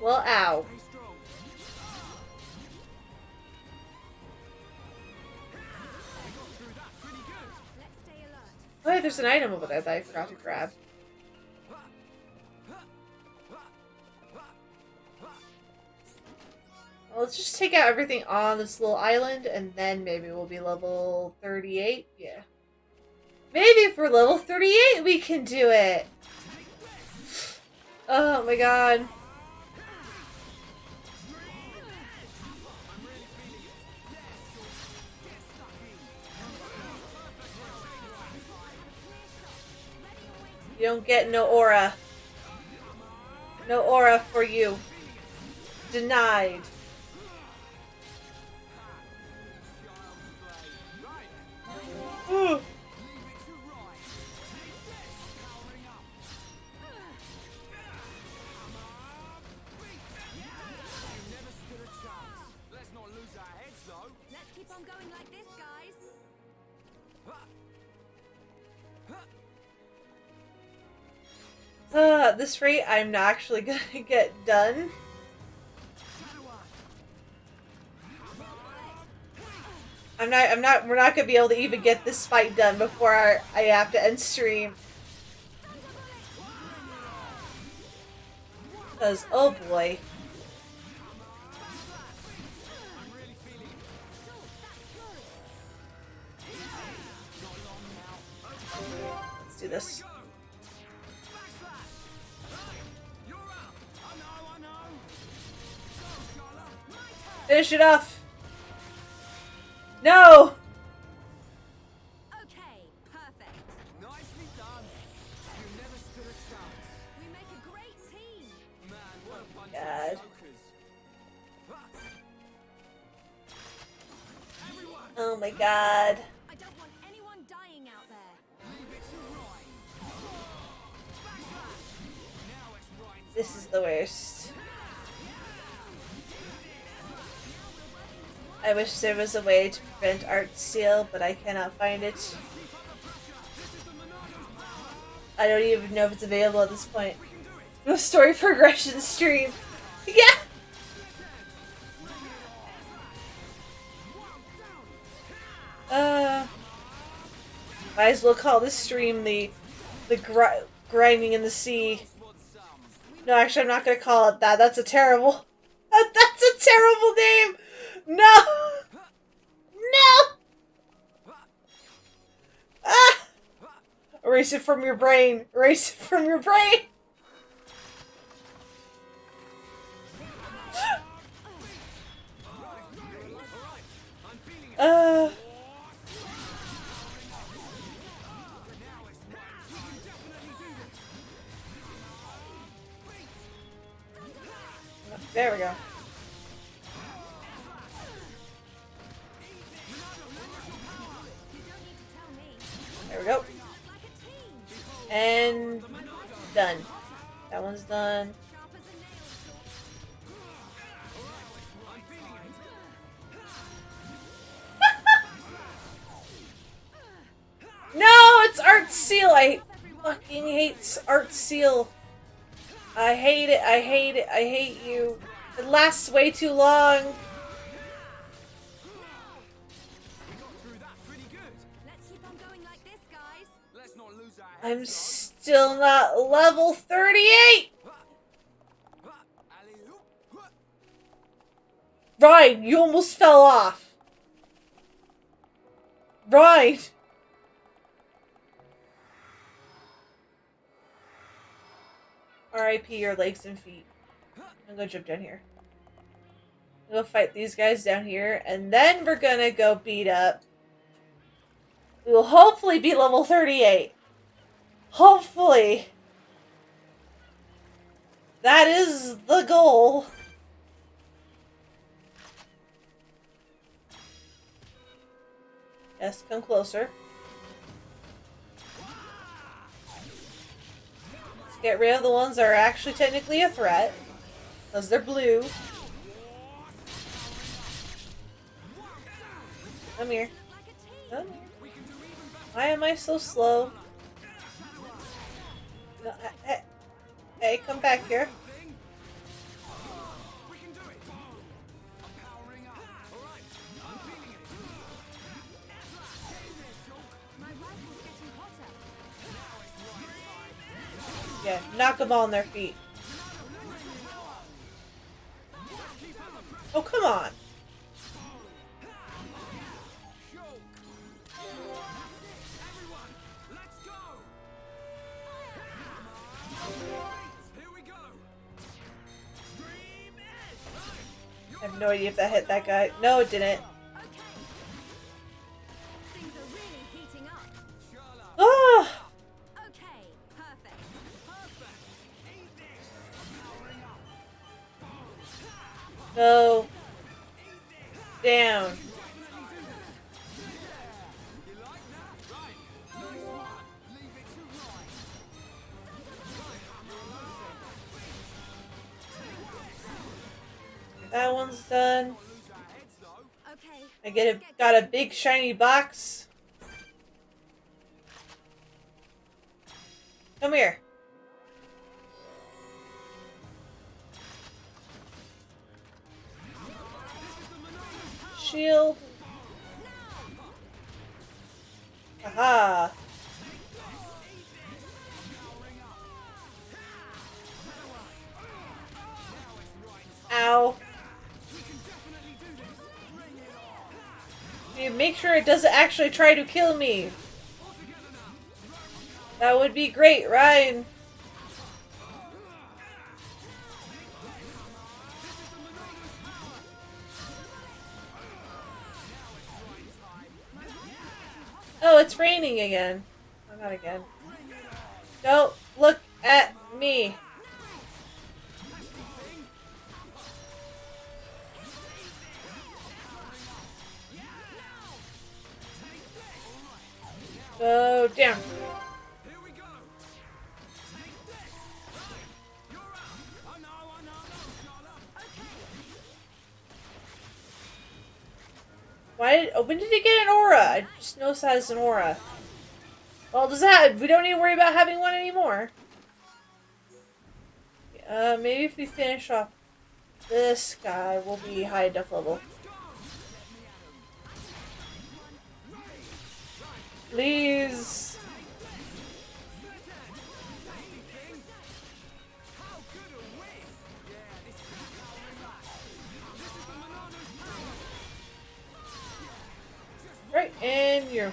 Well, ow. Oh, hey, there's an item over there that I forgot to grab. Well, let's just take out everything on this little island, and then maybe we'll be level 38. Yeah. Maybe if we're level 38, we can do it! Oh my god. You don't get no aura. No aura for you. Denied. Ooh. Let's keep on going like this, guys. At this rate, I'm not actually gonna get done. We're not gonna be able to even get this fight done before I have to end stream. Because, oh boy. Let's do this. Finish it off. No! Okay, perfect. Nicely done. You never stood a chance. We make a great team. Man, what a bunch God. of jokers. Everyone, Oh my god. I don't want anyone dying out there. leave it to right. Now it's right. This is the worst. I wish there was a way to prevent art seal, but I cannot find it. I don't even know if it's available at this point. No story progression stream. Yeah! Might as well call this stream the grinding in the sea. No, actually, I'm not gonna call it that. That's a terrible. That's a terrible name. No. No. Ah. Erase it from your brain. Erase it from your brain. There we go. There we go. And done. That one's done. No, it's Art Seal. I fucking hate Art Seal. I hate it. I hate it. I hate you. It lasts way too long. I'm still not level 38. Ryan, you almost fell off. Ryan. R.I.P. your legs and feet. I'm gonna jump down here. We'll fight these guys down here, and then we're gonna go beat up. We will hopefully be level 38. Hopefully. That is the goal. Yes, come closer. Let's get rid of the ones that are actually technically a threat. Because they're blue. Come here. Come here. Why am I so slow? No, hey, come back here. We can do it. I'm powering up. All right. I'm feeling it. My rifle's getting hotter. Yeah, knock them all on their feet. Oh, come on. Everyone, let's go. Here we go. I have no idea if that hit that guy. No, it didn't. Okay. Things are really heating up. Oh! Okay, perfect. No. Down. That one's done. Okay. Got a big shiny box. Come here. Shield. Aha. Ow. You make sure it doesn't actually try to kill me. That would be great, Ryan. Oh, it's raining again. Oh, not again. Don't look at me. Go down. Here we go. Take this. You're out. I know, When did he get an aura? I just noticed that as an aura. Well, we don't need to worry about having one anymore. Maybe if we finish off this guy, we'll be high enough level. Please. Right, and you're.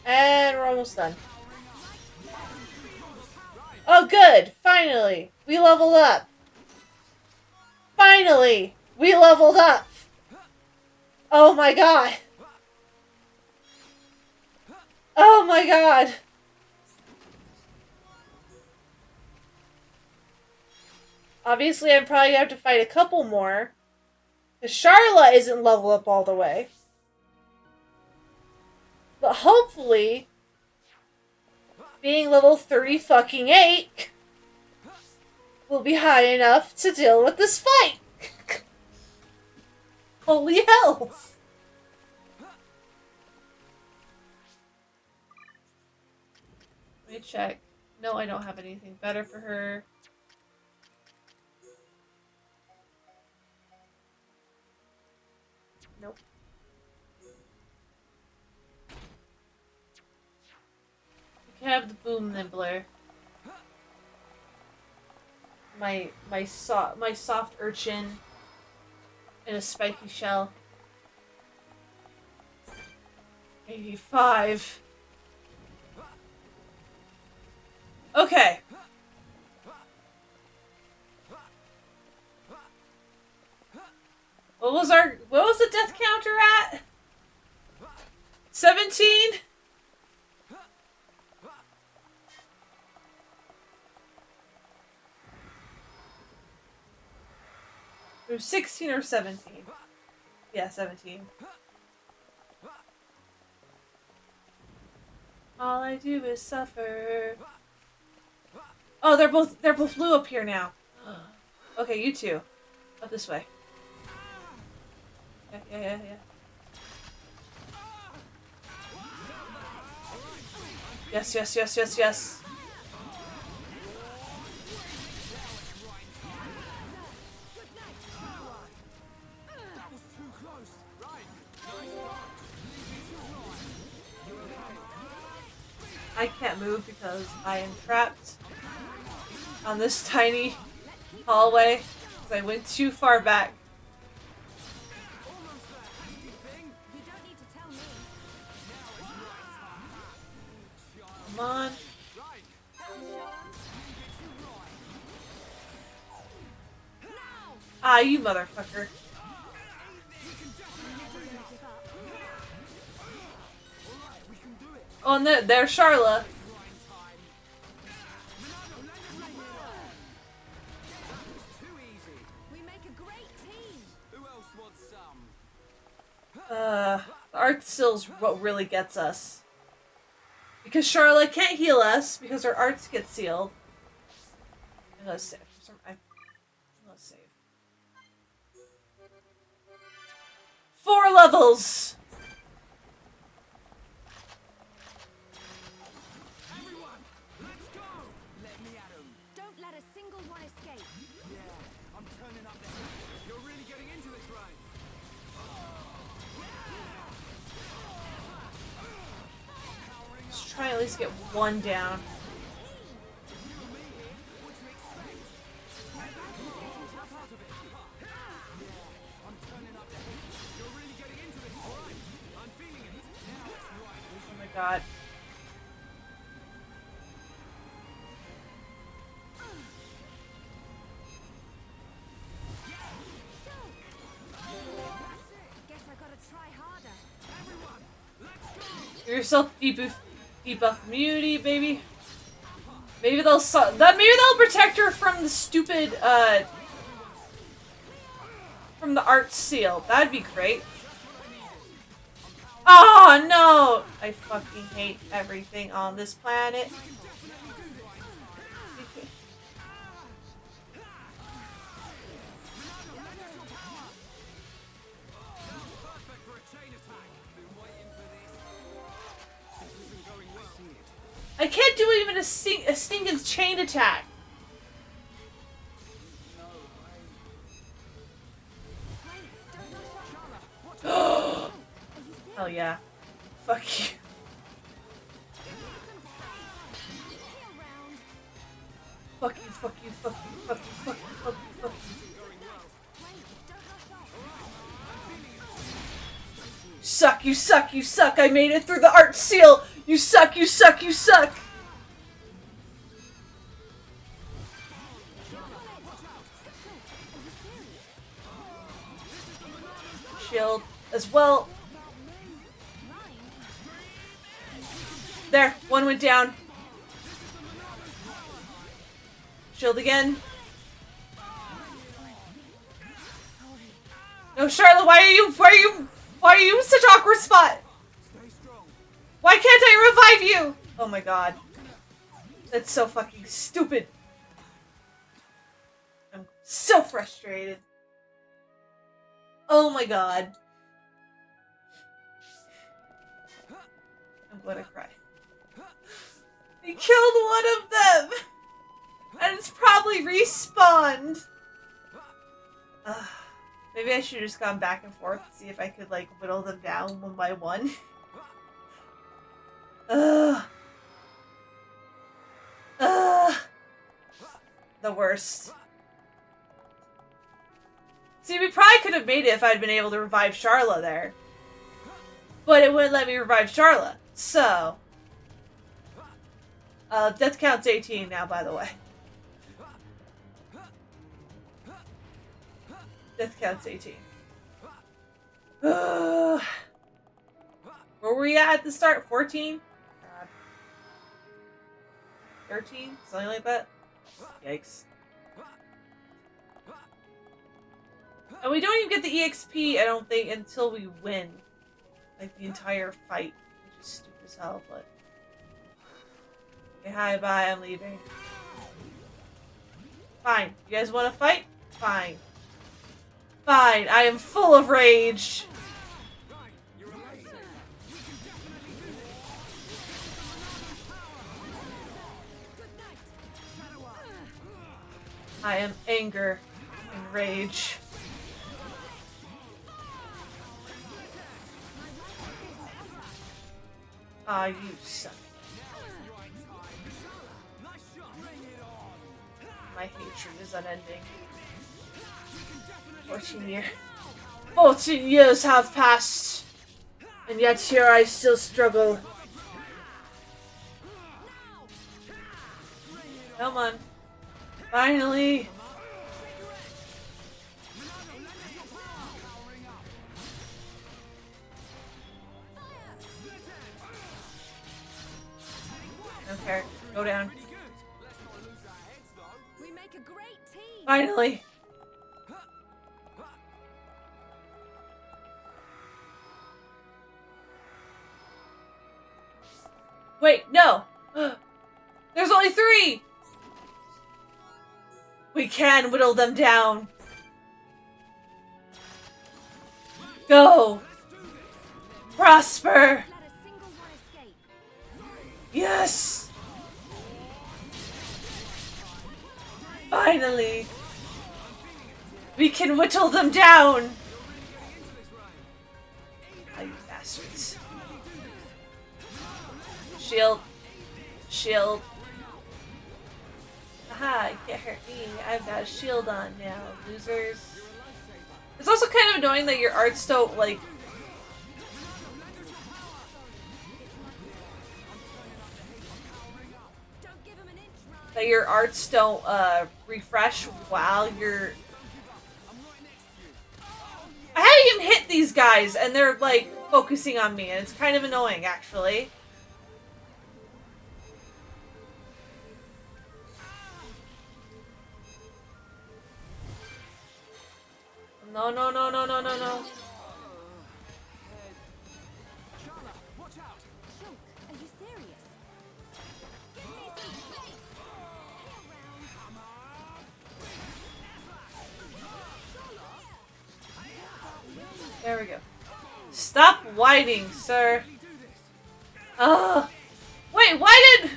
And we're almost done. Oh, good! Finally! We leveled up! Finally! We leveled up! Oh my god! Oh my god! Obviously, I'm probably gonna have to fight a couple more. Because Charlotte isn't leveled up all the way. But hopefully, being level 30 will be high enough to deal with this fight. Holy hell! Let me check. No, I don't have anything better for her. Nope. I can have the boom nibbler. My soft urchin in a spiky shell. 85. Okay. What was the death counter at? 17? There's 16 or 17. Yeah, 17. All I do is suffer. Oh, they're both blue up here now. Okay, you two. Up this way. Yeah. Yes, yes, yes, yes, yes. That was too close. Right. I can't move because I am trapped on this tiny hallway because I went too far back. You don't need to tell me. Come on. Ah, you motherfucker. Oh, and there's Charla. Too easy. We make a great team. Who else wants some? The art seal's what really gets us. Because Charlotte can't heal us because her arts get sealed. I'm gonna save. I'm gonna save. 4 levels! Everyone, let's go. Let me at 'em. Don't let a single one escape. Yeah, I'm turning up the heat. You're really getting into this, right? Let's try and at least get one down. I'm turning up the heat. You're really getting into this, right? I'm feeling it. Now it's right. Oh my god. Guess I gotta try harder. Everyone, let's go. Give yourself debuff immunity, baby. Maybe they'll protect her from the stupid from the art seal. That'd be great. Oh no! I fucking hate everything on this planet. Perfect for a chain attack. Been waiting for this. This isn't going well. I see it. I can't do even a stinking chain attack. Hell yeah. Fuck you. Fuck you, fuck you, fuck you, fuck you, fuck you, fuck you, fuck you. Suck, you suck, you suck. I made it through the art seal. You suck, you suck, you suck. Shield as well. There, one went down. Shield again. No, Charlotte, why are you in such an awkward spot? Why can't I revive you? Oh my god. That's so fucking stupid. I'm so frustrated. Oh my god. I'm gonna cry. I killed one of them! And it's probably respawned. Maybe I should have just gone back and forth to see if I could, like, whittle them down one by one. Ugh. Ugh. The worst. See, we probably could have made it if I'd been able to revive Charla there. But it wouldn't let me revive Charla. So. Death count's 18 now, by the way. Death count's 18. Where were we at the start? 14? 13? Something like that? Yikes. And we don't even get the EXP, I don't think, until we win. Like, the entire fight. Which is stupid as hell, but... Okay, hi, bye, I'm leaving. Fine. You guys want to fight? Fine. Fine, I am full of rage. I am anger and rage. Ah, you suck. My hatred is unending. 14 years have passed, and yet here I still struggle. Come on. Finally. Okay, go down. We make a great team. Finally. Wait, no. There's only 3. We can whittle them down. Go. Prosper. Let a single one escape. Yes. Finally. We can whittle them down. Ah, you bastards. Shield. Shield. Aha, you can't hurt me. I've got a shield on now, losers. It's also kind of annoying that your arts don't, like... Don't give him an inch, Ryan. that your arts don't, refresh while you're... I haven't even hit these guys, and they're, like, focusing on me, and it's kind of annoying, actually. No, no, no, no, no, no, no. Shulk, are you serious? Give me some space. There we go. Stop whining, sir. Ugh. Wait, why did...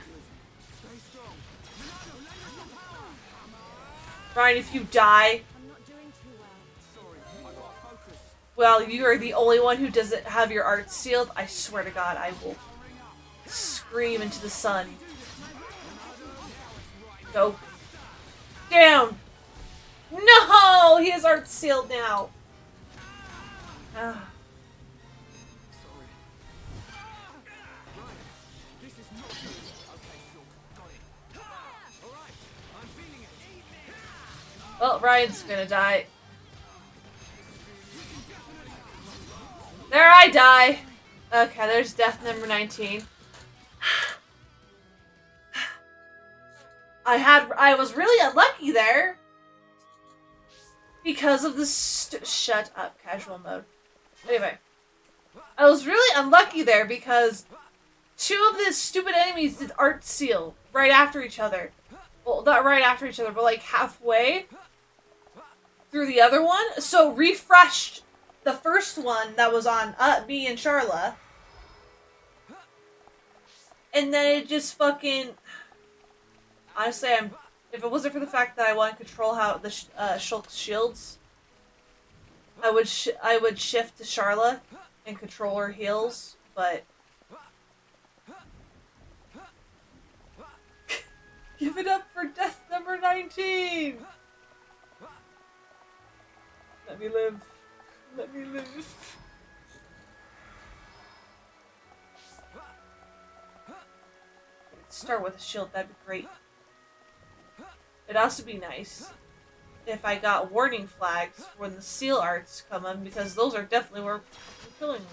Ryan, if you die... I'm not doing too well. Well, you are the only one who doesn't have your art sealed. I swear to God, I will scream into the sun. Go. Down! No! He has art sealed now. Ah. Well, Ryan's gonna die. There I die! Okay, there's death number 19. I was really unlucky there. Because of the shut up, casual mode. Anyway. I was really unlucky there because 2 of the stupid enemies did art seal right after each other. Well, not right after each other, but like halfway through the other one. So refreshed the first one that was on me and Charla. And then it just fucking... Honestly, if it wasn't for the fact that I want to control how the Shulk's shields, I would shift to Charla and control her heals, but... Give it up for death number 19! Let me live. Let me live. Start with a shield, that'd be great. It'd also be nice if I got warning flags when the seal arts come in, because those are definitely where they're killing me.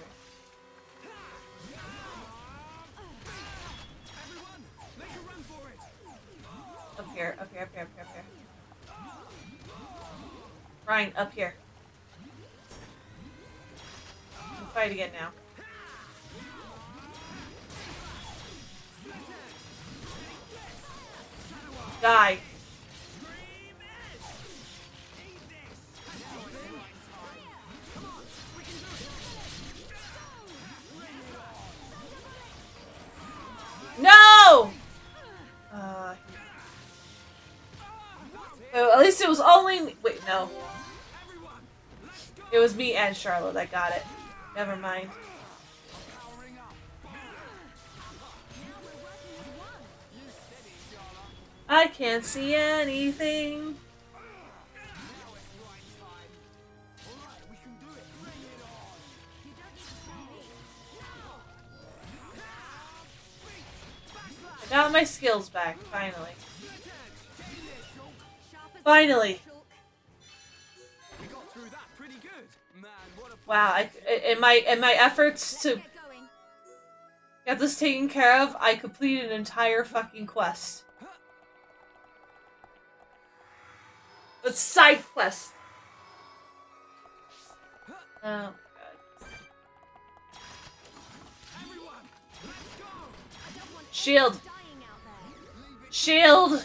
Up here, up here, up here, up here, up here. Ryan, up here. We'll fight again now. Die. No! Well, at least it was only me. Wait, no. It was me and Charlotte that got it. Never mind. I can't see anything. I got my skills back, finally. Finally! We got through that pretty good. Man, what a Wow, in my efforts to get this taken care of, I completed an entire fucking quest. A side quest. Oh my god. Shield! Shield!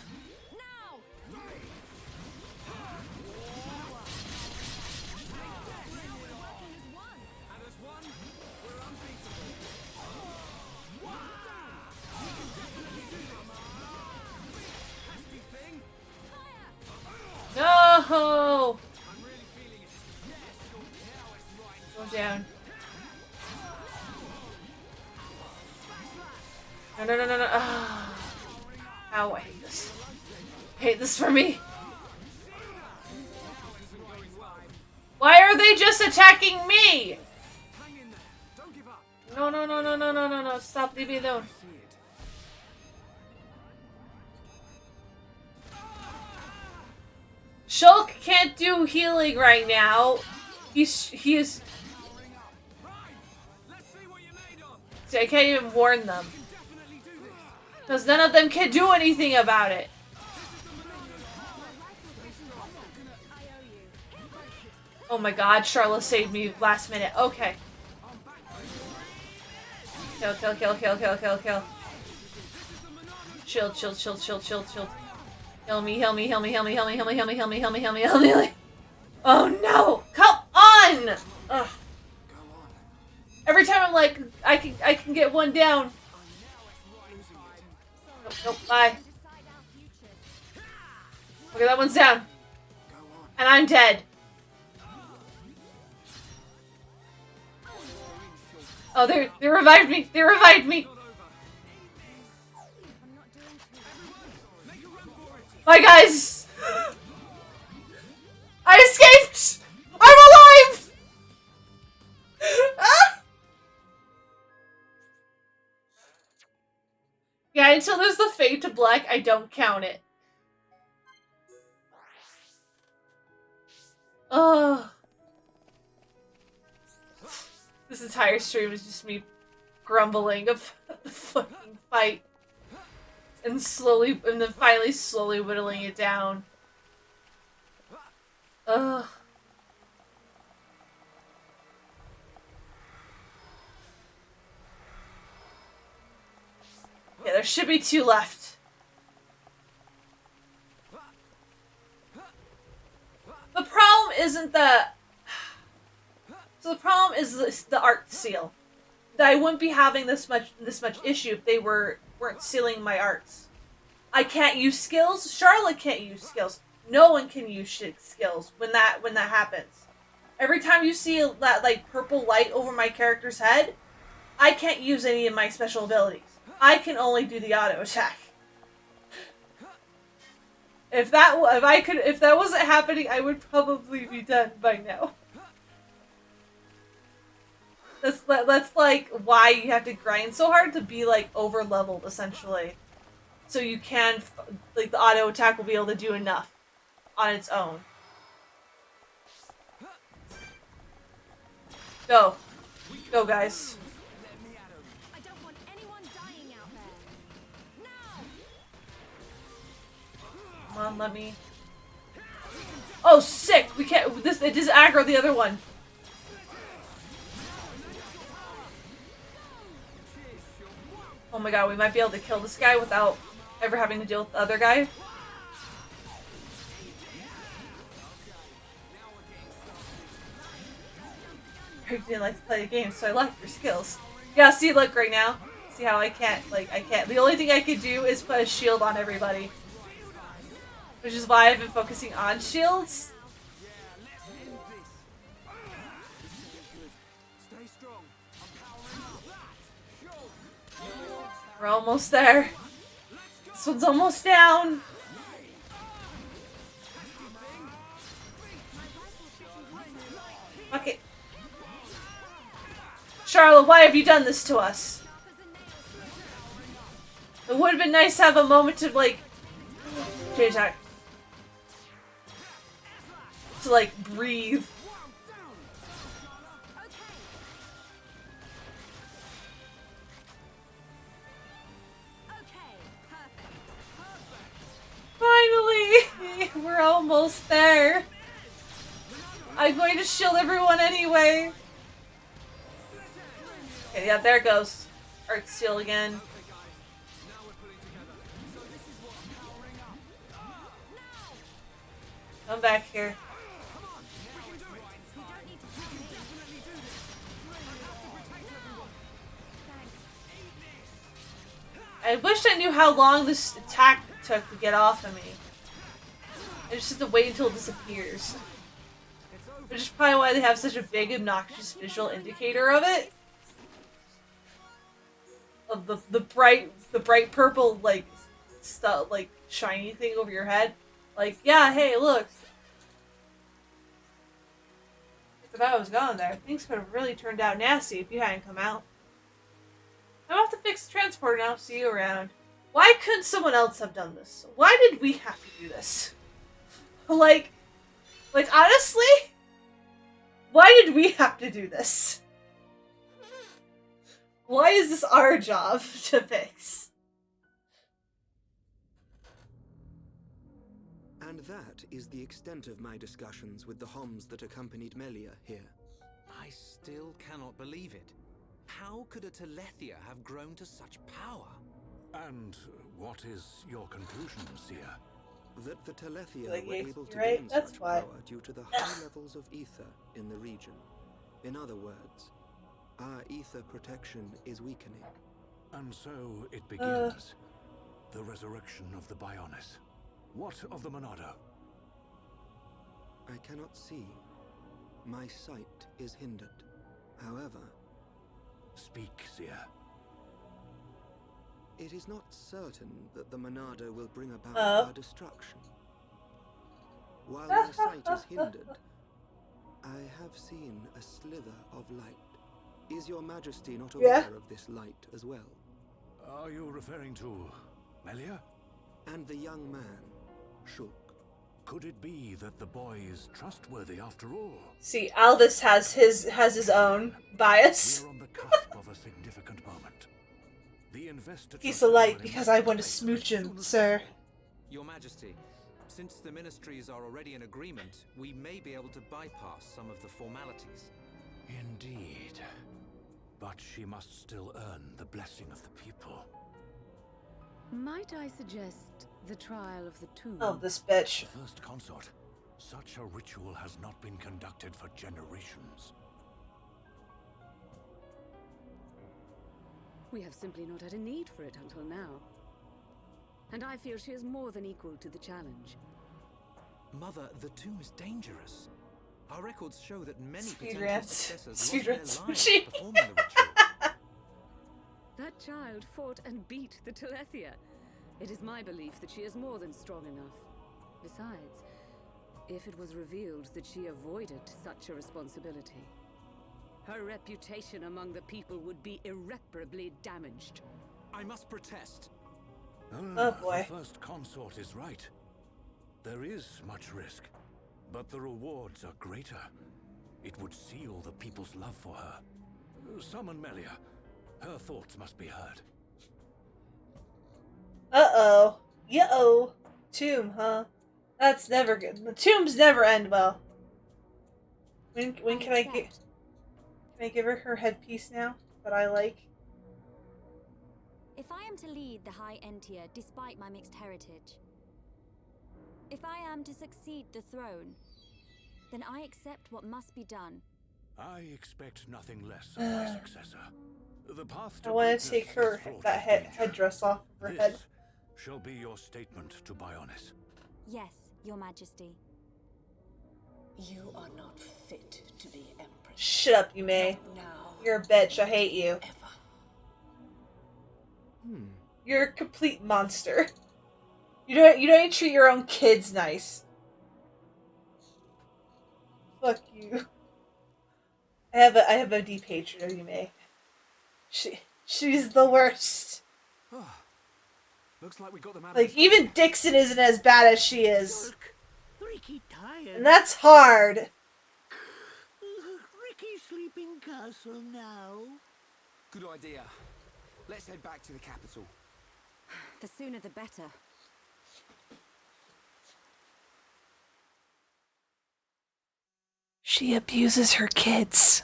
No! Go down. No, no, no, no, no. Oh. Ow, I hate this. I hate this for me. Why are they just attacking me? No, no, no, no, no, no, no, no. Stop, leave me alone. Shulk can't do healing right now. He is. See, I can't even warn them. Because none of them can do anything about it. Oh my god, Charlotte saved me last minute. Okay. Kill, kill, kill, kill, kill, kill, kill. Shield, shield, shield, shield, shield, shield. Heal me, heal me, heal me, heal me, heal me, heal me, heal me, heal me, heal me, heal me, heal me, heal me. Oh no! Come on! Ugh. Every time I'm like, I can get one down. Nope, nope, bye. Okay, that one's down. And I'm dead. Oh, they revived me! They revived me! Bye, guys! I escaped! I'm alive! Ah! Yeah, until there's the fade to black, I don't count it. Ugh. This entire stream is just me grumbling of the fucking fight. And then finally slowly whittling it down. Ugh. Yeah, there should be 2 left. The problem isn't the... So the problem is the art seal. That I wouldn't be having this much issue if they weren't sealing my arts. I can't use skills. Charlotte can't use skills. No one can use skills when that happens. Every time you see that like purple light over my character's head, I can't use any of my special abilities. I can only do the auto attack. If that wasn't happening, I would probably be done by now. That's like why you have to grind so hard to be like over leveled essentially, so you can like the auto attack will be able to do enough on its own. Go, go, guys. I don't want anyone dying out there. No! Come on, let me. Oh, sick! We can't. It just aggro the other one. Oh my god, we might be able to kill this guy without ever having to deal with the other guy. You didn't like to play the game, so I like your skills. Yeah, see, look right now. See how I can't. The only thing I could do is put a shield on everybody. Which is why I've been focusing on shields. Yeah, let's end this. This should get good. Stay strong. I'm powering up. That. We're almost there. This one's almost down. Fuck it. Charlotte, why have you done this to us? It would have been nice to have a moment to, like, change that. To, like, breathe. Finally! We're almost there. I'm going to shield everyone anyway. Okay, yeah, there it goes. Earth Seal again. Come back here. I wish I knew how long this attack took to get off of me. I just have to wait until it disappears. Which is probably why they have such a big, obnoxious visual indicator of it. Of the bright purple, like, stuff, like, shiny thing over your head. Like, yeah, hey, look. If I was gone there, things could have really turned out nasty if you hadn't come out. I'm off to fix the transporter now, see you around. Why couldn't someone else have done this? Why did we have to do this? Like, honestly? Why did we have to do this? Why is this our job to fix? And that is the extent of my discussions with the Homs that accompanied Melia here. I still cannot believe it. How could a Telethia have grown to such power? And what is your conclusion, Seer? That the Telethia Like, were able to right? gain That's such why. power due to the high levels of ether in the region. In other words, our ether protection is weakening. And so it begins. The resurrection of the Bionis. What of the Monado? I cannot see. My sight is hindered. However, Speak, Seer. it is not certain that the Monado will bring about our destruction. While my sight is hindered, I have seen a slither of light. Is your Majesty not aware of this light as well? Are you referring to Melia? And the young man, Shulk. Could it be that the boy is trustworthy after all? See, Aldous has his own bias. We are on the cusp of a significant moment. The investiture. He's a light because I want to smooch him, sir. Your Majesty, since the ministries are already in agreement, we may be able to bypass some of the formalities. Indeed. But she must still earn the blessing of the people. Might I suggest the trial of the tomb? Oh, this bitch. The first consort. Such a ritual has not been conducted for generations. We have simply not had a need for it until now. And I feel she is more than equal to the challenge. Mother, the tomb is dangerous. Our records show that many Speed potential rants. successors Speed lost rants. their lives She- performing the ritual. That child fought and beat the Telethia. It is my belief that she is more than strong enough. Besides, if it was revealed that she avoided such a responsibility, her reputation among the people would be irreparably damaged. I must protest. Oh, boy. The first consort is right. There is much risk, but the rewards are greater. It would seal the people's love for her. Summon Melia. Her thoughts must be heard. Uh-oh. Yo. Tomb, huh? That's never good. The tombs never end well. When can I get... Can I give her headpiece now that I like? If I am to lead the High Entia despite my mixed heritage, if I am to succeed the throne, then I accept what must be done. I expect nothing less of my successor. The path to I want greatness to take is her fraught that with danger. headdress off her head. This shall be your statement to Bionis. Yes, Your Majesty. You are not fit to be Empress. Shut up, Yume. Not now. You're a bitch. I hate you. Ever. You're a complete monster. You don't even treat your own kids nice. Fuck you. I have a deep hatred of Yume. She's the worst. Looks like we got them out. Like, even Dixon isn't as bad as she is. Ricky tired. And that's hard. Ricky sleeping castle now. Good idea. Let's head back to the capital. The sooner the better. She abuses her kids.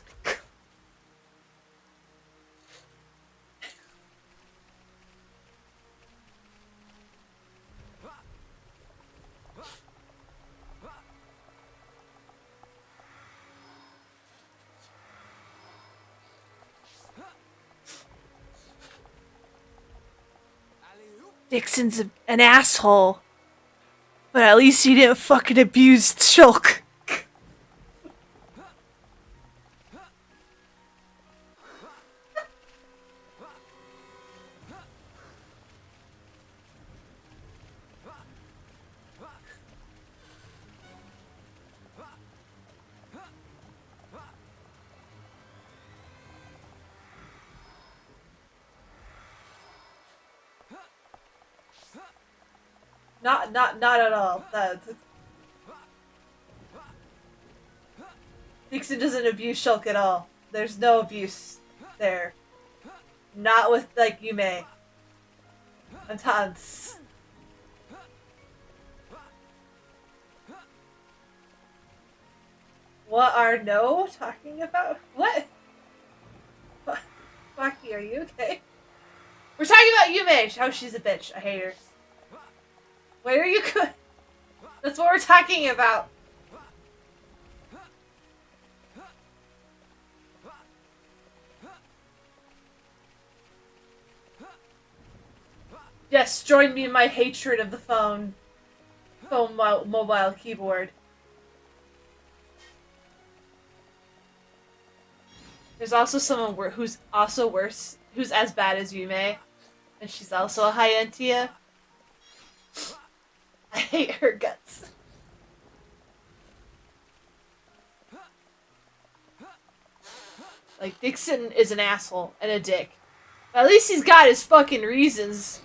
Dixon's an asshole. But at least he didn't fucking abuse Shulk. Not at all. Dixon doesn't abuse Shulk at all. There's no abuse there. Not with, like, Yume. And Tons. What are no talking about? What? Maki, are you okay? We're talking about Yume, how she's a bitch. I hate her. Where are you going? That's what we're talking about. Yes, join me in my hatred of the phone mobile keyboard. There's also someone who's also worse, who's as bad as Yume, and she's also a Hyentia. I hate her guts. Like, Dixon is an asshole and a dick. But at least he's got his fucking reasons.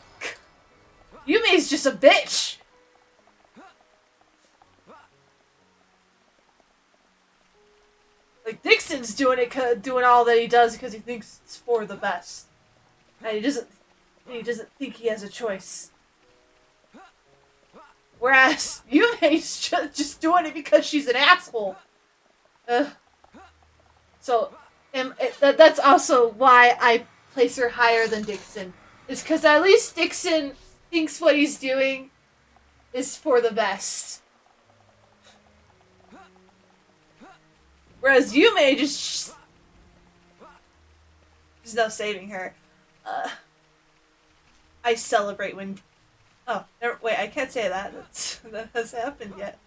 Yume's just a bitch. Like, Dixon's doing all that he does because he thinks it's for the best. And he doesn't think he has a choice. Whereas Yume's just doing it because she's an asshole. So, that's also why I place her higher than Dixon. It's because at least Dixon thinks what he's doing is for the best. Whereas Yume just... There's no saving her. I celebrate when... Oh, wait, I can't say that. That hasn't happened yet.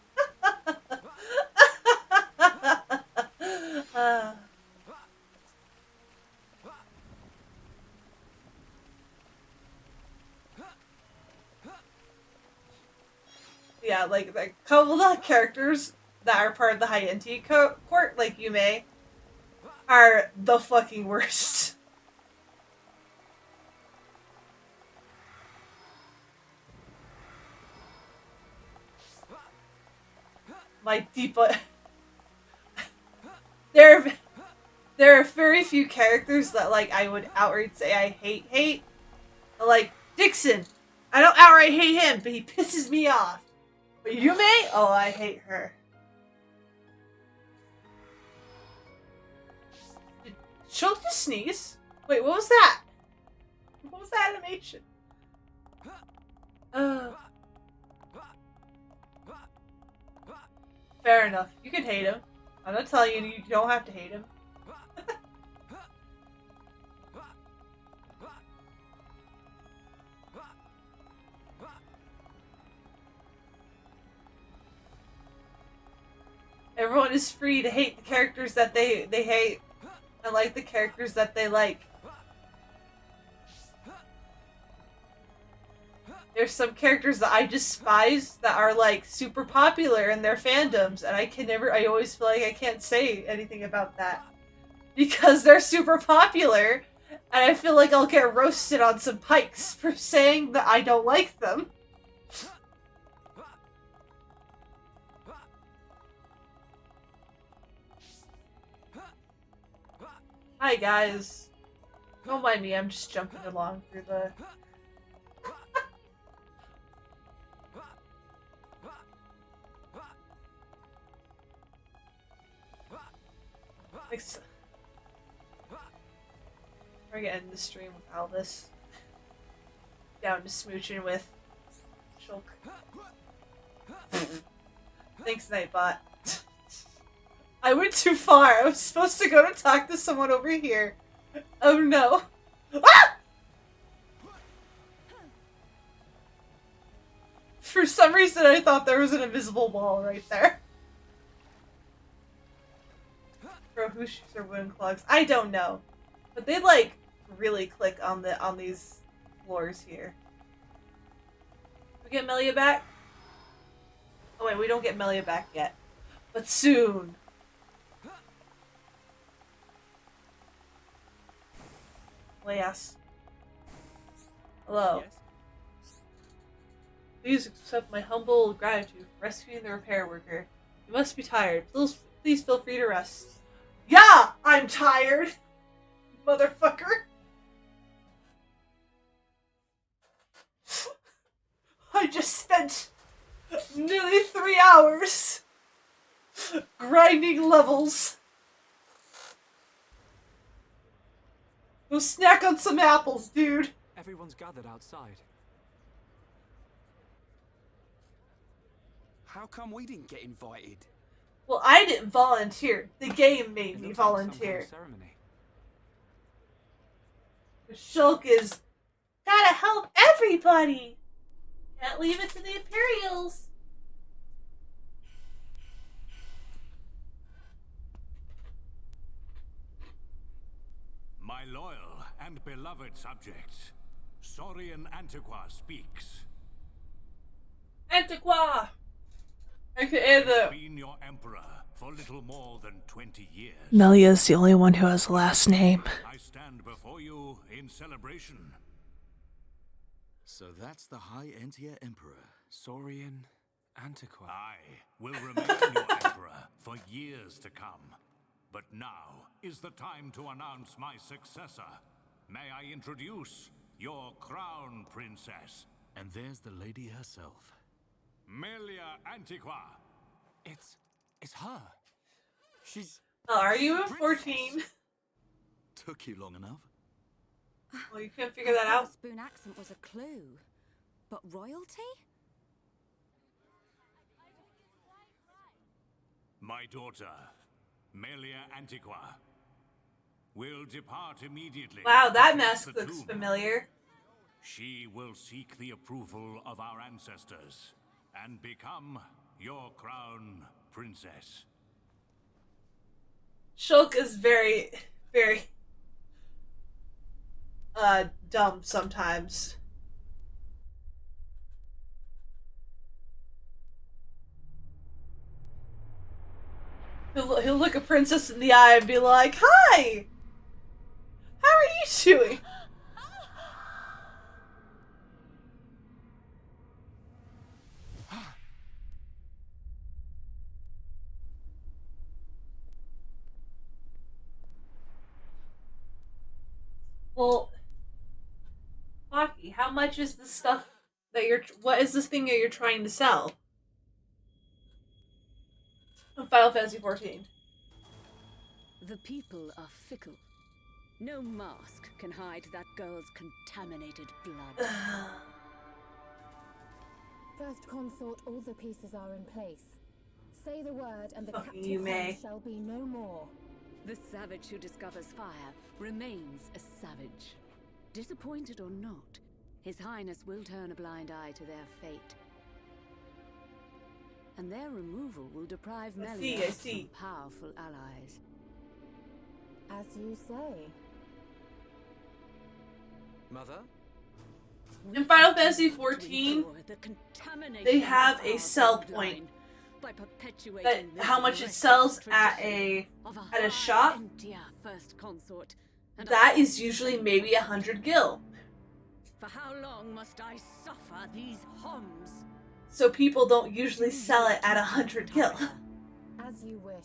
Yeah, like, a couple of characters that are part of the Hyentia court, like Yume, are the fucking worst. My deep... There are very few characters that, like, I would outright say I hate. Like, Dixon. I don't outright hate him, but he pisses me off. But Yume? Oh, I hate her. Did Shulk just sneeze? Wait, what was that? What was that animation? Fair enough. You can hate him. I'm not telling you you don't have to hate him. Everyone is free to hate the characters that they hate and like the characters that they like. There's some characters that I despise that are like super popular in their fandoms, and I always feel like I can't say anything about that because they're super popular, and I feel like I'll get roasted on some pikes for saying that I don't like them. Hi guys. Don't mind me, I'm just jumping along through the... We're gonna end the stream with Albus. Down to smooching with Shulk. Thanks, Nightbot. I went too far. I was supposed to go to talk to someone over here. Oh no. Ah! For some reason I thought there was an invisible wall right there. Bro, who shoots their wooden clogs? I don't know. But they like really click on these floors here. We get Melia back? Oh wait, we don't get Melia back yet. But soon. Oh yes. Hello. Yes? Please accept my humble gratitude for rescuing the repair worker. You must be tired. Please feel free to rest. Yeah! I'm tired! Motherfucker! I just spent nearly 3 hours grinding levels. Go snack on some apples, dude. Everyone's gathered outside. How come we didn't get invited? Well, I didn't volunteer. The game made me volunteer. Ceremony. Shulk is gotta help everybody. Can't leave it to the Imperials. My loyal and beloved subjects, Saurian Antiqua speaks. Antiqua! AKA the... Been your emperor for little more than 20 years. Melia's the only one who has a last name. I stand before you in celebration. So that's the High Entia Emperor. Saurian Antiqua. I will remain your emperor for years to come. But now is the time to announce my successor. May I introduce your crown princess? And there's the lady herself. Melia Antiqua. It's her. She's... Oh, are you at 14? Took you long enough. Well, you couldn't figure that out. Spoon accent was a clue. But royalty? My daughter, Melia Antiqua, will depart immediately. Wow, that to mask face the looks tomb. familiar. She will seek the approval of our ancestors and become your crown princess. Shulk is very, very dumb sometimes. He'll look a princess in the eye and be like, "Hi! How are you doing?" Well, Hockey, how much is the stuff that what is this thing that you're trying to sell? Final Fantasy XIV. The people are fickle. No mask can hide that girl's contaminated blood. First consort, all the pieces are in place. Say the word and the Fucking you, captive May. hand shall be no more. The savage who discovers fire remains a savage. Disappointed or not, His Highness will turn a blind eye to their fate. and their removal will deprive I Melia of see. some powerful allies. As you say. Mother? In Final Fantasy XIV, they have a sell point. That how much it sells at a shop. That is usually maybe 100 gil. For how long must I suffer these homs? So people don't usually sell it at 100 gil. As you wish.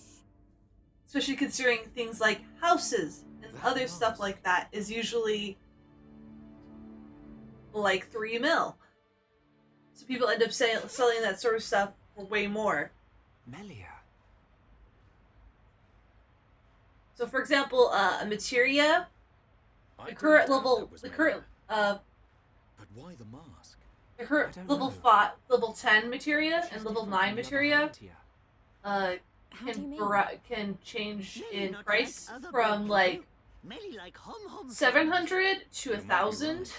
Especially considering things like houses and other stuff like that is usually like 3 mil. So people end up selling that sort of stuff for way more. Melia. So for example, a materia, the current level, But why the mask? the current level 10 materia and level 9 materia, can change in price from like 700 to 1,000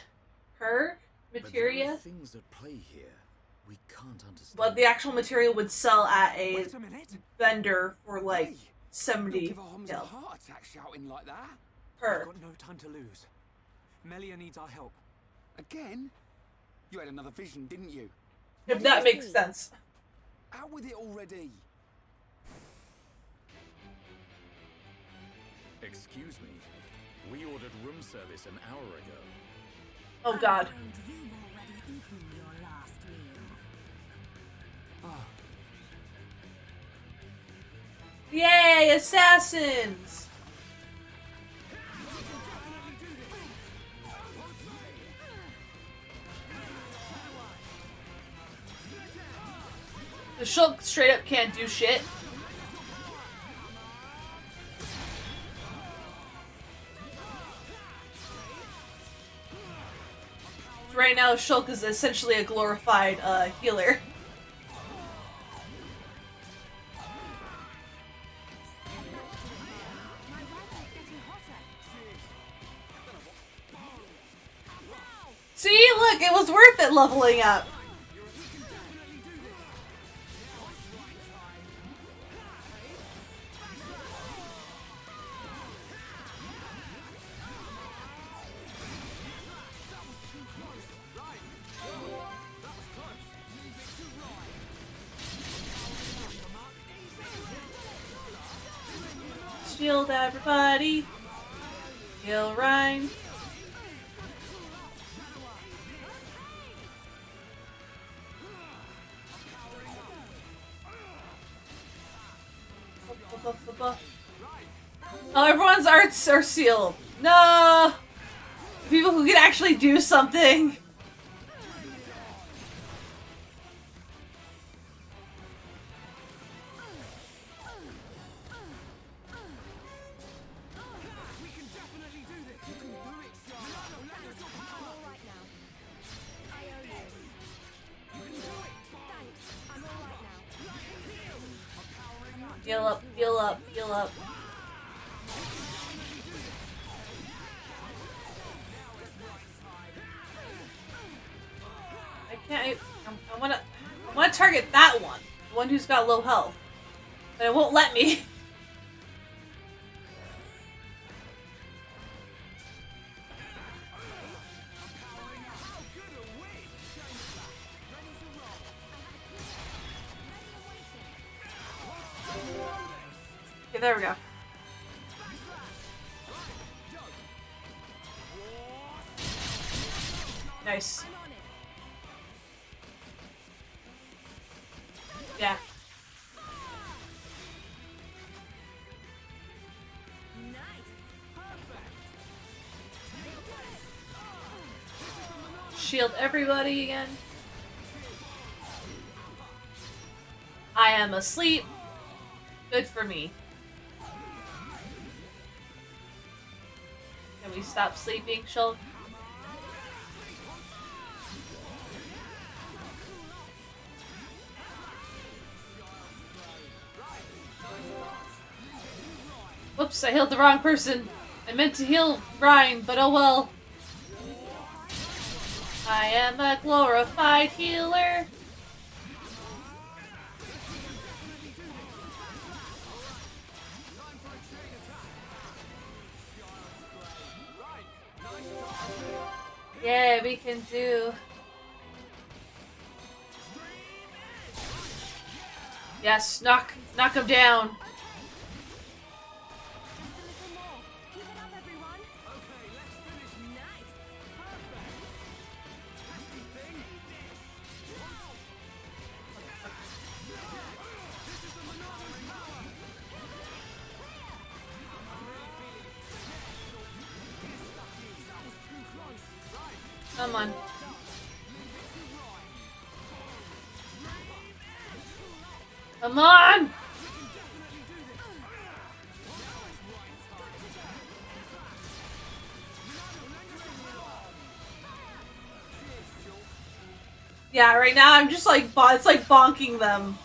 per materia. Things at play here we can't understand. But the actual material would sell at a vendor for like 70 Give a Homs a gil heart attack shouting like that. per. We've got no time to lose. Melia needs our help. Again? You had another vision, didn't you? If that makes sense. Out with it already. Excuse me. We ordered room service an hour ago. Oh god. Yay, assassins! The Shulk straight up can't do shit. Right now, Shulk is essentially a glorified healer. See, look, it was worth it leveling up. Shield everybody. Heal Rhine. Oh, everyone's arts are sealed. No! People who can actually do something. Heal up, heal up, heal up. I can't. I wanna target that one, the one who's got low health, but it won't let me. Okay, there we go. Nice. Yeah. Shield everybody again. I am asleep. Good for me. Can we stop sleeping, Shulk? Whoops, I healed the wrong person. I meant to heal Ryan, but oh well. I am a glorified healer. Yeah, we can do. Yes, knock him down. Come on. Come on! Yeah, right now I'm just like, it's like bonking them.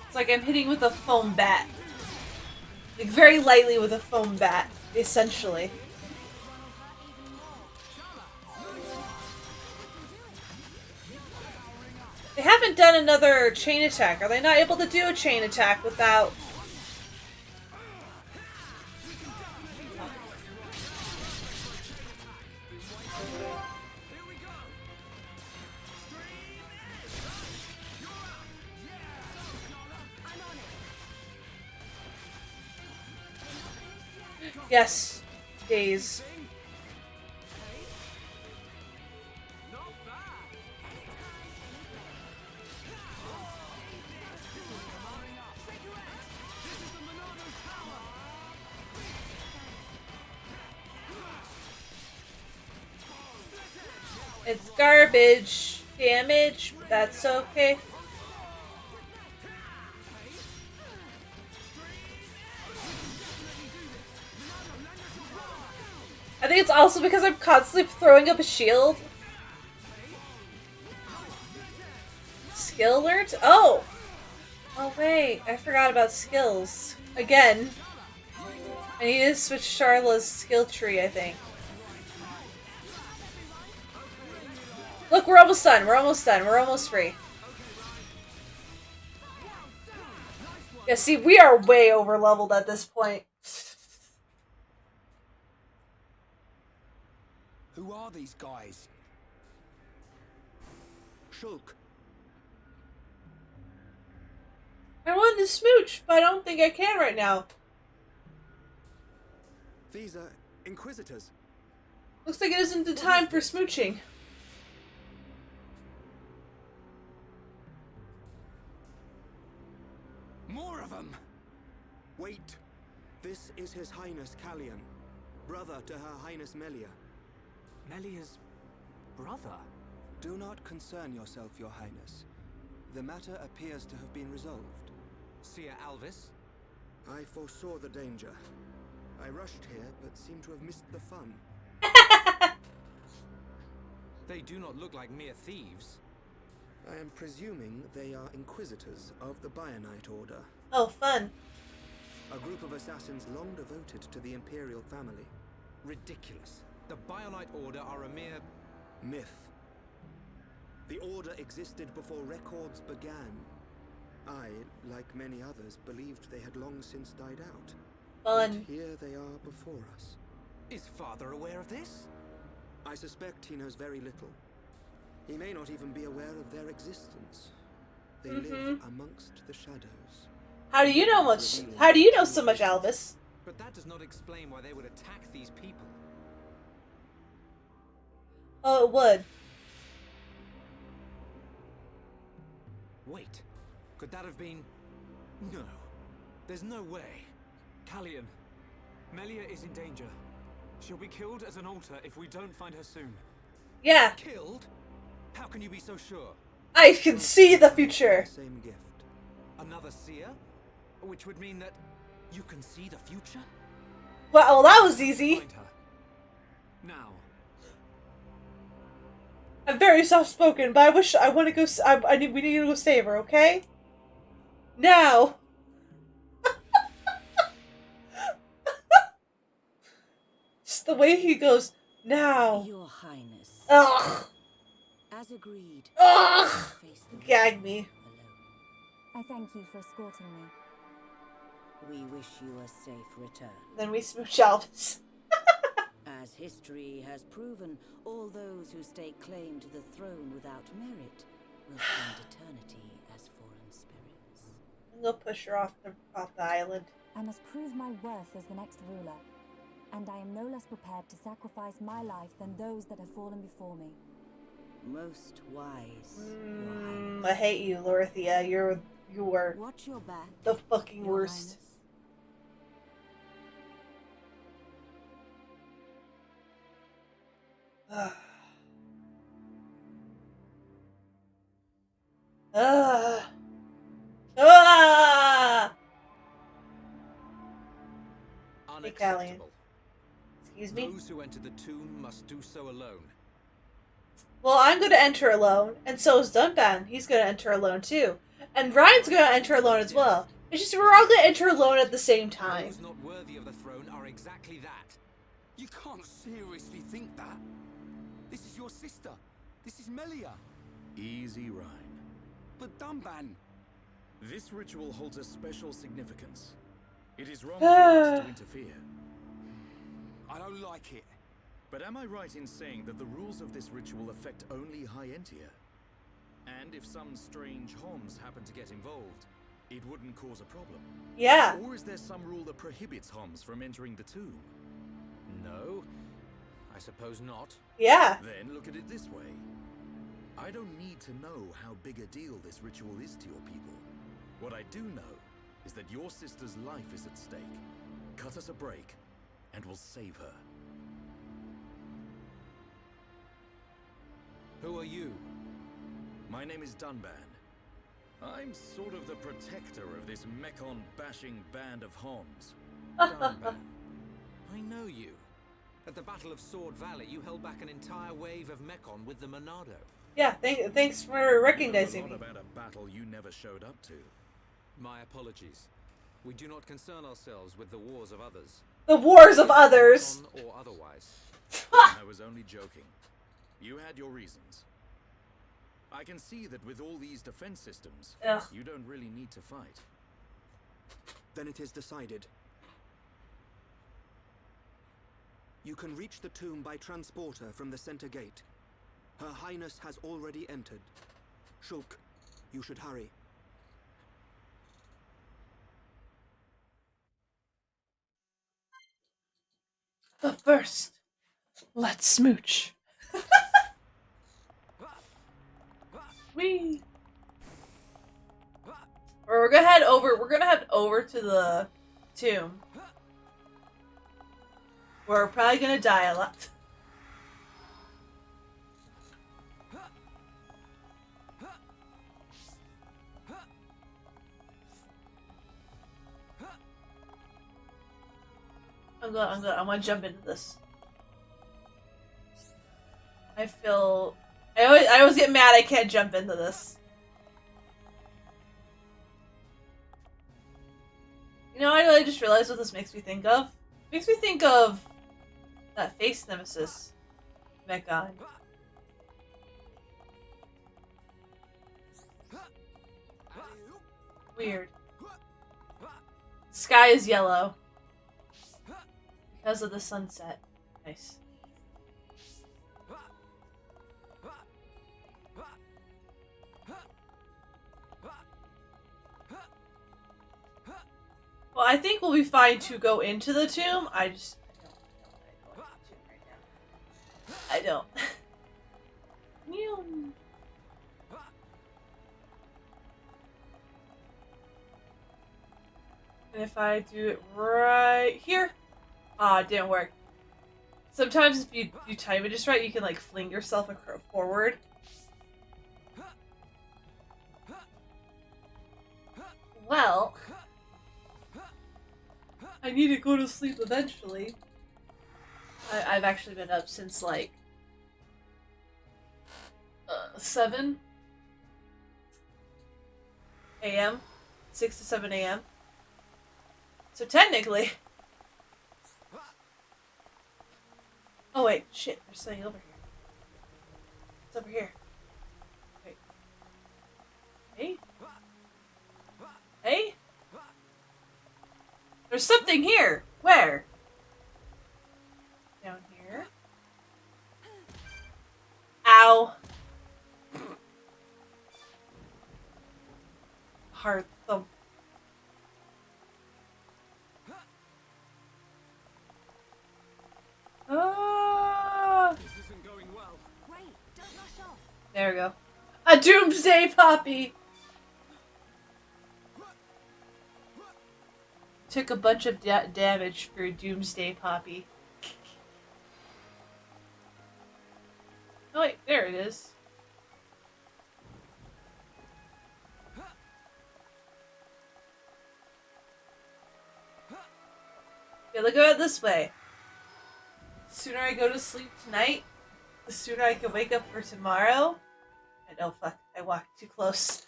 It's like I'm hitting with a foam bat. Like very lightly with a foam bat, essentially. They haven't done another chain attack. Are they not able to do a chain attack without... Yes. Days. It's garbage damage, but that's okay. I think it's also because I'm constantly throwing up a shield. Skill learned? Oh! Oh wait, I forgot about skills. Again. I need to switch Charla's skill tree, I think. Look, we're almost done. We're almost done. We're almost free. Yeah, see, we are way over leveled at this point. Who are these guys? Shulk. I wanted to smooch, but I don't think I can right now. These are Inquisitors. Looks like it isn't the time for smooching. More of them! Wait. This is His Highness Callian, brother to Her Highness Melia. Melia's brother? Do not concern yourself, Your Highness. The matter appears to have been resolved. Seer Alvis? I foresaw the danger. I rushed here, but seem to have missed the fun. They do not look like mere thieves. I am presuming they are Inquisitors of the Bionite Order. Oh, fun. A group of assassins long devoted to the Imperial family. Ridiculous. The Bionite Order are a mere... myth. The Order existed before records began. I, like many others, believed they had long since died out. Fun. But here they are before us. Is Father aware of this? I suspect he knows very little. He may not even be aware of their existence. They live amongst the shadows. How do you know much? How do you know so much, Alvis? But that does not explain why they would attack these people. Oh, it would. Wait. Could that have been... No. There's no way. Callian, Melia is in danger. She'll be killed at an altar if we don't find her soon. Yeah. Killed? How can you be so sure? I can see the future. Same gift. Another seer? Which would mean that you can see the future? Well, that was easy. Find her. Now. I'm very soft-spoken, but I want to go. We need to go save her, okay? Now. Just the way he goes now. Your Highness. Ugh. As agreed. Ugh. Gag me. I thank you for escorting me. We wish you a safe return. Then we smooch Alvis. As history has proven, all those who stake claim to the throne without merit will spend eternity as fallen spirits. I'm gonna push her off the island. I must prove my worth as the next ruler, and I am no less prepared to sacrifice my life than those that have fallen before me. Most wise, I hate you, Lorithia. You are watch your back, the fucking worst. Unacceptable. Excuse me? Those who enter the tomb must do so alone. Well, I'm gonna enter alone, and so is Dunban. He's gonna enter alone too. And Ryan's gonna enter alone as well. It's just we're all gonna enter alone at the same time. Those not worthy of the throne are exactly that. You can't seriously think that. This is your sister. This is Melia. Easy, Ryan. But Dunban. This ritual holds a special significance. It is wrong for us to interfere. I don't like it. But am I right in saying that the rules of this ritual affect only High Entia? And if some strange Homs happen to get involved, it wouldn't cause a problem? Yeah. Or is there some rule that prohibits Homs from entering the tomb? No, I suppose not. Yeah. Then look at it this way. I don't need to know how big a deal this ritual is to your people. What I do know is that your sister's life is at stake. Cut us a break, and we'll save her. Who are you? My name is Dunban. I'm sort of the protector of this Mekon-bashing band of Homs. Dunban. I know you. At the Battle of Sword Valley, you held back an entire wave of Mekon with the Monado. Yeah, thanks for recognizing me. You know a lot about a battle you never showed up to. My apologies. We do not concern ourselves with the wars of others. The wars of others! Or otherwise. I was only joking. You had your reasons. I can see that with all these defense systems, you don't really need to fight. Then it is decided. You can reach the tomb by transporter from the center gate. Her Highness has already entered. Shulk, you should hurry. But first, let's smooch. Wee. We're gonna head over to the tomb. We're probably gonna die a lot. I'm gonna jump into this. I always get mad I can't jump into this. You know, I just realized what this makes me think of. It makes me think of that face nemesis, Mekon. Weird. Sky is yellow. Because of the sunset. Nice. Well, I think we'll be fine to go into the tomb. I don't want to go into the tomb right now. I don't. Mew. And if I do it right here. Ah, it didn't work. Sometimes if you time it just right, you can like fling yourself forward. Well, I need to go to sleep eventually. I've actually been up since like 7 a.m. 6 to 7 a.m. So technically... Oh wait, shit, there's something over here. It's over here. Wait. Hey? Hey? There's something here. Where? Down here. Ow. Hard thump. Ah. This isn't going well. Wait, don't rush off. There we go. A doomsday poppy. Took a bunch of damage for a doomsday poppy. Oh wait, there it is. Okay, look at it this way. The sooner I go to sleep tonight, the sooner I can wake up for tomorrow. And oh fuck, I walked too close.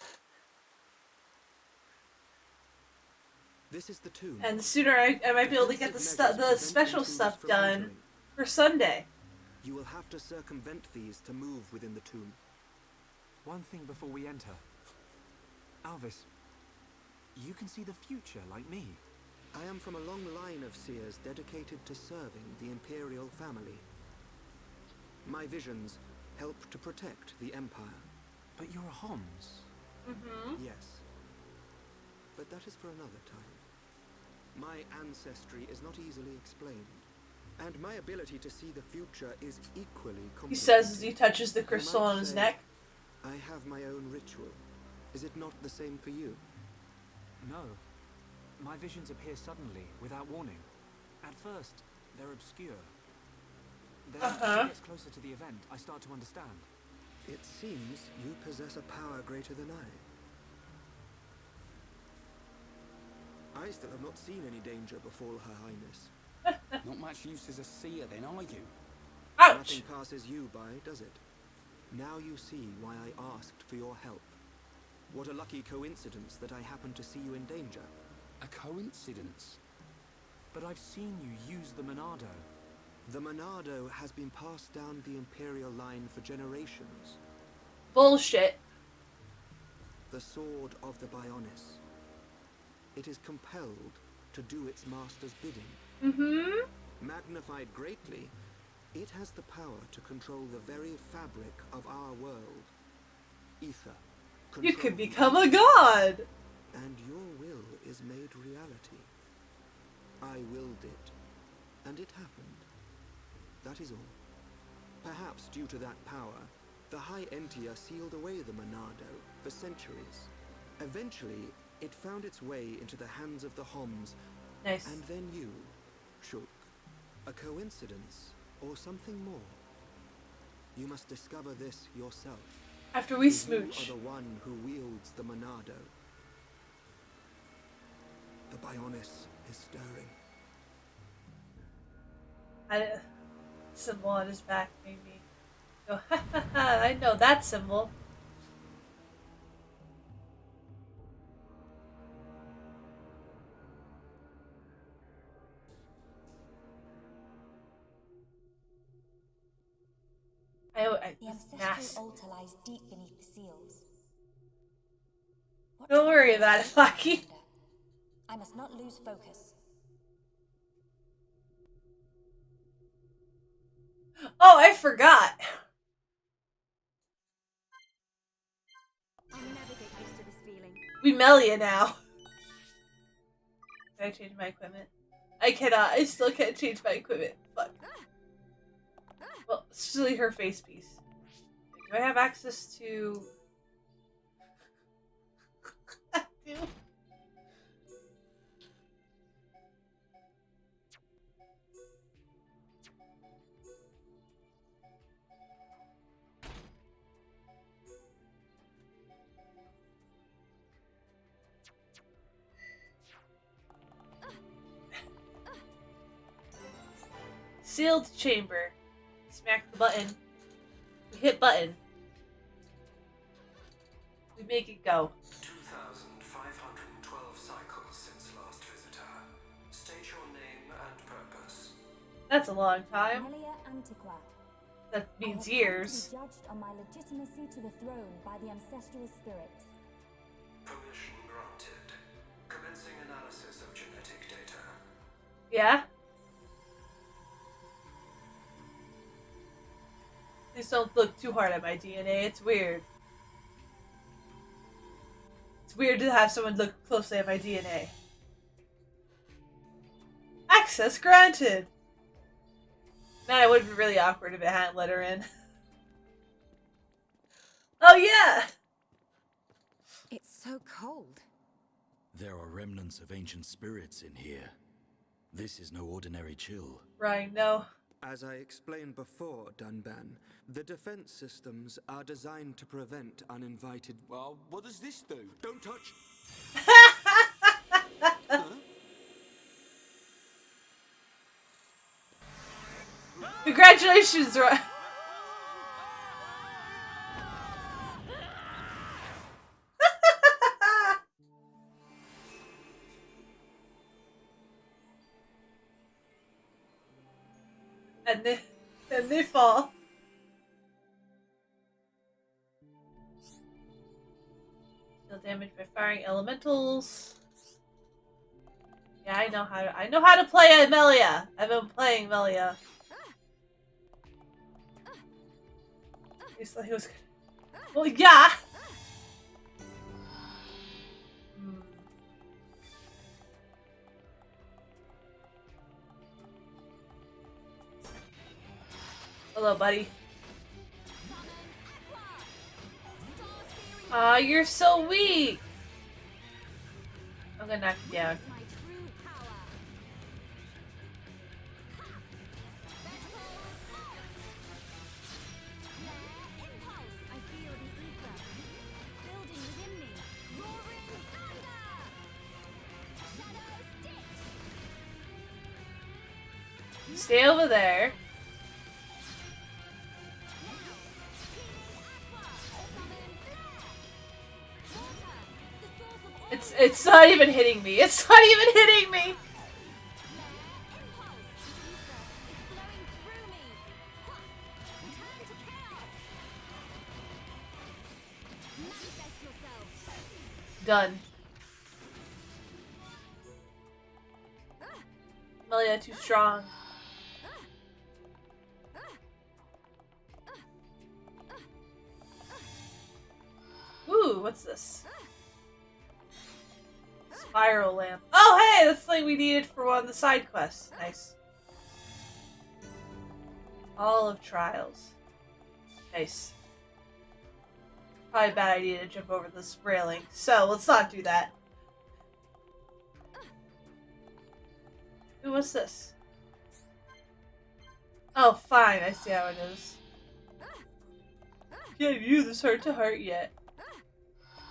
This is the tomb. And the sooner I might be able to get the special stuff done for Sunday. You will have to circumvent these to move within the tomb. One thing before we enter. Alvis, you can see the future like me. I am from a long line of seers dedicated to serving the Imperial family. My visions help to protect the Empire. But you're a Homs. Mm-hmm. Yes. But that is for another time. My ancestry is not easily explained. And my ability to see the future is equally complicated. He says as he touches the crystal on his neck. I have my own ritual. Is it not the same for you? No. My visions appear suddenly, without warning. At first, they're obscure. Then, as it gets closer to the event, I start to understand. It seems you possess a power greater than I still have not seen any danger befall Her Highness. Not much use as a seer then, are you? Ouch! Nothing passes you by, does it? Now you see why I asked for your help. What a lucky coincidence that I happened to see you in danger. A coincidence? But I've seen you use the Monado. The Monado has been passed down the Imperial line for generations. Bullshit. The sword of the Bionis. It is compelled to do its master's bidding. Mm-hmm. Magnified greatly, it has the power to control the very fabric of our world. Ether. You could become a god! And your will is made reality. I willed it, and it happened. That is all. Perhaps due to that power, the High Entia sealed away the Monado for centuries. Eventually, it found its way into the hands of the Homs. Nice. And then you, Shulk. A coincidence, or something more? You must discover this yourself. After we smooch. You are the one who wields the Monado. The Bionis is stirring. Symbol on his back made me go, ha ha ha, I know that symbol. The ancestral altar lies deep beneath the seals. Don't worry about it, Flaki. I must not lose focus. Oh, I forgot. I'll never get used to this feeling. We Melia now. Can I change my equipment? I cannot. I still can't change my equipment. Fuck. Well, silly her face piece. Do I have access to... I do. Sealed chamber. Smack the button. We hit button. We make it go. 2,512 cycles since last visitor. State your name and purpose. That's a long time. Melia Antiqua. That means I have years. come to be judged on my legitimacy to the throne by the ancestral spirits. Permission granted. Commencing analysis of genetic data. Yeah? Please don't look too hard at my DNA. It's weird. It's weird to have someone look closely at my DNA. Access granted! Man, it would have been really awkward if it hadn't let her in. Oh yeah! It's so cold. There are remnants of ancient spirits in here. This is no ordinary chill. Right, no. As I explained before, Dunban, the defense systems are designed to prevent uninvited... Well, what does this do? Don't touch... Congratulations, Roy. and they fall. Deal damage by firing elementals. Yeah, I know how to play Melia. I've been playing Melia. He was good. Well, yeah. Hello, buddy. Aw, you're so weak. I'm gonna knock you down. Stay over there. It's not even hitting me. It's not even hitting me. Done. Melia too strong. Ooh, what's this? Spiral lamp. Oh, hey, that's the thing we needed for one of the side quests. Nice. All of Trials. Nice. Probably a bad idea to jump over this railing, so let's not do that. Ooh, what's this? Oh, fine, I see how it is. Can't view this heart to heart yet.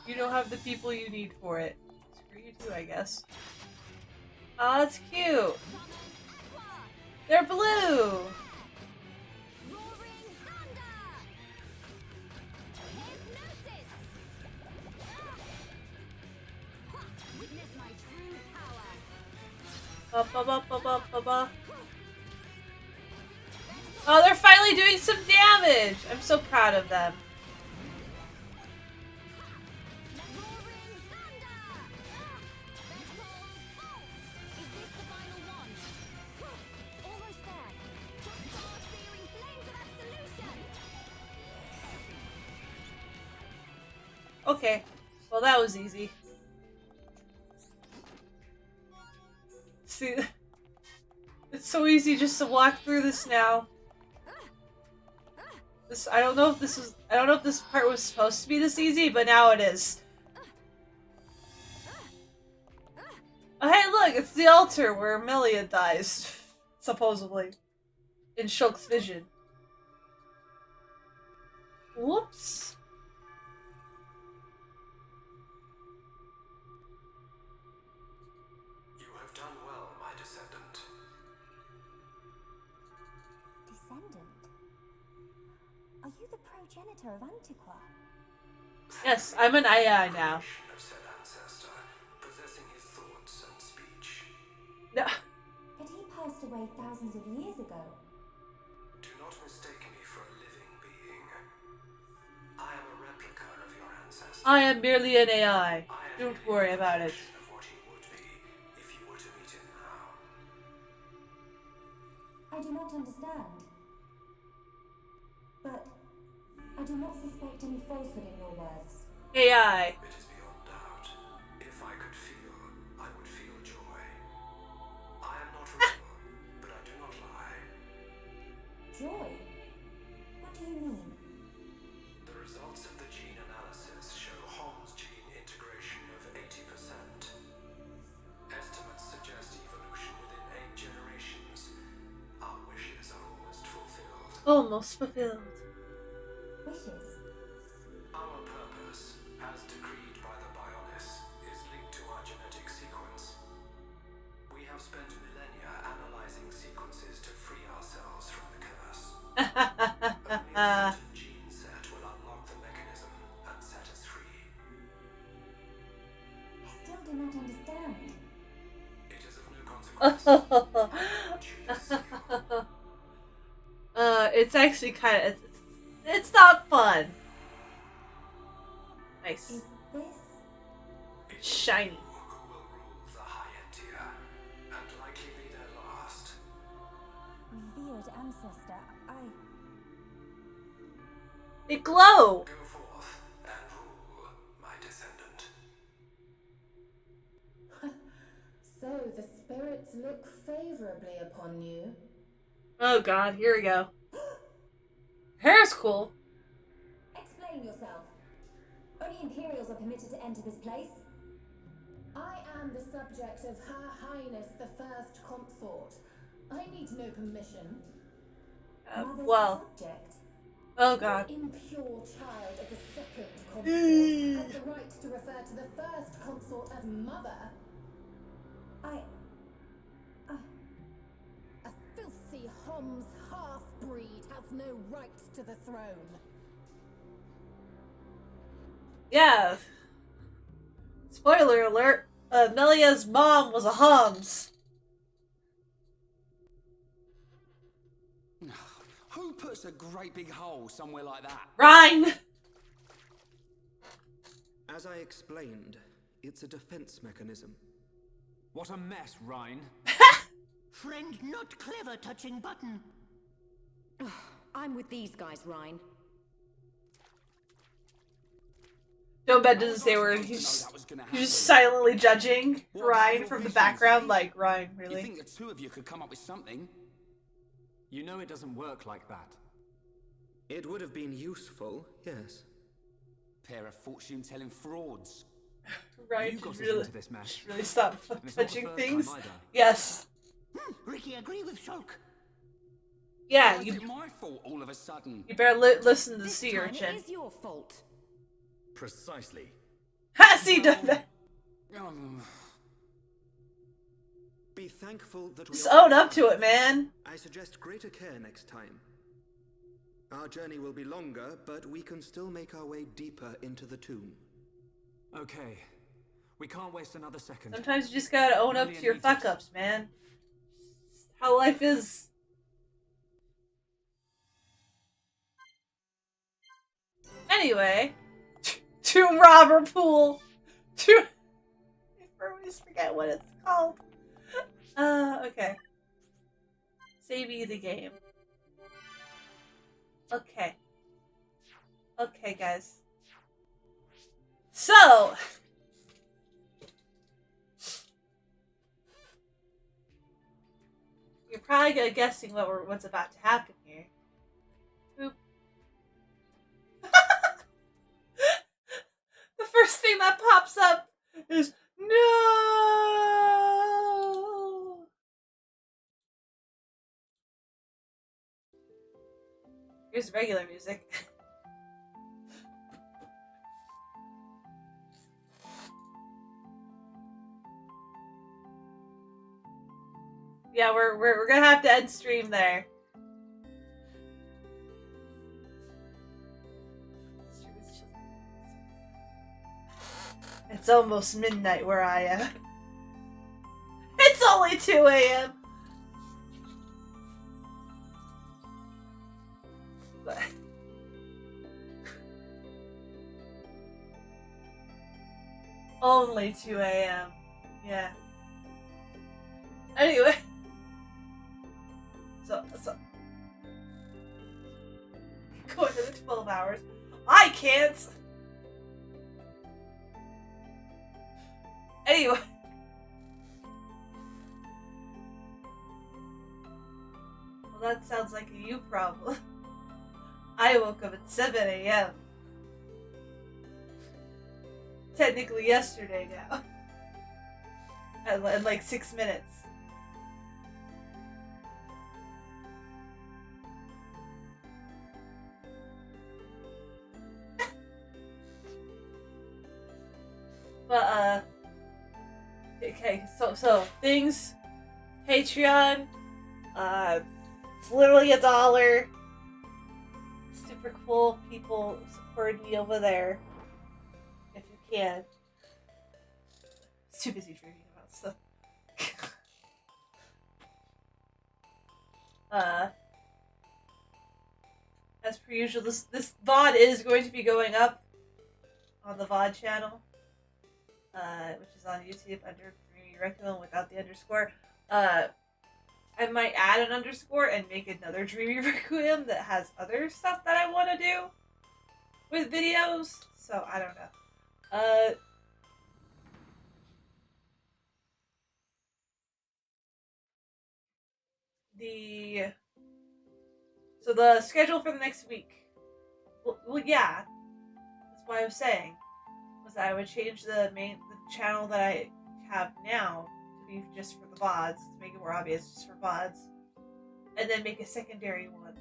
You don't have the people you need for it. Screw you too, I guess. Oh, that's cute. They're blue. Ba, ba, ba, ba, ba, ba, ba. Oh, they're finally doing some damage! I'm so proud of them. Okay, well that was easy. See, it's so easy just to walk through this now. I don't know if this part was supposed to be this easy, but now it is. Oh hey look, it's the altar where Melia dies, supposedly. In Shulk's vision. Whoops. You have done well, my descendant. Descendant? Are you the progenitor of Antiqua? Yes, I'm an AI now. Of said ancestor, possessing his thoughts and speech. No. But he passed away thousands of years ago. Do not mistake me for a living being. I am a replica of your ancestor. I am merely an AI. Don't worry about it. Of what he would be if you were to meet him now. do not suspect any falsehood in your words. AI. It is beyond doubt. If I could feel, I would feel joy. I am not real, but I do not lie. Joy? What do you mean? The results of the gene analysis show Hom's gene integration of 80%. Estimates suggest evolution within 8 generations. Our wishes are almost fulfilled. Almost fulfilled. Wishes? Our purpose, as decreed by the Bionis, is linked to our genetic sequence. We have spent millennia analyzing sequences to free ourselves from the curse. Only a certain gene set will unlock the mechanism and set us free. I still do not understand. It is of no consequence. It's actually kind of it's not fun. Nice. Is this? Shiny. Who will rule the High Entia, and likely be their last. Revered ancestor, They glow. Go forth and rule, my descendant. So the spirits look favorably upon you. Oh god, here we go. Hair's cool. Explain yourself. Only Imperials are permitted to enter this place. I am the subject of Her Highness the First Consort. I need no permission. Well. Subject? Oh god. The impure child of the second consort has the right to refer to the first consort as mother. A filthy Hom's half-breed has no right to the throne. Yeah. Spoiler alert. Melia's mom was a Homs. Who puts a great big hole somewhere like that? Rhyme! As I explained, it's a defense mechanism. What a mess, Rhine. Friend not clever touching button. I'm with these guys, Rhine. No, Ben doesn't say where he's just silently judging Ryan from the background, like, Ryan, really? You think the two of you could come up with something? You know it doesn't work like that. It would have been useful, yes. Pair of fortune-telling frauds. Ryan You got us really, into this mess. really stop And it's not the touching first things. time either. Yes. Ricky, agree with Shulk. Yeah, Why is you. it my fault all of a sudden? You better listen to the This sea time urchin. it is your fault. Precisely. Ha! See, done that. Be thankful that we Just own up to it, man. I suggest greater care next time. Our journey will be longer, but we can still make our way deeper into the tomb. Okay. We can't waste another second. Sometimes you just gotta own up to your fuck-ups, man. How life is. Anyway. Tomb Robber Pool. I always forget what it's called. Okay. Save you the game. Okay. Okay, guys. So... You're probably guessing what's about to happen here. Boop. The first thing that pops up is no. Here's regular music. Yeah, we're gonna have to end stream there. It's almost midnight where I am. It's only 2 a.m. But... only 2 a.m. Yeah. Anyway. So going to the 12 hours. I can't! Anyway. Well, that sounds like a you problem. I woke up at 7 a.m. Technically yesterday now. In like 6 minutes. But, okay, so, things, Patreon, it's literally $1. Super cool people supporting me over there, if you can. Too busy dreaming about stuff. As per usual, this VOD is going to be going up on the VOD channel, which is on YouTube under Dreamy Requiem without the underscore. I might add an underscore and make another Dreamy Requiem that has other stuff that I want to do with videos. So I don't know. So the schedule for the next week. Well, yeah. That's what I was saying. Was that I would change the channel that I have now to be just for the VODs, to make it more obvious, just for VODs. And then make a secondary one.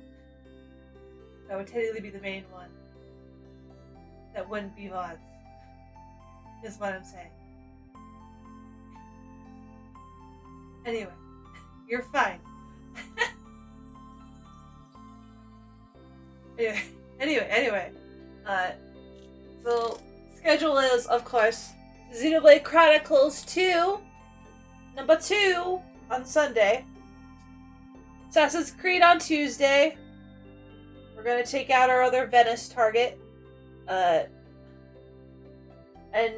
That would technically be the main one. That wouldn't be VODs. Is what I'm saying. Anyway. You're fine. Anyway. So, schedule is, of course, Xenoblade Chronicles 2, number 2, on Sunday. Assassin's Creed on Tuesday. We're gonna take out our other Venice target. And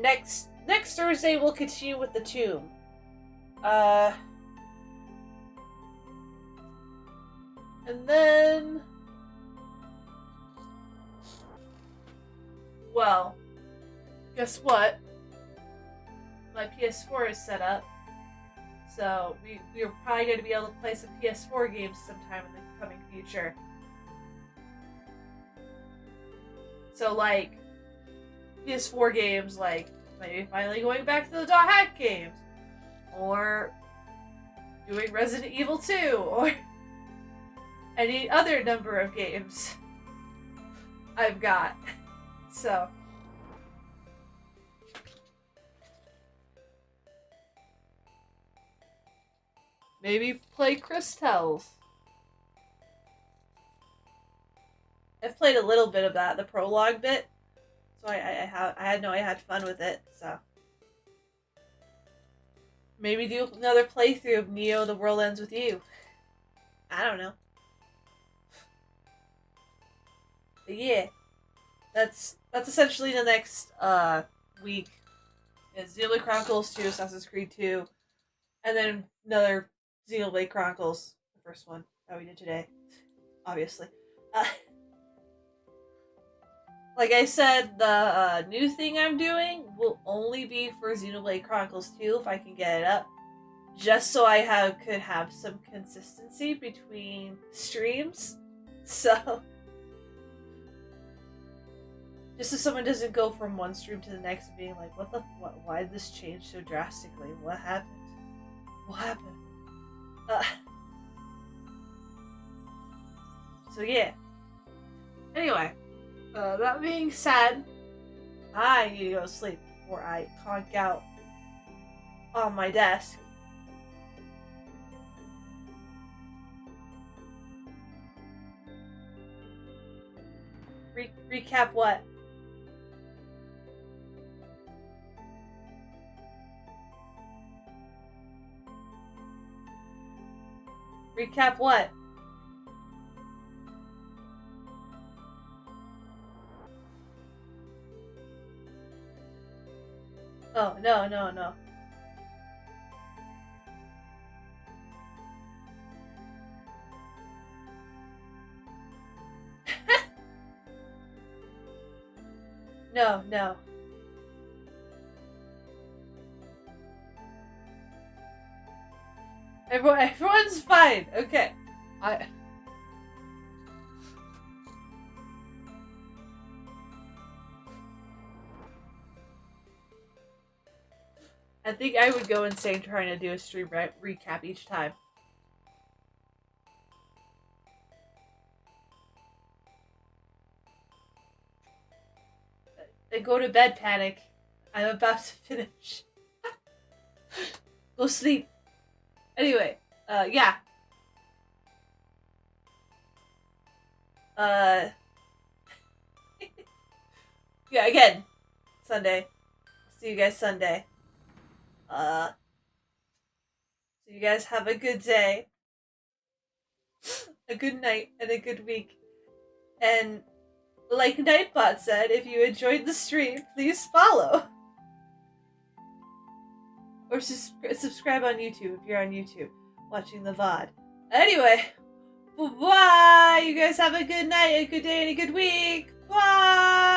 next Thursday we'll continue with the Tomb. And then... Well, guess what? My PS4 is set up. So, we're probably going to be able to play some PS4 games sometime in the coming future. So, like, PS4 games, like, maybe finally going back to the Dot Hack games. Or doing Resident Evil 2, or any other number of games I've got. So... maybe play Crystals. I've played a little bit of that, the prologue bit. So I had fun with it, so. Maybe do another playthrough of Neo The World Ends With You. I don't know. But yeah. That's essentially the next week. Is Xenoblade Chronicles 2, Assassin's Creed 2, and then another Xenoblade Chronicles, the first one that we did today, obviously. Like I said, the new thing I'm doing will only be for Xenoblade Chronicles 2 if I can get it up, just so I could have some consistency between streams. So, just so someone doesn't go from one stream to the next being like, what? Why did this change so drastically? What happened? What happened? So yeah. Anyway, that being said, I need to go to sleep before I conk out on my desk. Recap what? Recap what? Oh, no. No. Everyone's fine. Okay. I think I would go insane trying to do a stream recap each time. Then go to bed, Panic. I'm about to finish. Go sleep. Anyway, yeah. Yeah, again. Sunday. See you guys Sunday. So you guys have a good day, a good night, and a good week. And like Nightbot said, if you enjoyed the stream, please follow. Or subscribe on YouTube if you're on YouTube watching the VOD. Anyway, bye! You guys have a good night, a good day, and a good week. Bye!